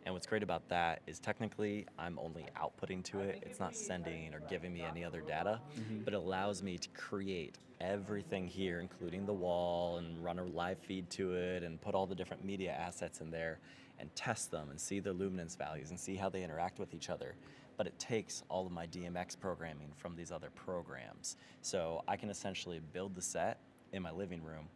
And what's great about that is technically I'm only outputting to it. It's not sending or giving me any other data, but it allows me to create everything here, including the wall, and run a live feed to it and put all the different media assets in there and test them and see their luminance values and see how they interact with each other. But it takes all of my DMX programming from these other programs. So I can essentially build the set in my living room,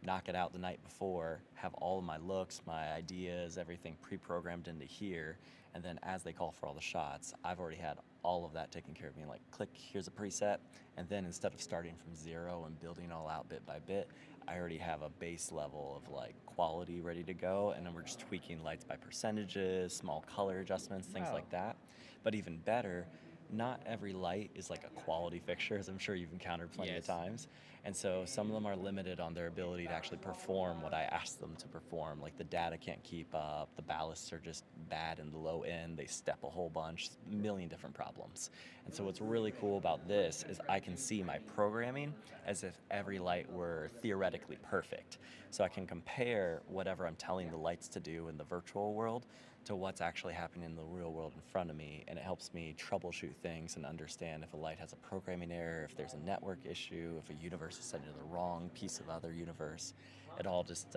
knock it out the night before, have all of my looks, my ideas, everything pre-programmed into here, and then as they call for all the shots, I've already had all of that taken care of me. Like, click, here's a preset, and then instead of starting from zero and building all out bit by bit, I already have a base level of like quality ready to go, and then we're just tweaking lights by percentages, small color adjustments, things like that. But even better, not every light is like a quality fixture, as I'm sure you've encountered plenty of times. And so some of them are limited on their ability to actually perform what I asked them to perform. Like the data can't keep up, the ballasts are just bad in the low end, they step a whole bunch, a million different problems. And so what's really cool about this is I can see my programming as if every light were theoretically perfect. So I can compare whatever I'm telling the lights to do in the virtual world to what's actually happening in the real world in front of me, and it helps me troubleshoot things and understand if a light has a programming error, if there's a network issue, if a universe is set into the wrong piece of other universe. It all just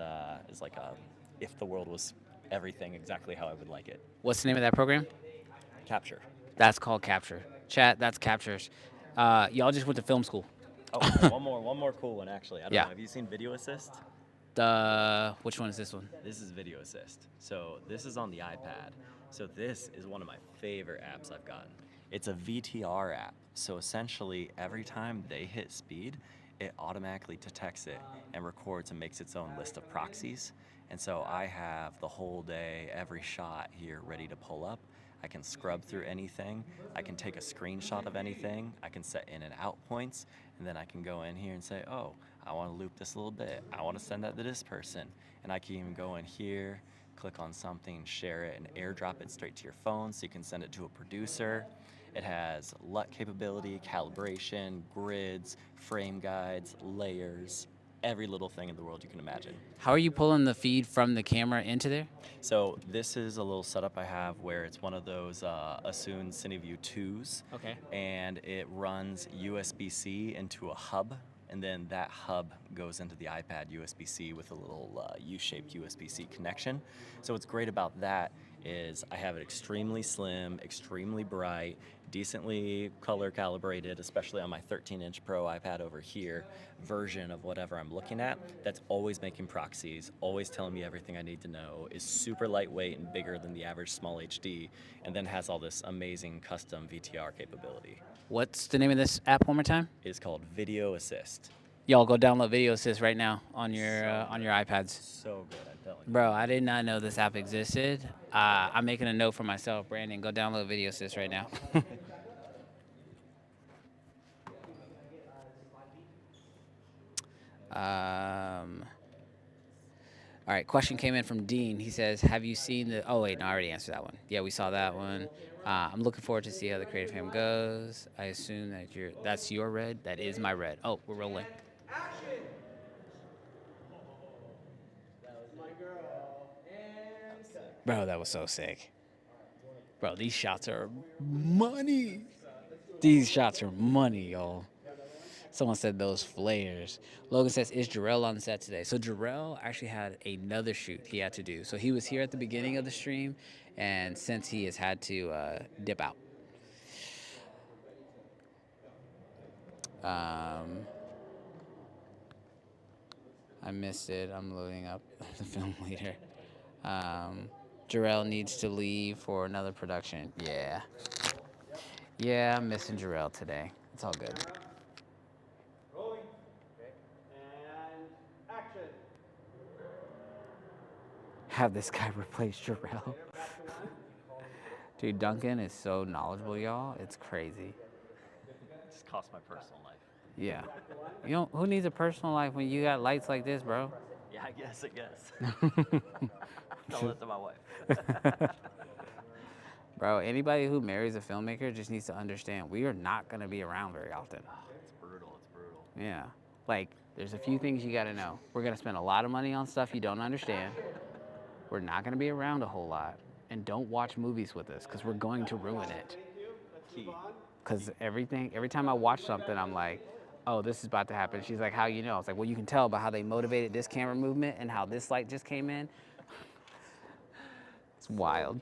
is like if the world was everything exactly how I would like it. What's the name of that program? Capture. That's called Capture. Chat, that's Captures. Y'all just went to film school. Oh, one more cool one actually. I don't know. Have you seen Video Assist? Which one is this one? This is Video Assist. So this is on the iPad. So this is one of my favorite apps I've gotten. It's a VTR app. So essentially every time they hit speed, it automatically detects it and records and makes its own list of proxies. And so I have the whole day, every shot here ready to pull up. I can scrub through anything. I can take a screenshot of anything. I can set in and out points. And then I can go in here and say, oh, I want to loop this a little bit. I want to send that to this person. And I can even go in here, click on something, share it, and airdrop it straight to your phone so you can send it to a producer. It has LUT capability, calibration, grids, frame guides, layers, every little thing in the world you can imagine. How are you pulling the feed from the camera into there? So this is a little setup I have where it's one of those Asun CineView 2s. Okay. And it runs USB-C into a hub, and then that hub goes into the iPad USB-C with a little U-shaped USB-C connection. So what's great about that is I have it extremely slim, extremely bright, decently color calibrated, especially on my 13-inch Pro iPad over here, version of whatever I'm looking at, that's always making proxies, always telling me everything I need to know, is super lightweight and bigger than the average small HD, and then has all this amazing custom VTR capability. What's the name of this app one more time? It's called Video Assist. Y'all go download Video Assist right now on your iPads. So good, I'm telling you. Bro, I did not know this app existed. I'm making a note for myself, Brandon. Go download Video Assist right now. All right, question came in from Dean. He says, have you seen the... Oh, wait, no, I already answered that one. Yeah, we saw that one. I'm looking forward to see how the creative fam goes. I assume that that's your red. That is my red. Oh, we're rolling. Bro, that was so sick. Bro, these shots are money. These shots are money, y'all. Someone said those flares. Logan says, is Jarrell on the set today? So Jarrell actually had another shoot he had to do. So he was here at the beginning of the stream, and since he has had to dip out. I missed it. I'm loading up the film later. Jarrell needs to leave for another production. Yeah. Yeah, I'm missing Jarrell today. It's all good. Rolling. Okay. And action. Have this guy replace Jarrell. Dude, Duncan is so knowledgeable, y'all. It's crazy. It just cost my personal life. Yeah. You know, who needs a personal life when you got lights like this, bro? Yeah, I guess. Tell that to my wife. Bro, anybody who marries a filmmaker just needs to understand we are not going to be around very often. It's brutal. It's brutal. Yeah. Like, there's a few things you got to know. We're going to spend a lot of money on stuff you don't understand. We're not going to be around a whole lot. And don't watch movies with us because we're going to ruin it. Because every time I watch something, I'm like, oh, this is about to happen. She's like, how you know? I was like, well, you can tell by how they motivated this camera movement and how this light just came in. It's wild.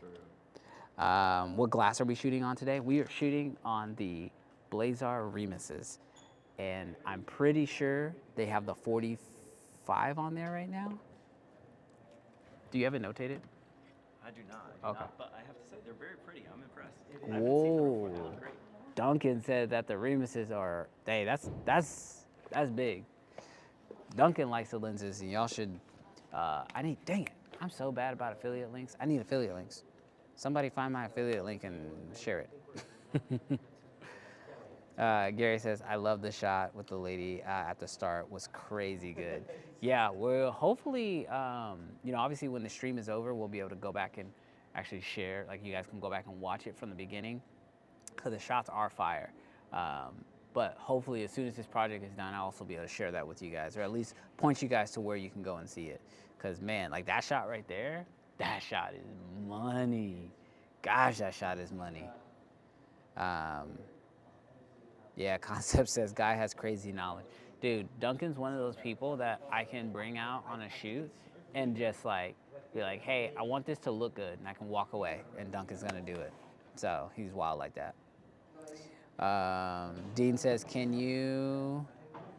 What glass are we shooting on today? We are shooting on the Blazar Remises. And I'm pretty sure they have the 45 on there right now. Do you have it notated? I do not. Okay. But I have to say, they're very pretty. I'm impressed. Whoa. Duncan said that the Remises are, hey, that's big. Duncan likes the lenses, and y'all should, dang it, I'm so bad about affiliate links. I need affiliate links. Somebody find my affiliate link and share it. Gary says, I love the shot with the lady at the start. Was crazy good. Yeah, well, hopefully, obviously when the stream is over, we'll be able to go back and actually share. Like, you guys can go back and watch it from the beginning because the shots are fire. But hopefully, as soon as this project is done, I'll also be able to share that with you guys, or at least point you guys to where you can go and see it. Because, man, like that shot right there, that shot is money. Gosh, that shot is money. Yeah, Concept says, guy has crazy knowledge. Dude, Duncan's one of those people that I can bring out on a shoot and just like, be like, hey, I want this to look good, and I can walk away, and Duncan's gonna do it. So he's wild like that. Dean says, can you,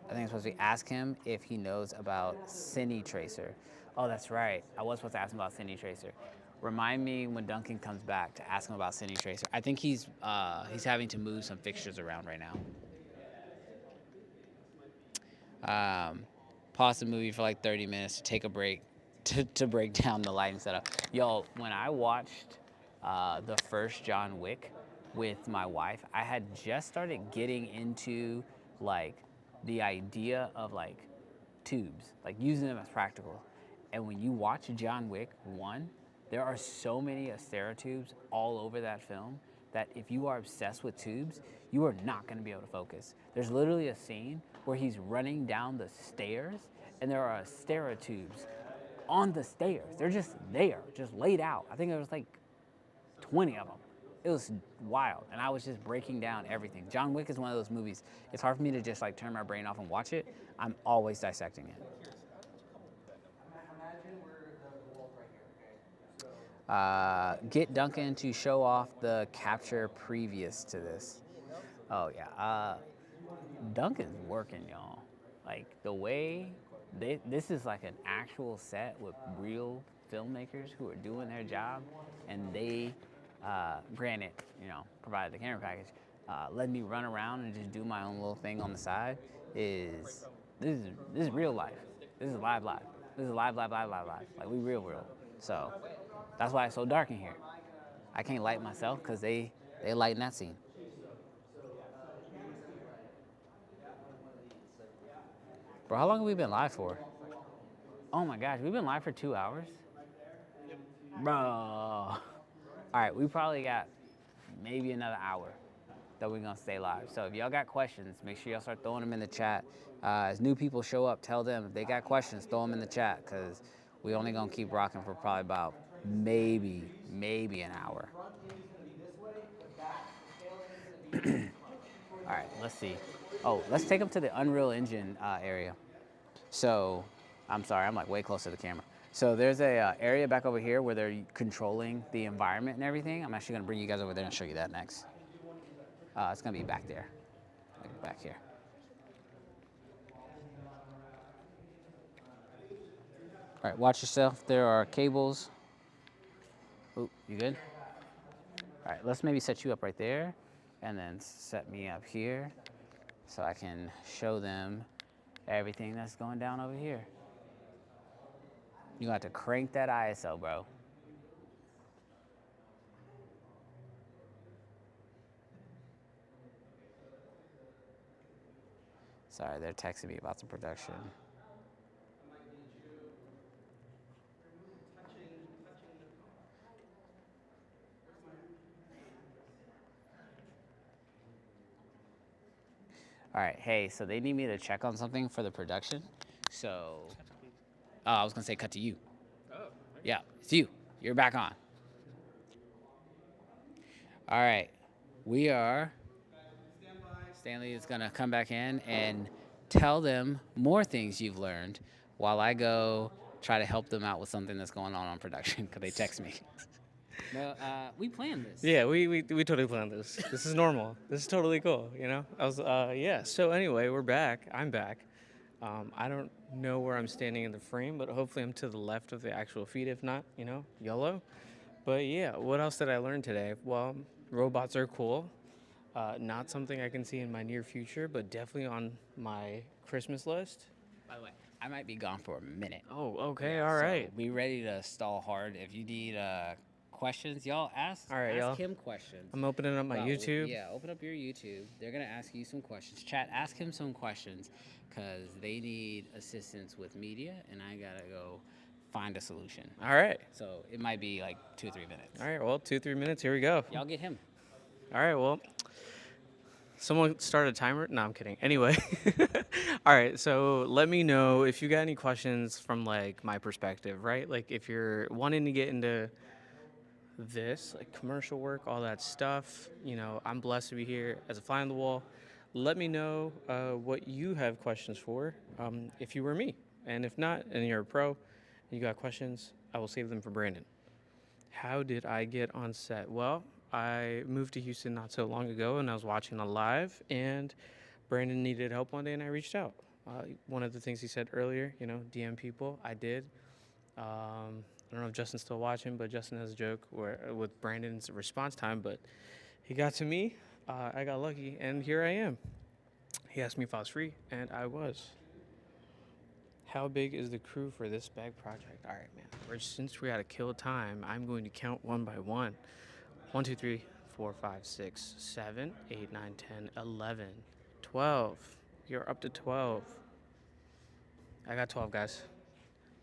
I think I'm supposed to ask him if he knows about Cine Tracer. Oh, that's right. I was supposed to ask him about Cine Tracer. Remind me when Duncan comes back to ask him about Cine Tracer. I think he's having to move some fixtures around right now. Pause the movie for like 30 minutes to take a break to break down the lighting setup. Yo, when I watched the first John Wick with my wife, I had just started getting into like the idea of like tubes, like using them as practical. And when you watch John Wick 1, there are so many Astera tubes all over that film that if you are obsessed with tubes, you are not gonna be able to focus. There's literally a scene where he's running down the stairs and there are Astera tubes on the stairs. They're just there, just laid out. I think there was like 20 of them. It was wild, and I was just breaking down everything. John Wick is one of those movies, it's hard for me to just like turn my brain off and watch it. I'm always dissecting it. Get Duncan to show off the capture previous to this. Oh yeah, Duncan's working, y'all. Like the way this is like an actual set with real filmmakers who are doing their job, and they, granted, provided the camera package, let me run around and just do my own little thing on the side. This is real life. This is live. This is live. Like we real. So that's why it's so dark in here. I can't light myself because they light in that scene. Bro, how long have we been live for? Oh my gosh, we've been live for 2 hours? Bro. All right, we probably got maybe another hour that we're gonna stay live. So if y'all got questions, make sure y'all start throwing them in the chat. As new people show up, tell them if they got questions, throw them in the chat, because we only gonna keep rocking for probably about maybe an hour. All right, let's see. Oh, let's take them to the Unreal Engine area. So, I'm sorry, I'm like way close to the camera. So there's a area back over here where they're controlling the environment and everything. I'm actually gonna bring you guys over there and show you that next. It's gonna be back there, like back here. All right, watch yourself. There are cables. Oh, you good? All right, let's maybe set you up right there and then set me up here so I can show them everything that's going down over here. You have to crank that ISO, bro. Sorry, they're texting me about some production. All right, hey, so they need me to check on something for the production. So, I was gonna say cut to you. Oh. Yeah, it's you. You're back on. All right, we are. Stanley is gonna come back in and tell them more things you've learned while I go try to help them out with something that's going on production because they text me. No, we planned this. Yeah, we totally planned this. This is normal. This is totally cool, you know? Yeah, so anyway, we're back. I'm back. I don't know where I'm standing in the frame, but hopefully I'm to the left of the actual feed. If not, you know, YOLO. But yeah, what else did I learn today? Well, robots are cool. Not something I can see in my near future, but definitely on my Christmas list. By the way, I might be gone for a minute. Oh, okay, Yeah, all so right. be ready to stall hard. If you need questions, y'all ask. All right, ask y'all. him questions. I'm opening up my Wow, YouTube. Yeah, open up your YouTube. They're gonna ask you some questions. Chat, ask him some questions, cause they need assistance with media, and I gotta go find a solution. All right. So it might be like 2 or 3 minutes. All right, well, 2-3 minutes. Here we go. Y'all get him. All right, well, someone start a timer? No, I'm kidding. Anyway, all right, so let me know if you got any questions from, like, my perspective, right? Like, if you're wanting to get into this, like, commercial work, all that stuff, you know, I'm blessed to be here as a fly on the wall. Let me know what you have questions for if you were me. And if not, and you're a pro, and you got questions, I will save them for Brandon. How did I get on set? Well, I moved to Houston not so long ago, and I was watching a live, and Brandon needed help one day, and I reached out. One of the things he said earlier, you know, DM people, I did. I don't know if Justin's still watching, but Justin has a joke with Brandon's response time, but he got to me, I got lucky, and here I am. He asked me if I was free, and I was. How big is the crew for this bag project? All right, man. Since we got to kill time, I'm going to count one by one. 1, 2, 3, 4, 5, 6, 7, 8, 9, 10, 11, 12. You're up to 12. I got 12, guys.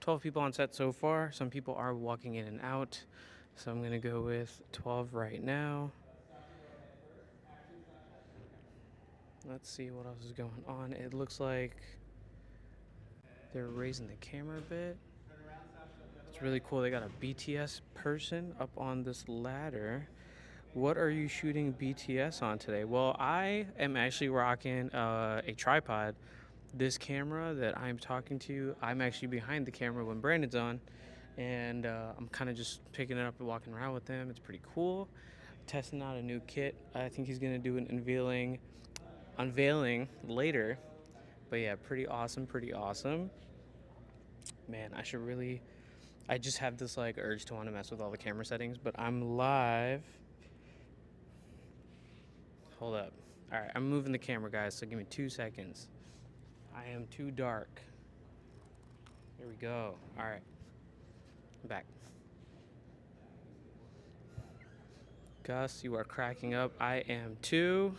12 people on set so far. Some people are walking in and out. So I'm going to go with 12 right now. Let's see what else is going on. It looks like they're raising the camera a bit. It's really cool. They got a BTS person up on this ladder. What are you shooting BTS on today? Well, I am actually rocking a tripod. This camera that I'm talking to, I'm actually behind the camera when Brandon's on, and I'm kind of just picking it up and walking around with him. It's pretty cool. Testing out a new kit. I think he's gonna do an unveiling later. But yeah, pretty awesome. Man, I just have this like urge to want to mess with all the camera settings, but I'm live. Hold up. All right, I'm moving the camera, guys, so give me 2 seconds. I am too dark. Here we go. All right, I'm back. Gus, you are cracking up. I am too.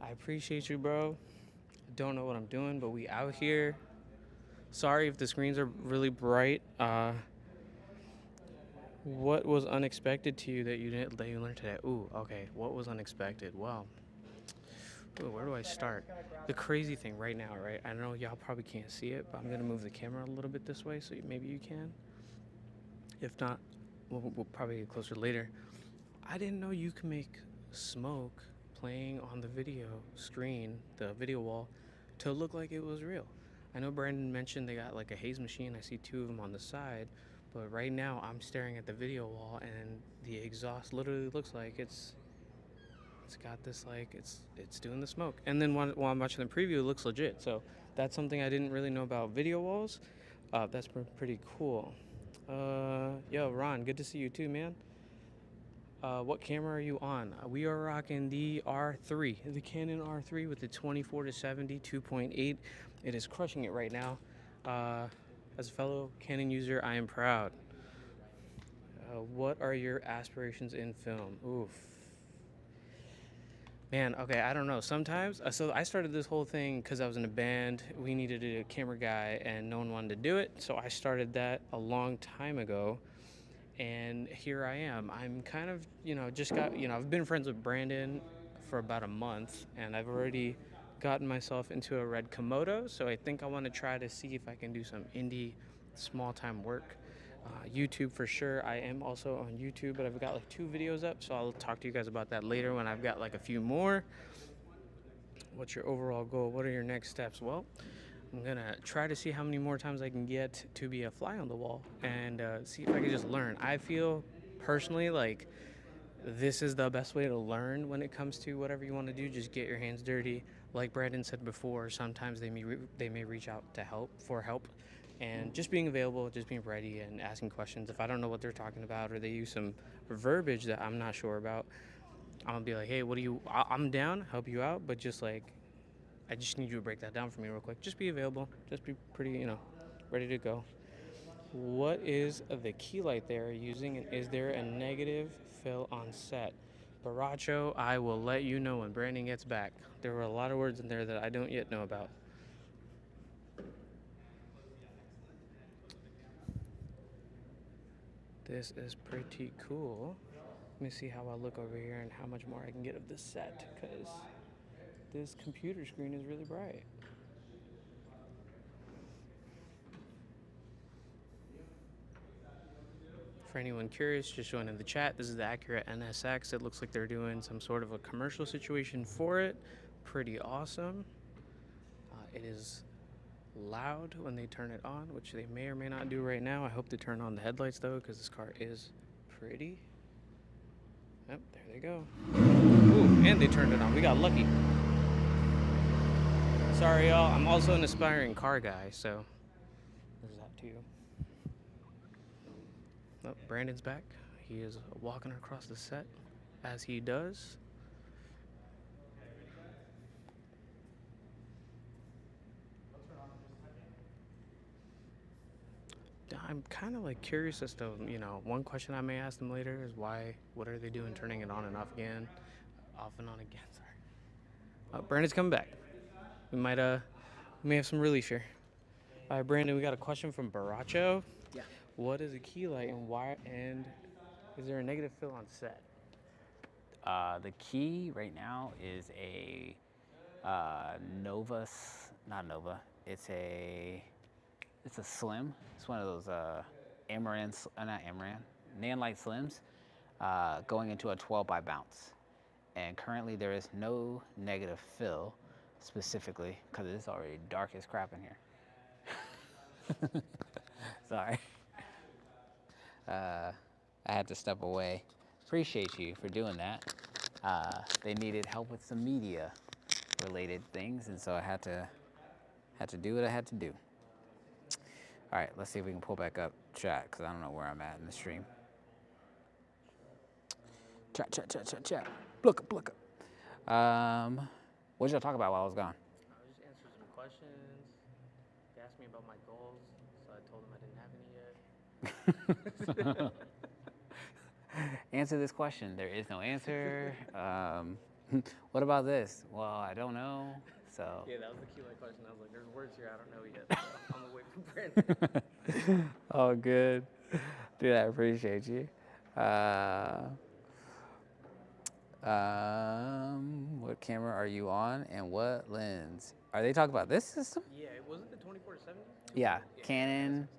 I appreciate you, bro. I don't know what I'm doing, but we out here. Sorry if the screens are really bright. What was unexpected to you that you learned today? Ooh, okay. What was unexpected? Well, where do I start? The crazy thing right now, right? I know y'all probably can't see it, but I'm gonna move the camera a little bit this way so maybe you can. If not, we'll probably get closer later. I didn't know you can make smoke playing on the video screen, the video wall, to look like it was real. I know Brandon mentioned they got like a haze machine. I see 2 of them on the side. But right now, I'm staring at the video wall, and the exhaust literally looks like it's got this, like, it's doing the smoke. And then while I'm watching the preview, it looks legit. So that's something I didn't really know about video walls. That's pretty cool. Yo, Ron, good to see you too, man. What camera are you on? We are rocking the R3, the Canon R3 with the 24-70 2.8. It is crushing it right now. As a fellow Canon user, I am proud. What are your aspirations in film? Oof. Man, okay, I don't know. Sometimes, so I started this whole thing because I was in a band. We needed a camera guy and no one wanted to do it. So I started that a long time ago. And here I am. I'm kind of, just got, I've been friends with Brandon for about a month and I've already gotten myself into a red Komodo. So I think I want to try to see if I can do some indie small time work. YouTube for sure. I am also on YouTube, but I've got like 2 videos up, so I'll talk to you guys about that later when I've got like a few more. What's your overall goal? What are your next steps? Well, I'm gonna try to see how many more times I can get to be a fly on the wall and see if I can just learn. I feel personally like this is the best way to learn when it comes to whatever you want to do. Just get your hands dirty. Like Brandon said before, sometimes they may reach out to for help. And just being available, just being ready and asking questions. If I don't know what they're talking about or they use some verbiage that I'm not sure about, I'll be like, hey, I'm down, help you out, but just like, I just need you to break that down for me real quick. Just be available, just be pretty, ready to go. What is the key light they're using and is there a negative fill on set? Baracho, I will let you know when Brandon gets back. There were a lot of words in there that I don't yet know about. This is pretty cool. Let me see how I look over here and how much more I can get of this set, because this computer screen is really bright. For anyone curious, just join in the chat. This is the Accurate NSX. It looks like they're doing some sort of a commercial situation for it. Pretty awesome. It is loud when they turn it on, which they may or may not do right now. I hope to turn on the headlights though, because this car is pretty. Yep, there they go. Ooh, and they turned it on. We got lucky. Sorry, y'all. I'm also an aspiring car guy, so there's that too. Oh, Brandon's back. He is walking across the set as he does. I'm kind of like curious as to, one question I may ask them later is what are they doing turning it on and off again? Off and on again, sorry. Brandon's coming back. We may have some relief here. All right, Brandon, we got a question from Baracho. Yeah. What is a key light and is there a negative fill on set? The key right now is a it's a slim. It's one of those Nanlite slims going into a 12 by bounce. And currently there is no negative fill specifically because it's already dark as crap in here. Sorry. I had to step away. Appreciate you for doing that. They needed help with some media related things, and so I had to do what I had to do. All right, let's see if we can pull back up chat, because I don't know where I'm at in the stream. Chat. Look up. What did y'all talk about while I was gone? I just answered some questions. They asked me about my goals, so I told them I didn't have any yet. Answer this question. There is no answer. What about this? Well, I don't know. So. Yeah, that was the key light question. I was like, there's words here I don't know yet. So I'm gonna wait for Brandon. Oh, good. Dude, I appreciate you. What camera are you on and what lens? Are they talking about this system? Yeah, was it the 24-70? Yeah, Canon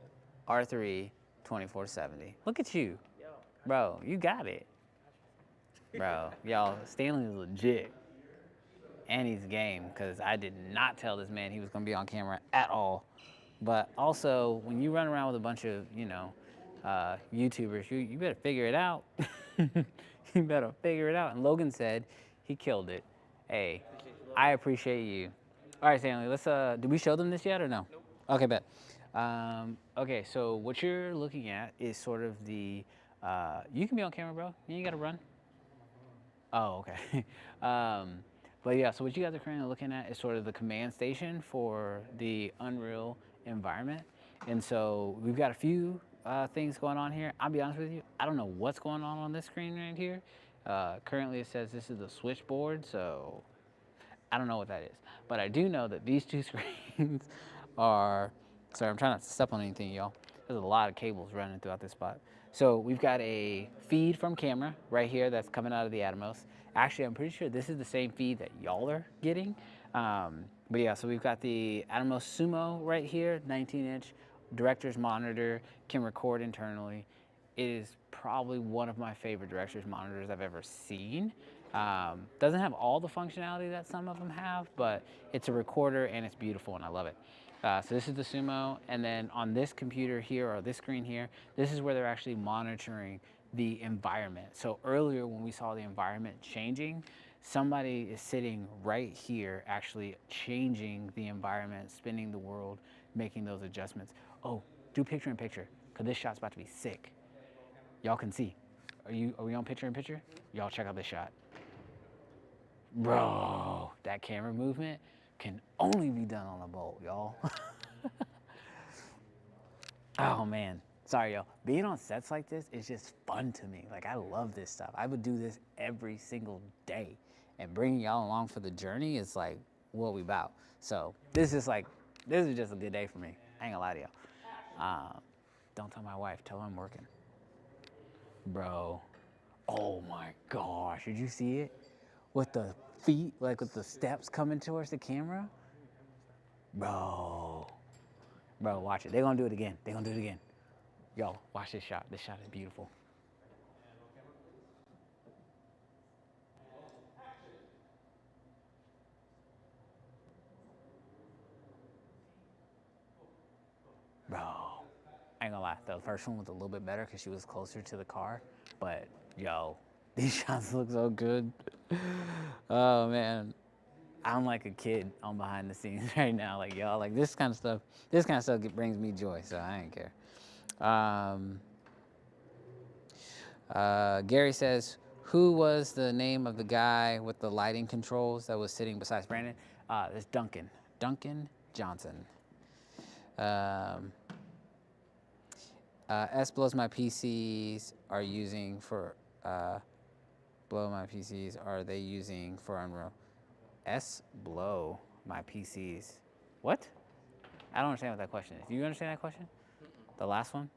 R3 24-70. Look at you. Bro, you got it. Bro, y'all, Stanley is legit. And he's game, because I did not tell this man he was going to be on camera at all. But also, when you run around with a bunch of, YouTubers, you better figure it out. You better figure it out. And Logan said he killed it. Hey, I appreciate you. All right, Stanley, let's, did we show them this yet or no? Nope. Okay, bet. Okay, so what you're looking at is sort of the, you can be on camera, bro. You ain't gotta run. Oh, okay. But yeah, so what you guys are currently looking at is sort of the command station for the Unreal environment. And so we've got a few things going on here. I'll be honest with you, I don't know what's going on this screen right here. Currently it says this is the switchboard, so I don't know what that is. But I do know that these two screens are, sorry, I'm trying not to step on anything, y'all. There's a lot of cables running throughout this spot. So we've got a feed from camera right here that's coming out of the Atomos. Actually, I'm pretty sure this is the same feed that y'all are getting. But yeah, so we've got the Atomos Sumo right here, 19-inch director's monitor, can record internally. It is probably one of my favorite director's monitors I've ever seen. Doesn't have all the functionality that some of them have, but it's a recorder and it's beautiful and I love it. So this is the Sumo, and then on this computer here, or this screen here, this is where they're actually monitoring the environment. So earlier when we saw the environment changing, somebody is sitting right here actually changing the environment, spinning the world, making those adjustments. Oh, do picture in picture, because this shot's about to be sick. Y'all can see. Are we on picture in picture? Y'all check out this shot. Bro, that camera movement can only be done on a bolt, y'all. Oh man, sorry y'all. Being on sets like this is just fun to me. Like I love this stuff. I would do this every single day. And bringing y'all along for the journey is like what we about. So this is just a good day for me. I ain't gonna lie to y'all. Don't tell my wife, tell her I'm working. Bro, oh my gosh, did you see it? With the feet, like with the steps coming towards the camera? Bro, watch it. They're gonna do it again. They're gonna do it again. Yo, watch this shot. This shot is beautiful. Bro, I ain't gonna lie. The first one was a little bit better because she was closer to the car. But yo, these shots look so good. Oh man, I'm like a kid on behind the scenes right now. Like y'all, like this kind of stuff brings me joy. So I ain't care. Gary says, who was the name of the guy with the lighting controls that was sitting beside Brandon? It's Duncan Johnson. S blows my PCs are using for, blow my PCs are they using for Unreal? S blow my PCs. What? I don't understand what that question is. Do you understand that question? The last one?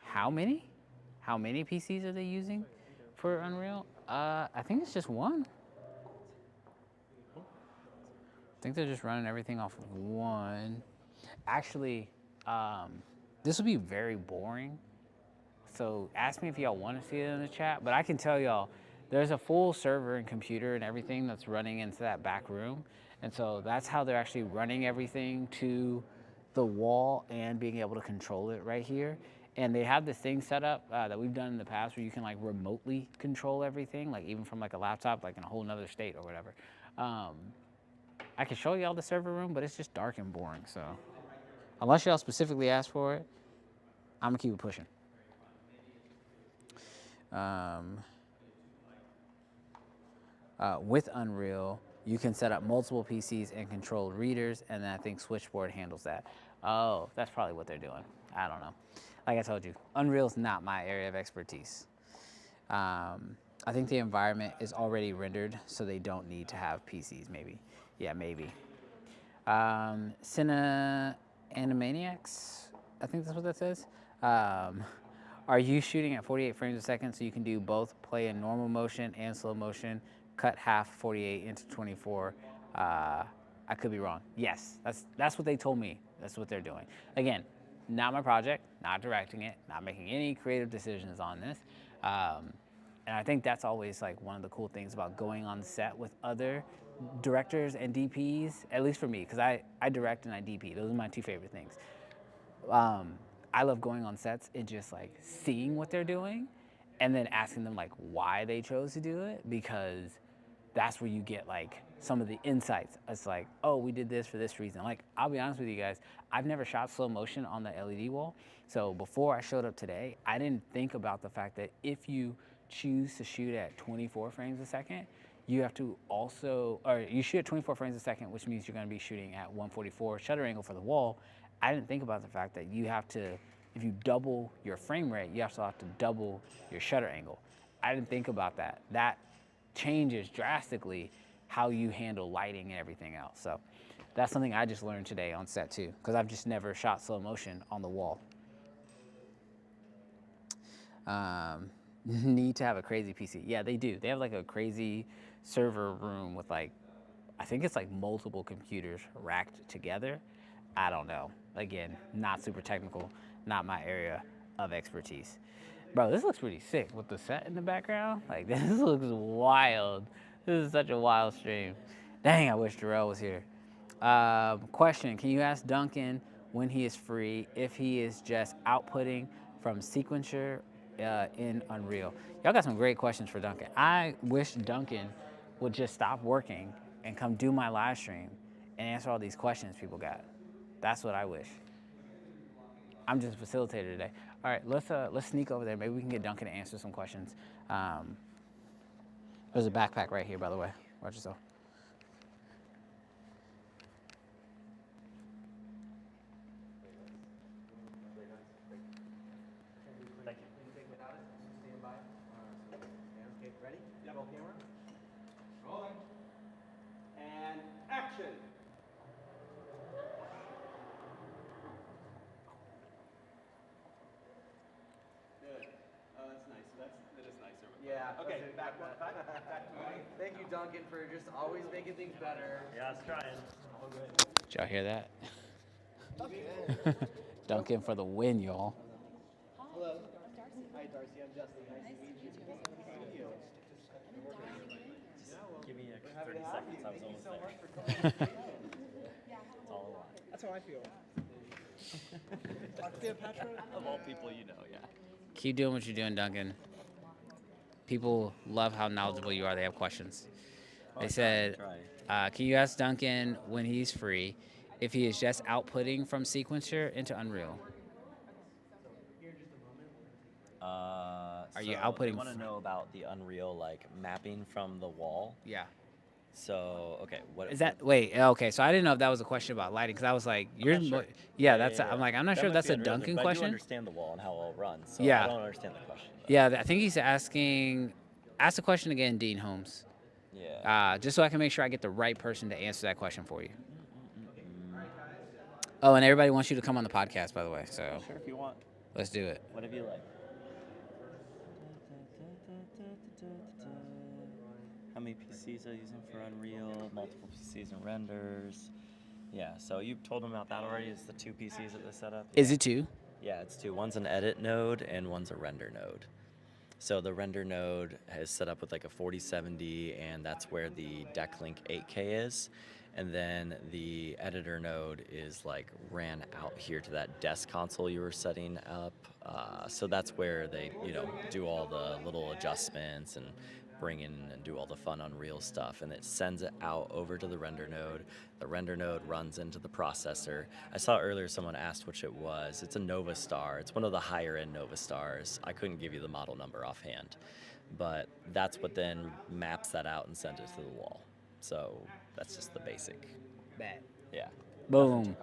How many? How many PCs are they using for Unreal? I think it's just one. I think they're just running everything off of one. Actually, this will be very boring. So ask me if y'all want to see it in the chat, but I can tell y'all there's a full server and computer and everything that's running into that back room. And so that's how they're actually running everything to the wall and being able to control it right here. And they have this thing set up that we've done in the past where you can like remotely control everything, like even from like a laptop, like in a whole nother state or whatever. I can show y'all the server room, but it's just dark and boring. So unless y'all specifically ask for it, I'm gonna keep it pushing. With Unreal, you can set up multiple PCs and control readers, and then I think Switchboard handles that. Oh, that's probably what they're doing. I don't know. Like I told you, Unreal's not my area of expertise. I think the environment is already rendered, so they don't need to have PCs, maybe. Yeah, maybe. Cine Animaniacs, I think that's what that says. Are you shooting at 48 frames a second so you can do both play in normal motion and slow motion, cut half 48 into 24? I could be wrong. Yes, that's what they told me. That's what they're doing. Again, not my project, not directing it, not making any creative decisions on this. And I think that's always like one of the cool things about going on set with other directors and DPs, at least for me, because I direct and I DP. Those are my two favorite things. I love going on sets and just like seeing what they're doing and then asking them like why they chose to do it, because that's where you get like some of the insights. It's like, oh, we did this for this reason. Like, I'll be honest with you guys, I've never shot slow motion on the LED wall. So before I showed up today, I didn't think about the fact that if you choose to shoot at 24 frames a second, you have to also, or you shoot at 24 frames a second, which means you're gonna be shooting at 144 shutter angle for the wall. I didn't think about the fact that you have to, if you double your frame rate, you also have to double your shutter angle. I didn't think about that. That changes drastically how you handle lighting and everything else. So that's something I just learned today on set too, because I've just never shot slow motion on the wall. Need to have a crazy PC. Yeah, they do. They have like a crazy server room with like, I think it's like multiple computers racked together. I don't know. Again, not super technical, not my area of expertise. Bro, this looks pretty sick with the set in the background. Like, this looks wild. This is such a wild stream. Dang, I wish Jarrell was here. Question, can you ask Duncan when he is free if he is just outputting from Sequencer in Unreal? Y'all got some great questions for Duncan. I wish Duncan would just stop working and come do my live stream and answer all these questions people got. That's what I wish. I'm just a facilitator today. All right, let's sneak over there. Maybe we can get Duncan to answer some questions. There's a backpack right here, by the way. Watch yourself. Ready? Yep. Roll camera. Rolling. And action. Good. Oh, that's nice. That is nicer. Yeah. Okay. Back to me. Thank you, Duncan, for just always making things better. Yeah, I was trying. All good. Did y'all hear that? Duncan for the win, y'all. Hello. Hi, Darcy. I'm Justin. Nice to meet you. Thank you. Give me 30 seconds. I was almost there. That's all I want. That's how I feel. Cleopatra? Of all people, you know, yeah. Keep doing what you're doing, Duncan. People love how knowledgeable you are. They have questions. They said, can you ask Duncan when he's free if he is just outputting from Sequencer into Unreal? Are you outputting You want to know about the Unreal like mapping from the wall? Yeah. So okay, what Is that, wait, okay, so I didn't know if that was a question about lighting, because I was like, you're, sure. yeah, that's, I'm like, I'm not sure if might that's be a Unreal, Duncan but I do question. understand the wall and how it all runs. So Yeah. I don't understand the question. Yeah, I think he's asking, ask the question again, Dean Holmes. Yeah. Just so I can make sure I get the right person to answer that question for you. Oh, and everybody wants you to come on the podcast, by the way, so Sure, if you want. let's do it. Whatever you like. How many PCs are you using for Unreal? Multiple PCs and renders. Yeah, so you told them about that already. It's the two PCs that they set up. Is it two? Yeah, it's two. One's an edit node and one's a render node. So the render node is set up with like a 4070, and that's where the Decklink 8K is. And then the editor node is like ran out here to that desk console you were setting up. So that's where they, do all the little adjustments and bring in and do all the fun Unreal stuff. And it sends it out over to the render node. The render node runs into the processor. I saw earlier someone asked which it was. It's a Nova Star. It's one of the higher end Nova Stars. I couldn't give you the model number offhand, but that's what then maps that out and sends it to the wall. So that's just the basic. Bet. Yeah. Boom.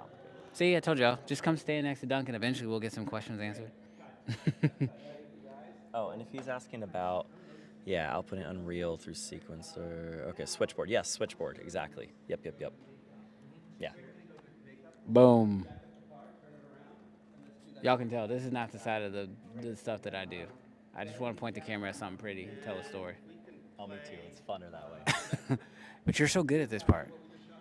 See, I told y'all. Just come stand next to Duncan. Eventually, we'll get some questions answered. Oh, and if he's asking about, outputting Unreal through Sequencer. Okay, switchboard. Yes, switchboard. Exactly. Yep. Yeah. Boom. Y'all can tell this is not the side of the stuff that I do. I just want to point the camera at something pretty, tell a story. Oh, me too. It's funner that way. But you're so good at this part.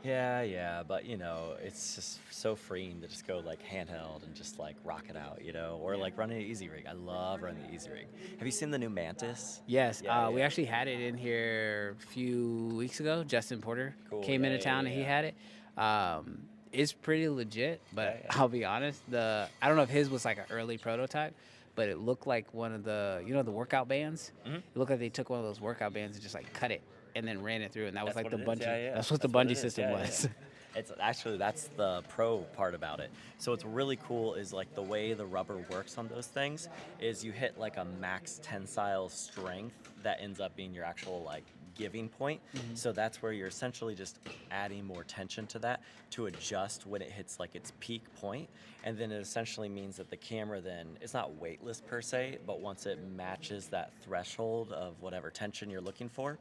Yeah, but it's just so freeing to just go like handheld and just like rock it out, or like running an easy rig. I love running the easy rig. Have you seen the new Mantis? Yes, Yeah, we yeah. actually had it in here a few weeks ago. Justin Porter Cool, came into town and he yeah. had it. It's pretty legit, but Yeah. I'll be honest, I don't know if his was like an early prototype, but it looked like one of the, the workout bands. Mhm. It looked like they took one of those workout bands and just like cut it and then ran it through, and that was That's like the what it is. bungee. Yeah, yeah. That's what the That's what bungee it is. system Yeah, was. yeah. It's actually, that's the pro part about it. So what's really cool is like the way the rubber works on those things is you hit like a max tensile strength that ends up being your actual like giving point. So that's where you're essentially just adding more tension to that to adjust when it hits like its peak point. And then it essentially means that the camera then, it's not weightless per se, but once it matches that threshold of whatever tension you're looking for,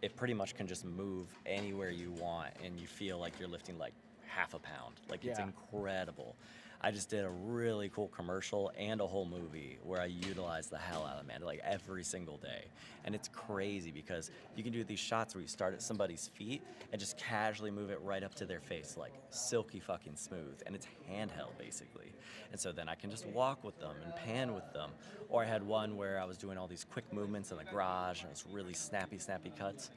it pretty much can just move anywhere you want, and you feel like you're lifting like half a pound. Like it's Yeah. incredible. I just did a really cool commercial and a whole movie where I utilized the hell out of it, like every single day. And it's crazy because you can do these shots where you start at somebody's feet and just casually move it right up to their face, like silky fucking smooth. And it's handheld basically. And so then I can just walk with them and pan with them. Or I had one where I was doing all these quick movements in the garage and it was really snappy cuts.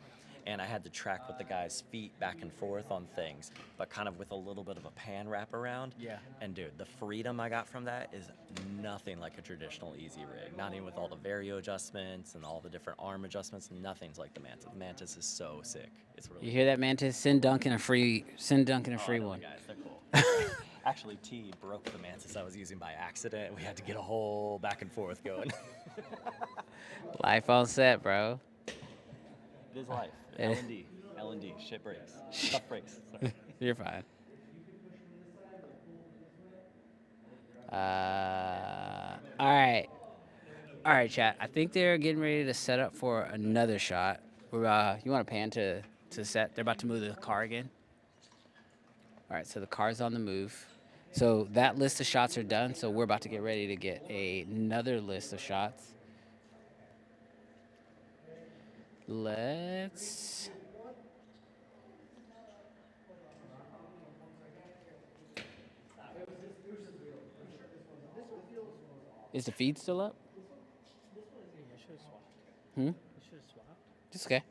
And I had to track with the guy's feet back and forth on things, but kind of with a little bit of a pan wrap around. Yeah. And dude, the freedom I got from that is nothing like a traditional easy rig. Not even with all the vario adjustments and all the different arm adjustments. Nothing's like the Mantis. The Mantis is so sick. It's really You hear that, Mantis? Send Duncan a free I know one. the guys, they're cool. Actually, T broke the Mantis I was using by accident. We had to get a whole back and forth going. Life on set, bro. It is life. Yeah. L&D, shit breaks. Tough breaks. Sorry. You're fine. All right, chat. I think they're getting ready to set up for another shot. You want to pan to set? They're about to move the car again. All right, so the car's on the move. So that list of shots are done. So we're about to get ready to get another list of shots. Let's. Is the feed still up? It's okay.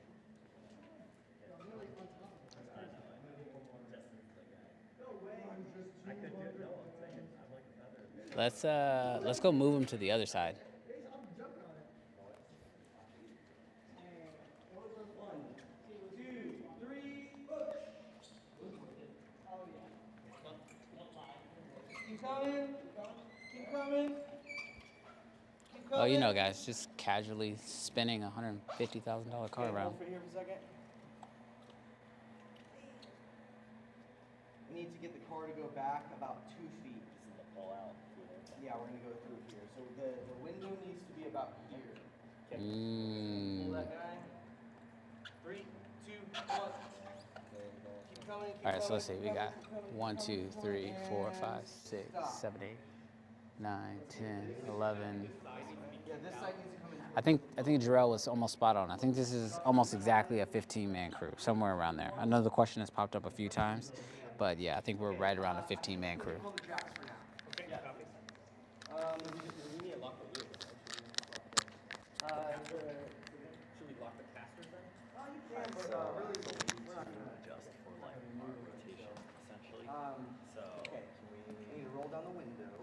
Let's go move them to the other side. Oh, you know, guys, just casually spinning a $150,000 car around. For here for a second. We need to get the car to go back about 2 feet. Yeah, we're gonna go through here. So the window needs to be about here. Pull that guy. 3, 2, 1. Keep coming. All right, so let's see. We got 1, 2, 3, 4, 5, 6, 7, 8, 9, 10, 11. Yeah, this side needs to come in. I think Jarrell was almost spot on. I think this is almost exactly a 15-man crew, somewhere around there. I know the question has popped up a few times, but yeah, I think we're right around a 15-man crew. Pull the jacks for now. Okay, copy. We need to lock the wheel. Should we lock the casters then? Oh, you can, but really, we're not gonna Adjust for like rotation, essentially. Okay, so we need to roll down the window.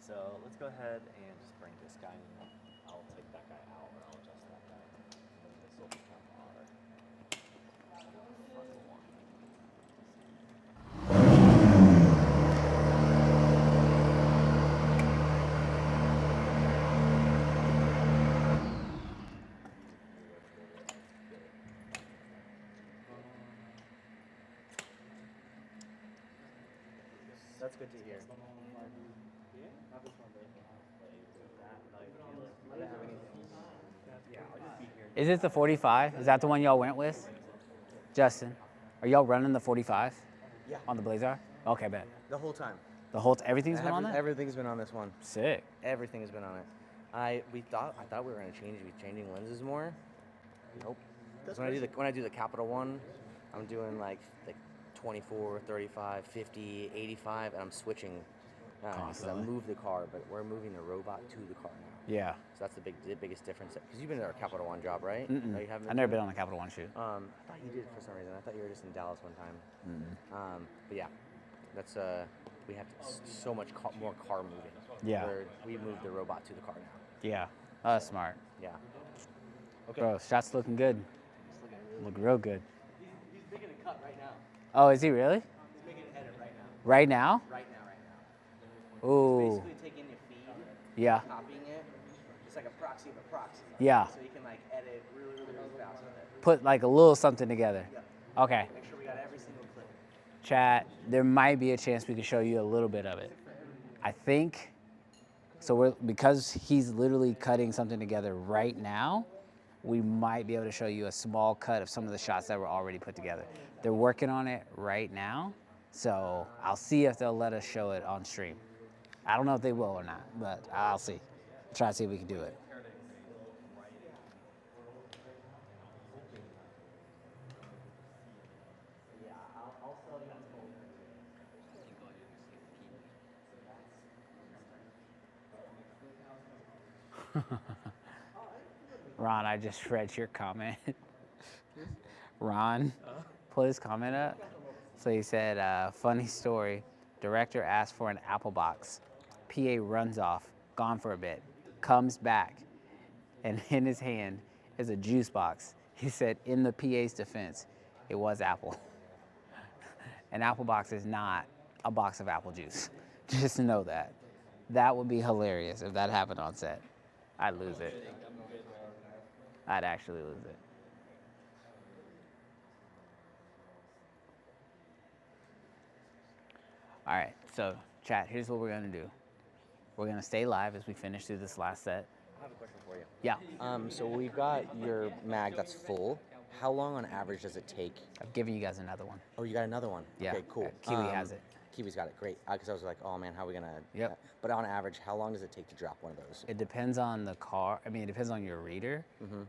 So let's go ahead and just bring this guy in. I'll take that guy out, or I'll adjust that guy. And then this will become our front one. That's good to hear. Is it the 45? Is that the one y'all went with? Justin, are y'all running the 45? Yeah. On the Blazar? Okay, bet. The whole time. Everything's been on that? Everything's been on this one. Sick. Everything's been on it. I thought we were gonna be changing lenses more. Nope. When I do the Capital One, I'm doing like 24, 35, 50, 85, and I'm switching because I Constantly. moved the car, but we're moving the robot to the car now. Yeah. So that's the biggest difference. Because you've been at our Capital One job, right? Mm-mm. No, you haven't I've never been on a Capital One shoot. I thought you did for some reason. I thought you were just in Dallas one time. But yeah, that's we have so much more car moving. Yeah. Where we moved the robot to the car now. Yeah. That's smart. Yeah. Okay. Bro, shots looking good. Look real good. He's making a cut right now. Oh, is he really? He's making an edit right now. Right now? Right now. Ooh. Basically taking your feed, Yeah. copying it, just like a proxy of a proxy. Yeah. So you can like edit really fast with it. Put like a little something together. Yeah. Okay. Make sure we got every single clip. Chat, there might be a chance we can show you a little bit of it. I think, so because he's literally cutting something together right now, we might be able to show you a small cut of some of the shots that were already put together. They're working on it right now, so I'll see if they'll let us show it on stream. I don't know if they will or not, but I'll see. Try to see if we can do it. Ron, I just read your comment. Ron put his comment up. So he said, funny story. Director asked for an Apple box. PA runs off, gone for a bit, comes back, and in his hand is a juice box. He said, in the PA's defense, it was Apple. An Apple box is not a box of apple juice. Just know that. That would be hilarious if that happened on set. I'd lose it. I'd actually lose it. All right, so chat, here's what we're gonna do. We're gonna stay live as we finish through this last set. I have a question for you. Yeah, So we've got your mag that's full. How long on average does it take? I've given you guys another one. Oh, you got another one? Yeah, Okay, cool. Kiwi has it. Kiwi's got it, great. Because I was like, oh man, how are we gonna? Yep. But on average, how long does it take to drop one of those? It depends on the car. I mean, it depends on your reader,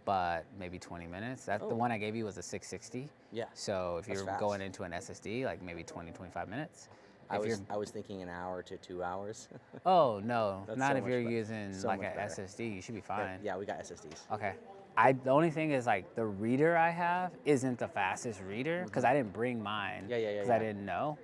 but maybe 20 minutes. That the one I gave you was a 660. Yeah. So if That's you're fast. going into an SSD, like maybe 20, 25 minutes. I If was thinking an hour to 2 hours. Oh no, That's not so if much you're better. using So like much an better. SSD. You should be fine. Yeah, we got SSDs. Okay. The only thing is like the reader I have isn't the fastest reader because I didn't bring mine. Yeah, Because I didn't know.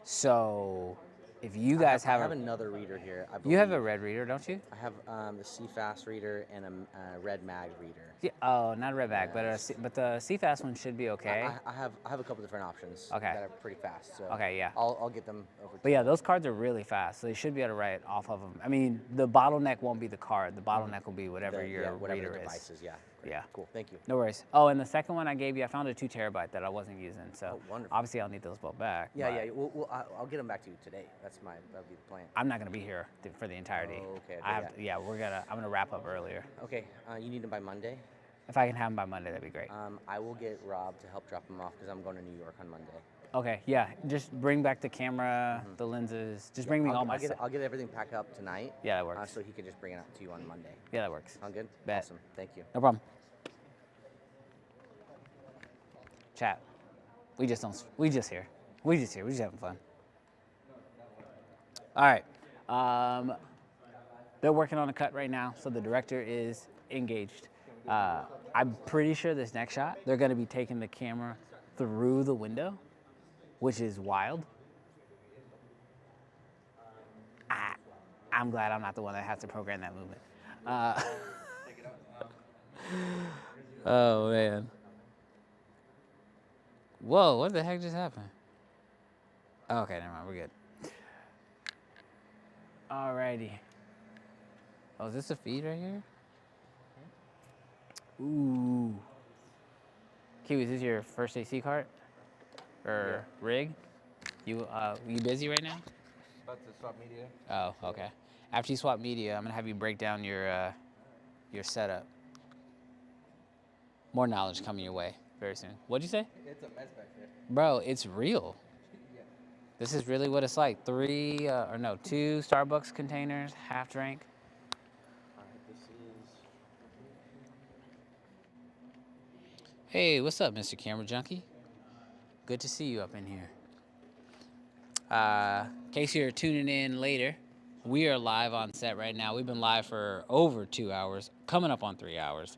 So if you guys I have another reader here. I you have a believe. red reader, don't you? I have the CFast reader and a Red Mag reader. Yeah. Oh, not a red bag, but the CFast one should be okay. I have a couple different options Okay. that are pretty fast. So Okay, yeah. I'll get them over. But yeah, those cards are really fast, so they should be able to write off of them. I mean, the bottleneck won't be the card. The bottleneck will be whatever your whatever reader the is. device is. Yeah. Great. Yeah. Cool. Thank you. No worries. Oh, and the second one I gave you, I found a 2 terabyte that I wasn't using. So wonderful. obviously I'll need those both back. Yeah, but yeah. I'll get them back to you today. That'll be the plan. I'm not gonna be here for the entirety. Oh, okay, I have okay, yeah, I'm gonna wrap up earlier. Okay. You need them by Monday. If I can have them by Monday, that'd be great. I will get Rob to help drop them off because I'm going to New York on Monday. Okay, yeah. Just bring back the camera, the lenses. Just bring me all my stuff. I'll get everything packed up tonight. Yeah, that works. So he can just bring it out to you on Monday. Yeah, that works. Sound good? Bet. Awesome. Thank you. No problem. Chat. We just here. We just having fun. All right. They're working on a cut right now, so the director is engaged. I'm pretty sure this next shot, they're gonna be taking the camera through the window, which is wild. I'm glad I'm not the one that has to program that movement. Oh man. Whoa, what the heck just happened? Okay, never mind, we're good. Alrighty. Oh, is this a feed right here? Ooh. Kiwi, is this your first AC cart? Or rig? You busy right now? About to swap media. Oh, okay. After you swap media, I'm gonna have you break down your setup. More knowledge coming your way very soon. What'd you say? It's a mess back there. Bro, it's real. This is really what it's like. 2 Starbucks containers, half drink. Hey, what's up, Mr. Camera Junkie? Good to see you up in here. In case you're tuning in later, we are live on set right now. We've been live for over 2 hours, coming up on 3 hours.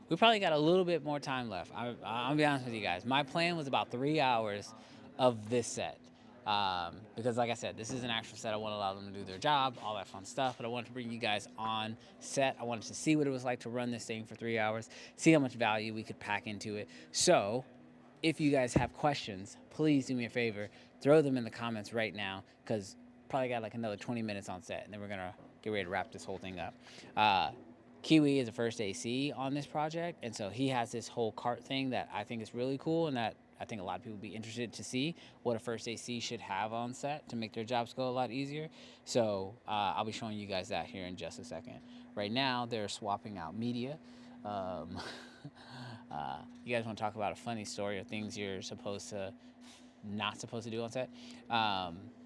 We probably got a little bit more time left. I'll be honest with you guys. My plan was about 3 hours of this set. Because like I said, this is an actual set. I want to allow them to do their job, all that fun stuff. But I wanted to bring you guys on set. I wanted to see what it was like to run this thing for 3 hours, see how much value we could pack into it. So if you guys have questions, please do me a favor, throw them in the comments right now, because probably got like another 20 minutes on set, and then we're going to get ready to wrap this whole thing up. Kiwi is the first AC on this project, and so he has this whole cart thing that I think is really cool, and that I think a lot of people would be interested to see what a first AC should have on set to make their jobs go a lot easier. So I'll be showing you guys that here in just a second. Right now, they're swapping out media. You guys want to talk about a funny story or things you're not supposed to do on set?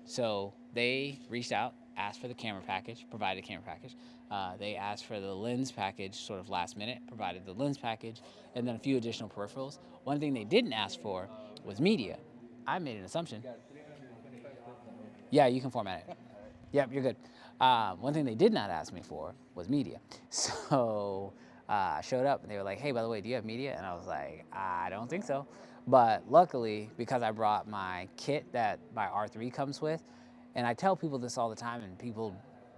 So they reached out, asked for the camera package, provided a camera package. They asked for the lens package sort of last minute, provided the lens package, and then a few additional peripherals. One thing they didn't ask for was media. I made an assumption. Yeah, you can format it. Yep, you're good. One thing they did not ask me for was media. So I showed up and they were like, hey, by the way, do you have media? And I was like, I don't think so. But luckily, because I brought my kit that my R3 comes with, and I tell people this all the time and people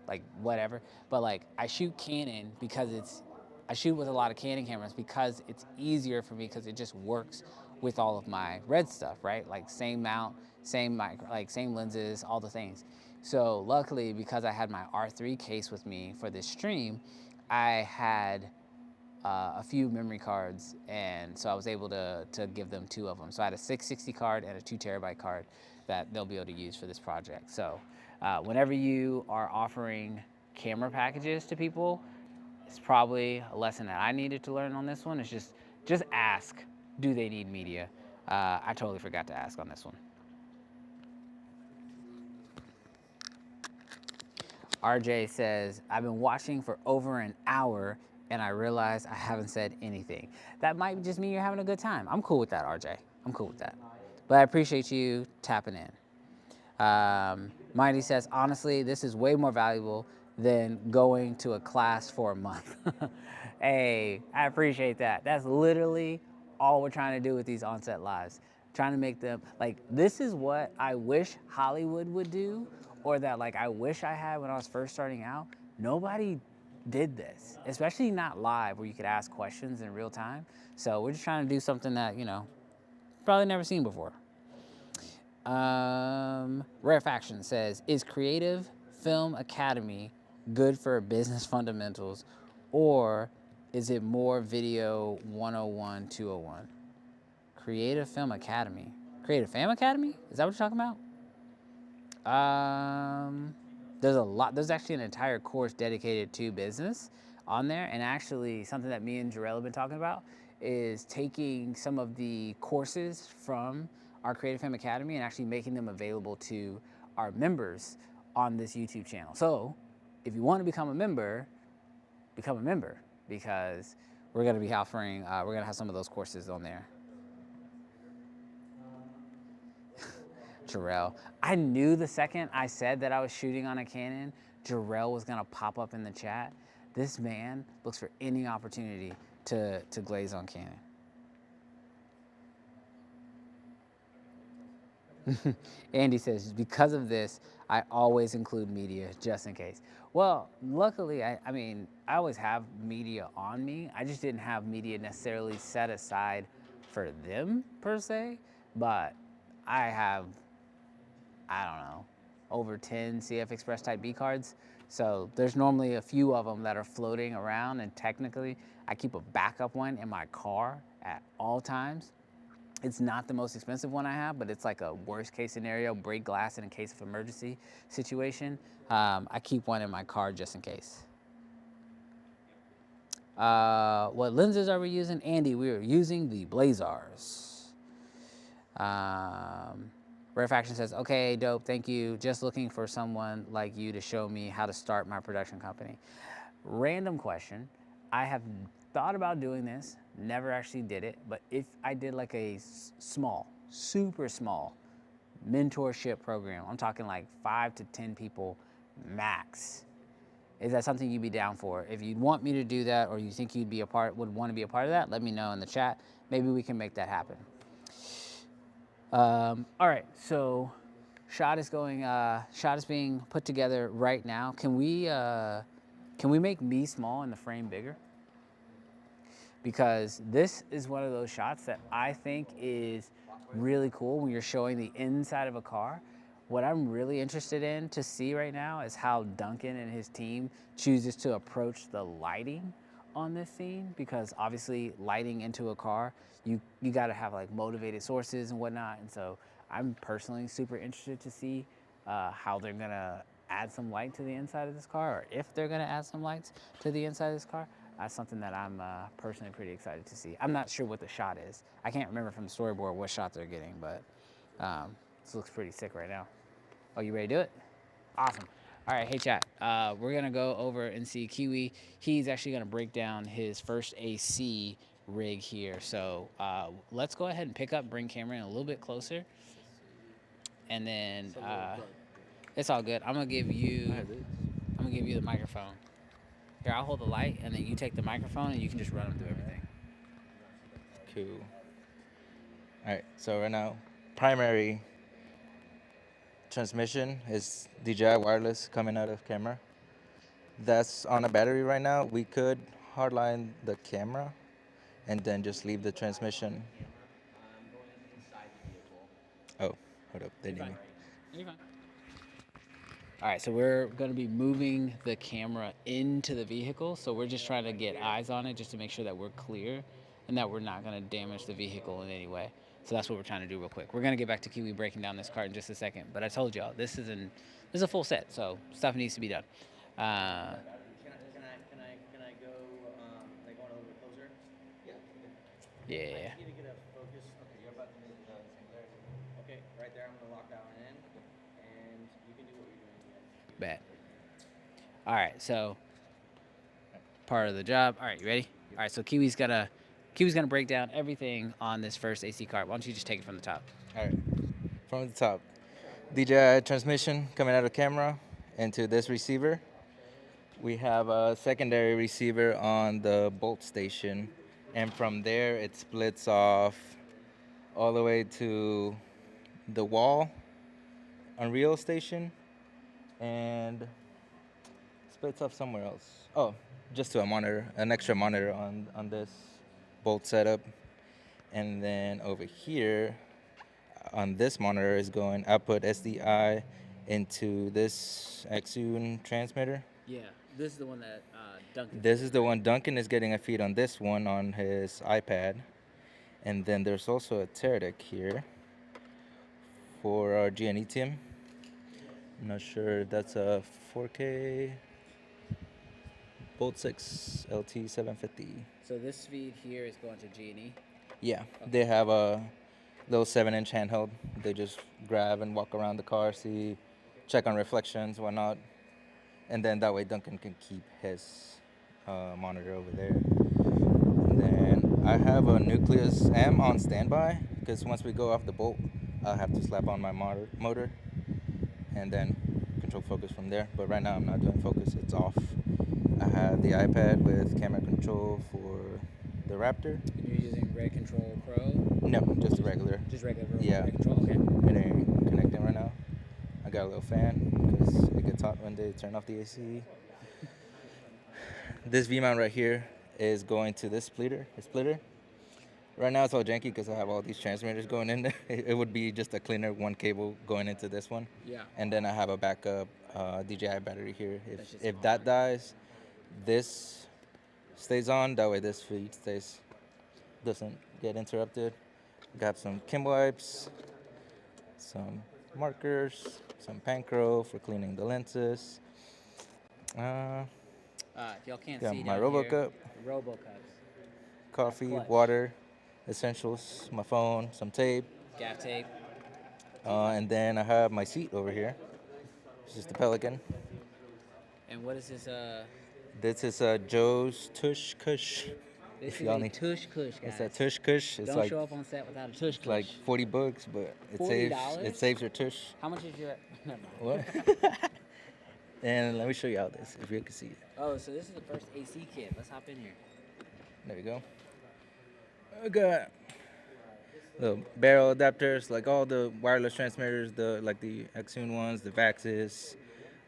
like whatever, but like I shoot Canon because I shoot with a lot of Canon cameras because it's easier for me because it just works with all of my RED stuff, right? Like same mount, same lenses, all the things. So luckily, because I had my R3 case with me for this stream, I had a few memory cards, and so I was able to give them 2 of them. So I had a 660 card and a 2 terabyte card that they'll be able to use for this project. So whenever you are offering camera packages to people, it's probably a lesson that I needed to learn on this one. It's just ask, do they need media? I totally forgot to ask on this one. RJ says, I've been watching for over an hour and I realize I haven't said anything. That might just mean you're having a good time. I'm cool with that, RJ. I'm cool with that. But I appreciate you tapping in. Mighty says, honestly, this is way more valuable than going to a class for a month. Hey, I appreciate that. That's literally all we're trying to do with these on-set lives. Trying to make them, like, this is what I wish Hollywood would do, or that like I wish I had when I was first starting out. Nobody did this, especially not live where you could ask questions in real time. So we're just trying to do something that, you know, probably never seen before. Rarefaction says, is Creative Film Academy good for business fundamentals, or is it more video 101, 201? Creative Film Academy. Creative Film Academy? Is that what you're talking about? There's actually an entire course dedicated to business on there, and actually something that me and Jarrell have been talking about is taking some of the courses from our Creative Film Academy and actually making them available to our members on this YouTube channel. So if you want to become a member, because we're going to be offering, we're going to have some of those courses on there. Jarrell. I knew the second I said that I was shooting on a Canon, Jarrell was gonna pop up in the chat. This man looks for any opportunity to glaze on Canon. Andy says, because of this, I always include media just in case. Well, luckily, I mean, I always have media on me. I just didn't have media necessarily set aside for them per se, but I have, I don't know, over 10 CF Express Type B cards. So there's normally a few of them that are floating around, and technically I keep a backup one in my car at all times. It's not the most expensive one I have, but it's like a worst case scenario, break glass in a case of emergency situation. I keep one in my car just in case. What lenses are we using? Andy, we are using the Blazars. Rarefaction says, okay, dope, thank you. Just looking for someone like you to show me how to start my production company. Random question. I have thought about doing this, never actually did it, but if I did like a small, super small mentorship program, I'm talking like 5 to 10 people max, is that something you'd be down for? If you'd want me to do that, or you think you'd be would want to be a part of that, let me know in the chat. Maybe we can make that happen. All right, so shot is being put together right now. Can we make me small and the frame bigger? Because this is one of those shots that I think is really cool when you're showing the inside of a car. What I'm really interested in to see right now is how Duncan and his team chooses to approach the lighting on this scene, because obviously lighting into a car, you got to have like motivated sources and whatnot. And so I'm personally super interested to see how they're gonna add some light to the inside of this car, or if they're gonna add some lights to the inside of this car. That's something that I'm personally pretty excited to see. I'm not sure what the shot is. I can't remember from the storyboard what shot they're getting, but this looks pretty sick right now. Oh, you ready to do it? Awesome. All right, hey chat. We're gonna go over and see Kiwi. He's actually gonna break down his first AC rig here. So let's go ahead and pick up, bring camera in a little bit closer. And then it's all good. I'm gonna give you the microphone. Here, I'll hold the light, and then you take the microphone, and you can just run them through everything. Cool. All right, so right now, primary transmission is DJI wireless coming out of camera. That's on a battery right now. We could hardline the camera and then just leave the transmission. Oh, hold up. They need me. You're fine. All right, so we're going to be moving the camera into the vehicle. So we're just trying to get eyes on it just to make sure that we're clear and that we're not going to damage the vehicle in any way. So that's what we're trying to do real quick. We're going to get back to Kiwi breaking down this cart in just a second. But I told y'all, this is a full set, so stuff needs to be done. Can I go like going a little bit closer? Yeah. Yeah. I need to get a focus. Okay, you're about to move the singularity. Okay, right there. I'm gonna lock that one in, and you can do what you're doing again. Bet. All right, so part of the job. All right, you ready? All right, so Kiwi's gonna break down everything on this first AC cart. Why don't you just take it from the top? All right, from the top. DJI transmission coming out of camera into this receiver. We have a secondary receiver on the bolt station, and from there it splits off all the way to the wall Unreal station and splits off somewhere else. Oh, just to a monitor, an extra monitor on this bolt setup. And then over here on this monitor is going output SDI into this Xune transmitter. Yeah, this is the one that Duncan. This is the one Duncan is getting a feed on this one on his iPad. And then there's also a Teradek here for our G&E team. I'm not sure if that's a 4K Bolt 6 LT 750. So this feed here is going to G&E? Yeah, they have a little 7-inch handheld. They just grab and walk around the car, check on reflections, whatnot. And then that way Duncan can keep his monitor over there. And then I have a Nucleus M on standby, because once we go off the bolt, I'll have to slap on my motor and then control focus from there. But right now I'm not doing focus, it's off. I have the iPad with camera control for the Raptor. And you're using RED Control Pro? No, just regular. Just regular Yeah. RED Control, okay. It ain't connecting right now. I got a little fan because it gets hot when they turn off the AC. This V-mount right here is going to this splitter. Right now it's all janky because I have all these transmitters going in there. It would be just a cleaner one cable going into this one. Yeah. And then I have a backup DJI battery here. If that dies, this stays on. That way this feed doesn't get interrupted. Got some Kim wipes, some markers, some Pancro for cleaning the lenses. If y'all can't Got see my down RoboCup. here, RoboCups. Coffee, clutch. water, essentials, my phone, some tape. Gaff tape. And then I have my seat over here. This is the Pelican. And what is this? This is Joe's Tush Kush. This If is y'all a need- tush kush, guys. It's a Tush Kush. It's Don't like show up on set without a tush kush. like 40 bucks, but $40? it saves your tush. How much is your? Never mind. What? And let me show you all this if you can see it. Oh, so this is the first AC kit. Let's hop in here. There we go. I got the barrel adapters, like all the wireless transmitters, the like the Xune ones, the Vaxis,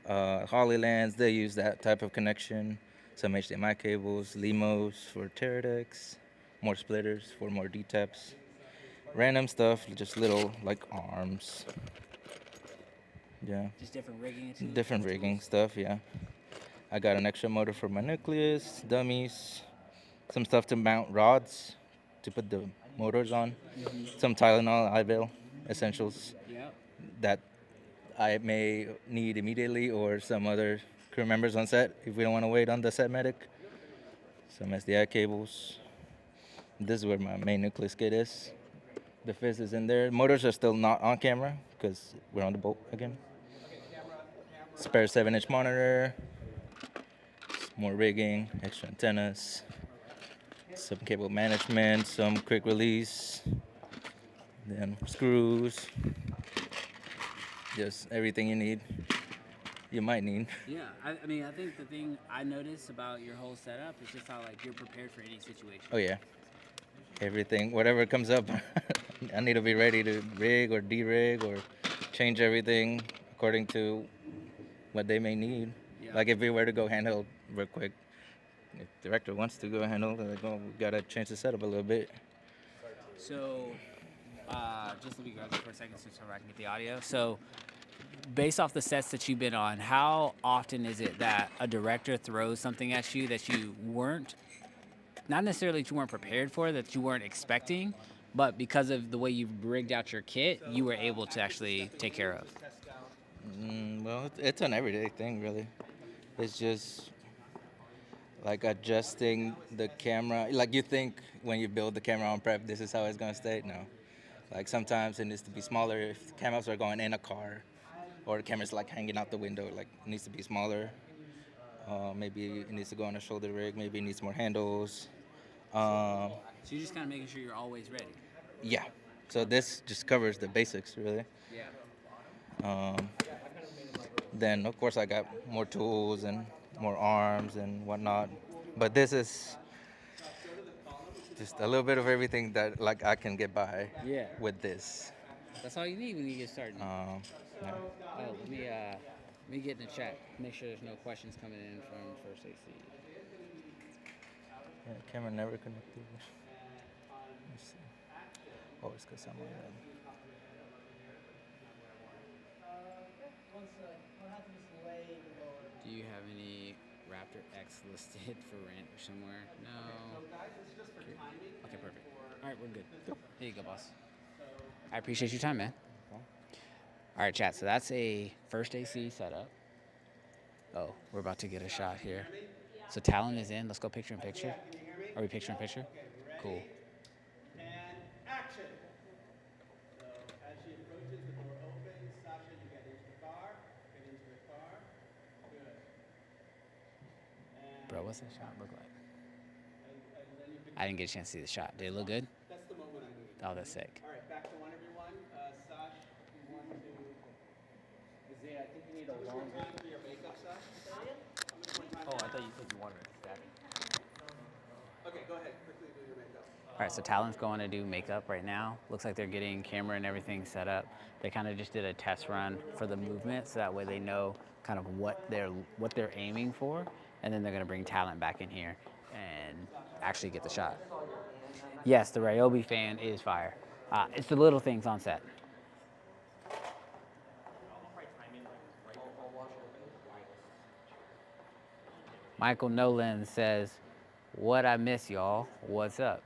Hollylands, they use that type of connection. Some HDMI cables, Limos for Teradeks, more splitters for more DTAPs. Random stuff, just little like arms. Yeah, Just different rigging. and different rigging tools. stuff. Yeah, I got an extra motor for my nucleus, dummies, some stuff to mount rods to put the motors on, some Tylenol, Advil, essentials Yep. that I may need immediately, or some other crew members on set if we don't want to wait on the set medic. Some SDI cables. This is where my main nucleus kit is. The fizz is in there. Motors are still not on camera because we're on the boat again. Spare 7-inch monitor. More rigging, extra antennas, some cable management, some quick release, then screws. Just everything you need. You might need. Yeah, I mean, I think the thing I noticed about your whole setup is just how like you're prepared for any situation. Oh yeah. Everything, whatever comes up, I need to be ready to rig or de-rig or change everything according to what they may need. Yeah. Like if we were to go handheld real quick, if the director wants to go handheld, like, oh, we gotta change the setup a little bit. So, just let me grab this for a second so I can get the audio. So, based off the sets that you've been on, how often is it that a director throws something at you that you weren't, not necessarily that you weren't prepared for, that you weren't expecting, but because of the way you've rigged out your kit, you were able to actually take care of? Well, it's an everyday thing, really. It's just like adjusting the camera. Like you think when you build the camera on prep, this is how it's gonna stay. No. Like sometimes it needs to be smaller if the cameras are going in a car, or the camera's like hanging out the window. Like it needs to be smaller. Maybe it needs to go on a shoulder rig. Maybe it needs more handles. So you're just kind of making sure you're always ready. Yeah. So this just covers the basics, really. Yeah. Then of course I got more tools and more arms and whatnot. But this is just a little bit of everything that like I can get by with this. That's all you need when you get started. Yeah. Oh, let me get in the chat. Make sure there's no questions coming in from First AC. Yeah, camera never connected. Let me see. Oh, it's because I'm on that. Do you have any Raptor X listed for rent or somewhere? No. Okay, perfect. All right, we're good. There you go, boss. I appreciate your time, man. All right, chat. So that's a first AC setup. Oh, we're about to get a shot here. So Talon is in. Let's go picture in picture. Are we picture in picture? Cool. And action. So as she approaches, the door opens. Sasha, you get into the car. Get into the car. Good. And Bro, what's that shot look like? then you I didn't get a chance to see the shot. Did it look good? that's the moment I'm moving. Oh, that's sick. All right, back to one, everyone. Sash, you want to? Isaiah, I think you need a How much more longer. time for your makeup, Sash? How much more time? Oh, I thought you said you wanted it static. Okay, go ahead. Quickly do your makeup. All right, so Talon's going to do makeup right now. Looks like they're getting camera and everything set up. They kind of just did a test run for the movement, so that way they know kind of what they're aiming for, and then they're gonna bring Talent back in here and actually get the shot. Yes, the Ryobi fan is fire. It's the little things on set. Michael Nolan says, "What I miss, y'all? What's up?"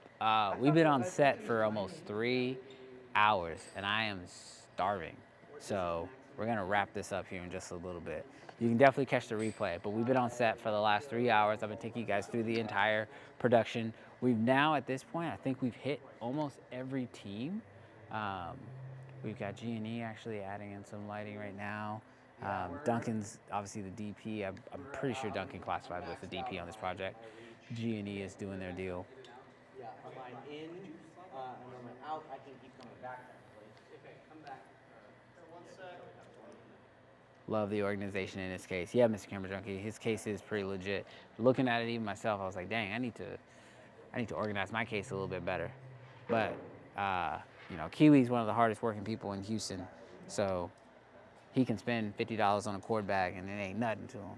We've been on set for almost 3 hours, and I am starving. So we're gonna wrap this up here in just a little bit. You can definitely catch the replay, but we've been on set for the last 3 hours. I've been taking you guys through the entire production. We've now, at this point, I think we've hit almost every team. We've got G&E actually adding in some lighting right now. Duncan's obviously the DP. I'm pretty sure Duncan classifies as the DP on this project. G&E is doing their deal. Yeah, if I'm in and when I'm out, I can keep coming back to that place. Okay, come back. One sec. Love the organization in this case. Yeah, Mr. Camera Junkie, his case is pretty legit. Looking at it even myself, I was like, dang, I need to organize my case a little bit better. But you know, Kiwi's one of the hardest working people in Houston, so he can spend $50 on a cord bag and it ain't nothing to him.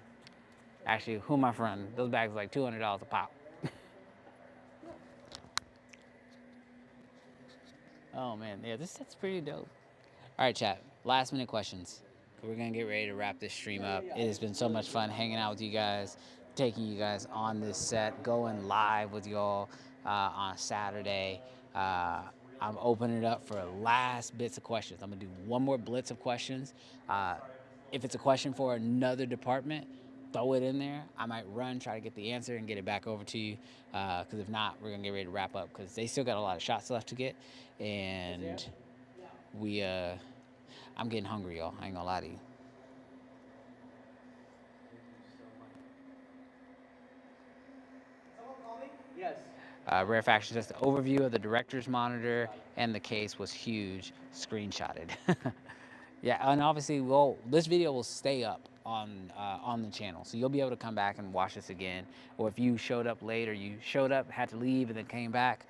Actually, who am I fronting? Those bags are like $200 a pop. Oh man, yeah, that's pretty dope. All right, chat. Last minute questions. We're gonna get ready to wrap this stream up. It has been so much fun hanging out with you guys, taking you guys on this set, going live with y'all on a Saturday. I'm opening it up for last bits of questions. I'm gonna do one more blitz of questions. If it's a question for another department, throw it in there. I might run, try to get the answer and get it back over to you. Because if not, we're gonna get ready to wrap up because they still got a lot of shots left to get. And I'm getting hungry, y'all. I ain't gonna lie to you. Yes. Rarefaction, just the overview of the director's monitor and the case was huge, screenshotted. Yeah, and obviously, this video will stay up on the channel, so you'll be able to come back and watch this again. Or if you showed up late, or you showed up, had to leave, and then came back,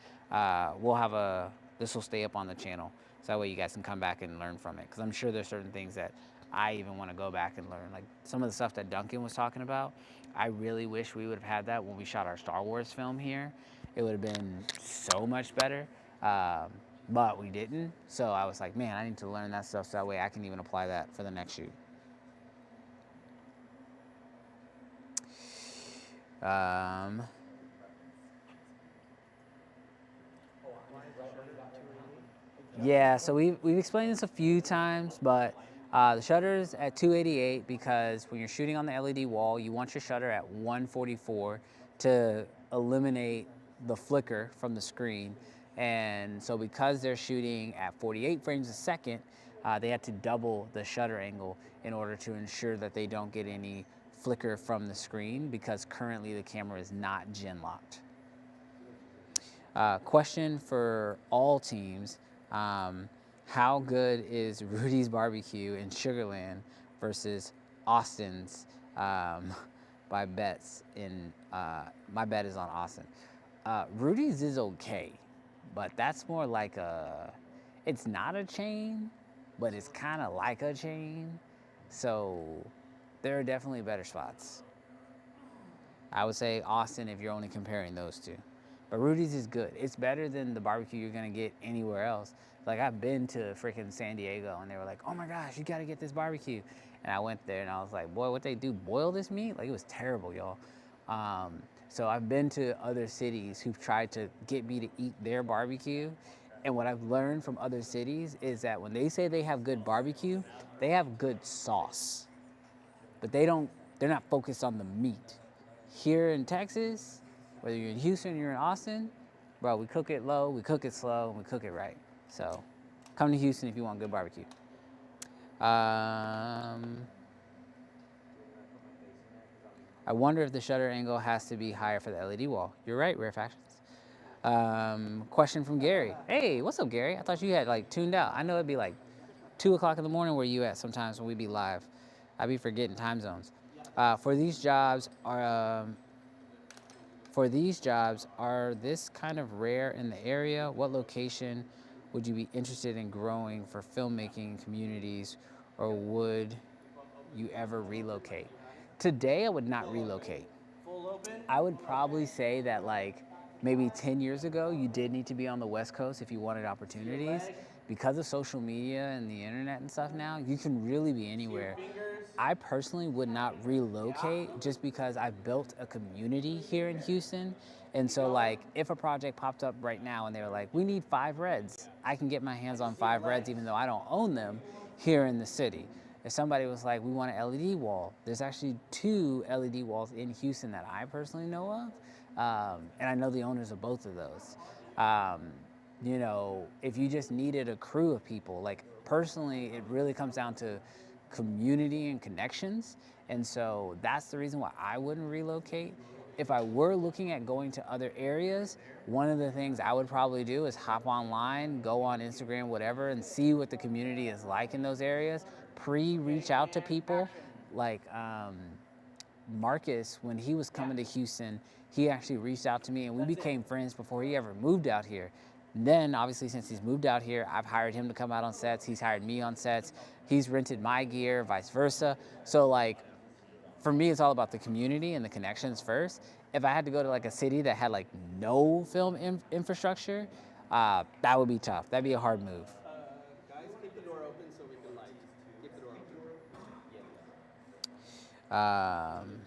this will stay up on the channel, so that way you guys can come back and learn from it. Because I'm sure there's certain things that I even want to go back and learn, like some of the stuff that Duncan was talking about. I really wish we would have had that when we shot our Star Wars film here. It would have been so much better. But we didn't, so I was like, man, I need to learn that stuff so that way I can even apply that for the next shoot. Yeah, so we've explained this a few times, but the shutter's at 288 because when you're shooting on the LED wall, you want your shutter at 144 to eliminate the flicker from the screen. And so because they're shooting at 48 frames a second, they had to double the shutter angle in order to ensure that they don't get any flicker from the screen because currently the camera is not gen locked. Question for all teams, how good is Rudy's Barbecue in Sugarland versus Austin's? My bet is on Austin. Rudy's is okay. But that's more like it's not a chain, but it's kind of like a chain. So there are definitely better spots. I would say Austin if you're only comparing those two. But Rudy's is good. It's better than the barbecue you're gonna get anywhere else. Like I've been to freaking San Diego and they were like, oh my gosh, you gotta get this barbecue. And I went there and I was like, boy, what they do, boil this meat? Like it was terrible, y'all. So I've been to other cities who've tried to get me to eat their barbecue. And what I've learned from other cities is that when they say they have good barbecue, they have good sauce. But they're not focused on the meat. Here in Texas, whether you're in Houston or you're in Austin, bro, we cook it low, we cook it slow, and we cook it right. So come to Houston if you want good barbecue. I wonder if the shutter angle has to be higher for the LED wall. You're right, Rarefactions. Question from Gary. Hey, what's up, Gary? I thought you had like tuned out. I know it'd be like 2 o'clock in the morning where you at sometimes when we be live. I be forgetting time zones. For these jobs, are this kind of rare in the area? What location would you be interested in growing for filmmaking communities, or would you ever relocate? Today, I would not relocate. I would probably say that like maybe 10 years ago, you did need to be on the West Coast if you wanted opportunities. Because of social media and the internet and stuff now, you can really be anywhere. I personally would not relocate just because I've built a community here in Houston. And so like, if a project popped up right now and they were like, we need 5 Reds, I can get my hands on 5 Reds even though I don't own them here in the city. If somebody was like, we want an LED wall, there's actually 2 LED walls in Houston that I personally know of. And I know the owners of both of those. You know, if you just needed a crew of people, like personally, it really comes down to community and connections. And so that's the reason why I wouldn't relocate. If I were looking at going to other areas, one of the things I would probably do is hop online, go on Instagram, whatever, and see what the community is like in those areas. Reach out to people. Like Marcus, when he was coming to Houston, he actually reached out to me and we became friends before he ever moved out here. Then, obviously, since he's moved out here, I've hired him to come out on sets. He's hired me on sets. He's rented my gear, vice versa. So, like, for me, it's all about the community and the connections first. If I had to go to, like, a city that had, like, no film infrastructure, that would be tough. That'd be a hard move. Guys, keep the door open so we can light. Keep the door open.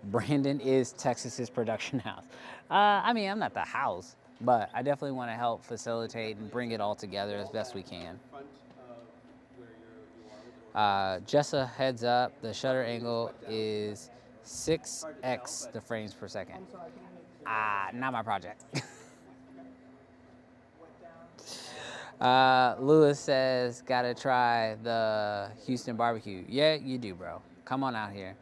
Brandon is Texas's production house. I mean, I'm not the house, but I definitely want to help facilitate and bring it all together as best we can. Front of where you are with the Just a heads up, the shutter angle is 6x the frames per second. Not my project. Lewis says, gotta try the Houston barbecue. Yeah, you do, bro. Come on out here.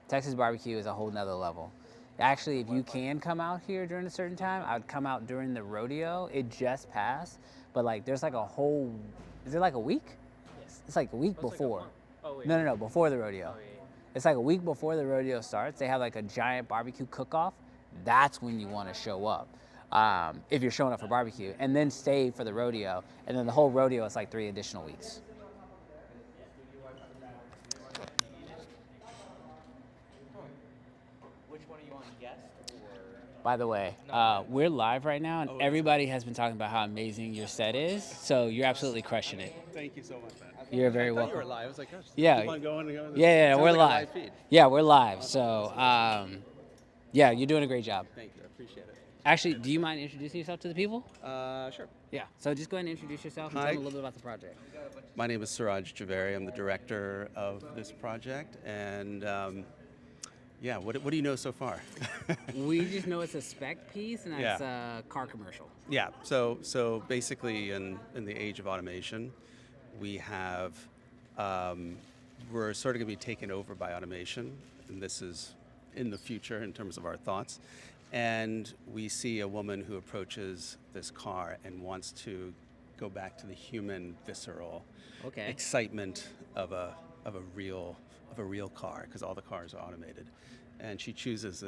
Texas barbecue is a whole nother level. Actually, if you can come out here during a certain time, I would come out during the rodeo. It just passed, but like there's like a whole, is it like a week? Yes. It's like a week before. Like a month. Oh, wait. No, before the rodeo. Oh, yeah. It's like a week before the rodeo starts. They have like a giant barbecue cook-off. That's when you want to show up. If you're showing up for barbecue, and then stay for the rodeo, and then the whole rodeo is like 3 additional weeks. Which one are you on, guest or? By the way, we're live right now, and everybody has been talking about how amazing your set is, so you're absolutely crushing it. Thank you so much, man. You're very I thought welcome. you were live. I was like, gosh, Yeah. keep on going and going. Yeah, Sounds we're like a live. feed. Yeah, we're live. So, yeah, you're doing a great job. Thank you. I appreciate it. Actually, do you mind introducing yourself to the people? Sure. Yeah. So just go ahead and introduce yourself and Hi. tell them a little bit about the project. My name is Suraj Javeri. I'm the director of this project, and yeah, what do you know so far? We just know it's a spec piece and it's a car commercial. Yeah. So basically, in the age of automation, we have we're sort of going to be taken over by automation, and this is in the future in terms of our thoughts. And we see a woman who approaches this car and wants to go back to the human, visceral excitement of a real car, because all the cars are automated. And she chooses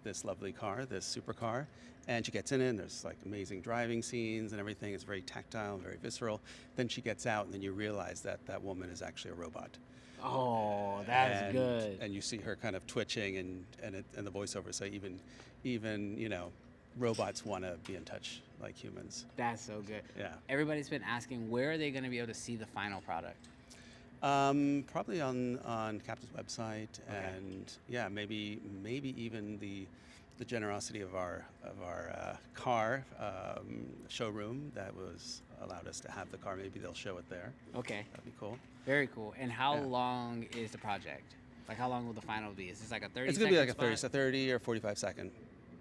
this lovely car, this supercar, and she gets in it, and there's like amazing driving scenes and everything. It's very tactile and very visceral. Then she gets out, and then you realize that that woman is actually a robot. Oh, that's good. And you see her kind of twitching, and the voiceover say even robots want to be in touch like humans. That's so good. Yeah. Everybody's been asking, where are they going to be able to see the final product? Probably on Captiv's website, and yeah, maybe even the generosity of our car showroom that was allowed us to have the car. Maybe they'll show it there. Okay. That'd be cool. Very cool. And how long is the project? Like, how long will the final be? Is this like a 30 It's gonna be like spot? a 30 or 45-second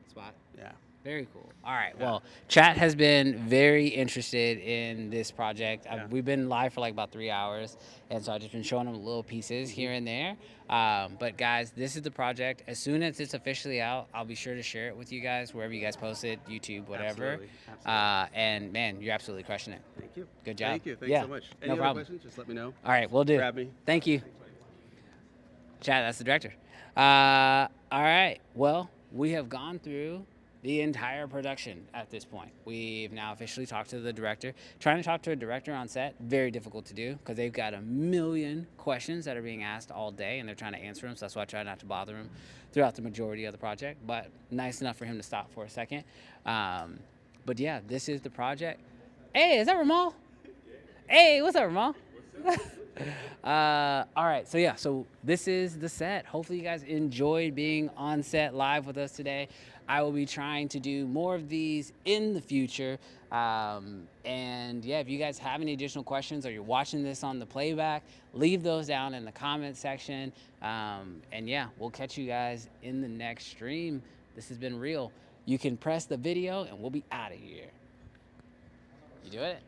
spot? Yeah. Very cool. All right. Yeah. Well, chat has been very interested in this project. We've been live for like about 3 hours, and so I've just been showing them little pieces here and there. But guys, this is the project. As soon as it's officially out, I'll be sure to share it with you guys wherever you guys post it, YouTube, whatever. Absolutely. And man, you're absolutely crushing it. Thank you. Good job. Thank you. Thanks so much. Any other problem. questions? Just let me know. All right, we'll do. Grab me. Thank you. Chat, that's the director. All right. Well, we have gone through the entire production at this point. We've now officially talked to the director. Trying to talk to a director on set, very difficult to do because they've got a million questions that are being asked all day and they're trying to answer them. So that's why I try not to bother them throughout the majority of the project, but nice enough for him to stop for a second. But yeah, this is the project. Hey, is that Ramal? Hey, what's up, Ramal? All right, so yeah, so this is the set. Hopefully you guys enjoyed being on set live with us today. I will be trying to do more of these in the future. And yeah, if you guys have any additional questions or you're watching this on the playback, leave those down in the comment section. And yeah, we'll catch you guys in the next stream. This has been real. You can press the video and we'll be out of here. You do it?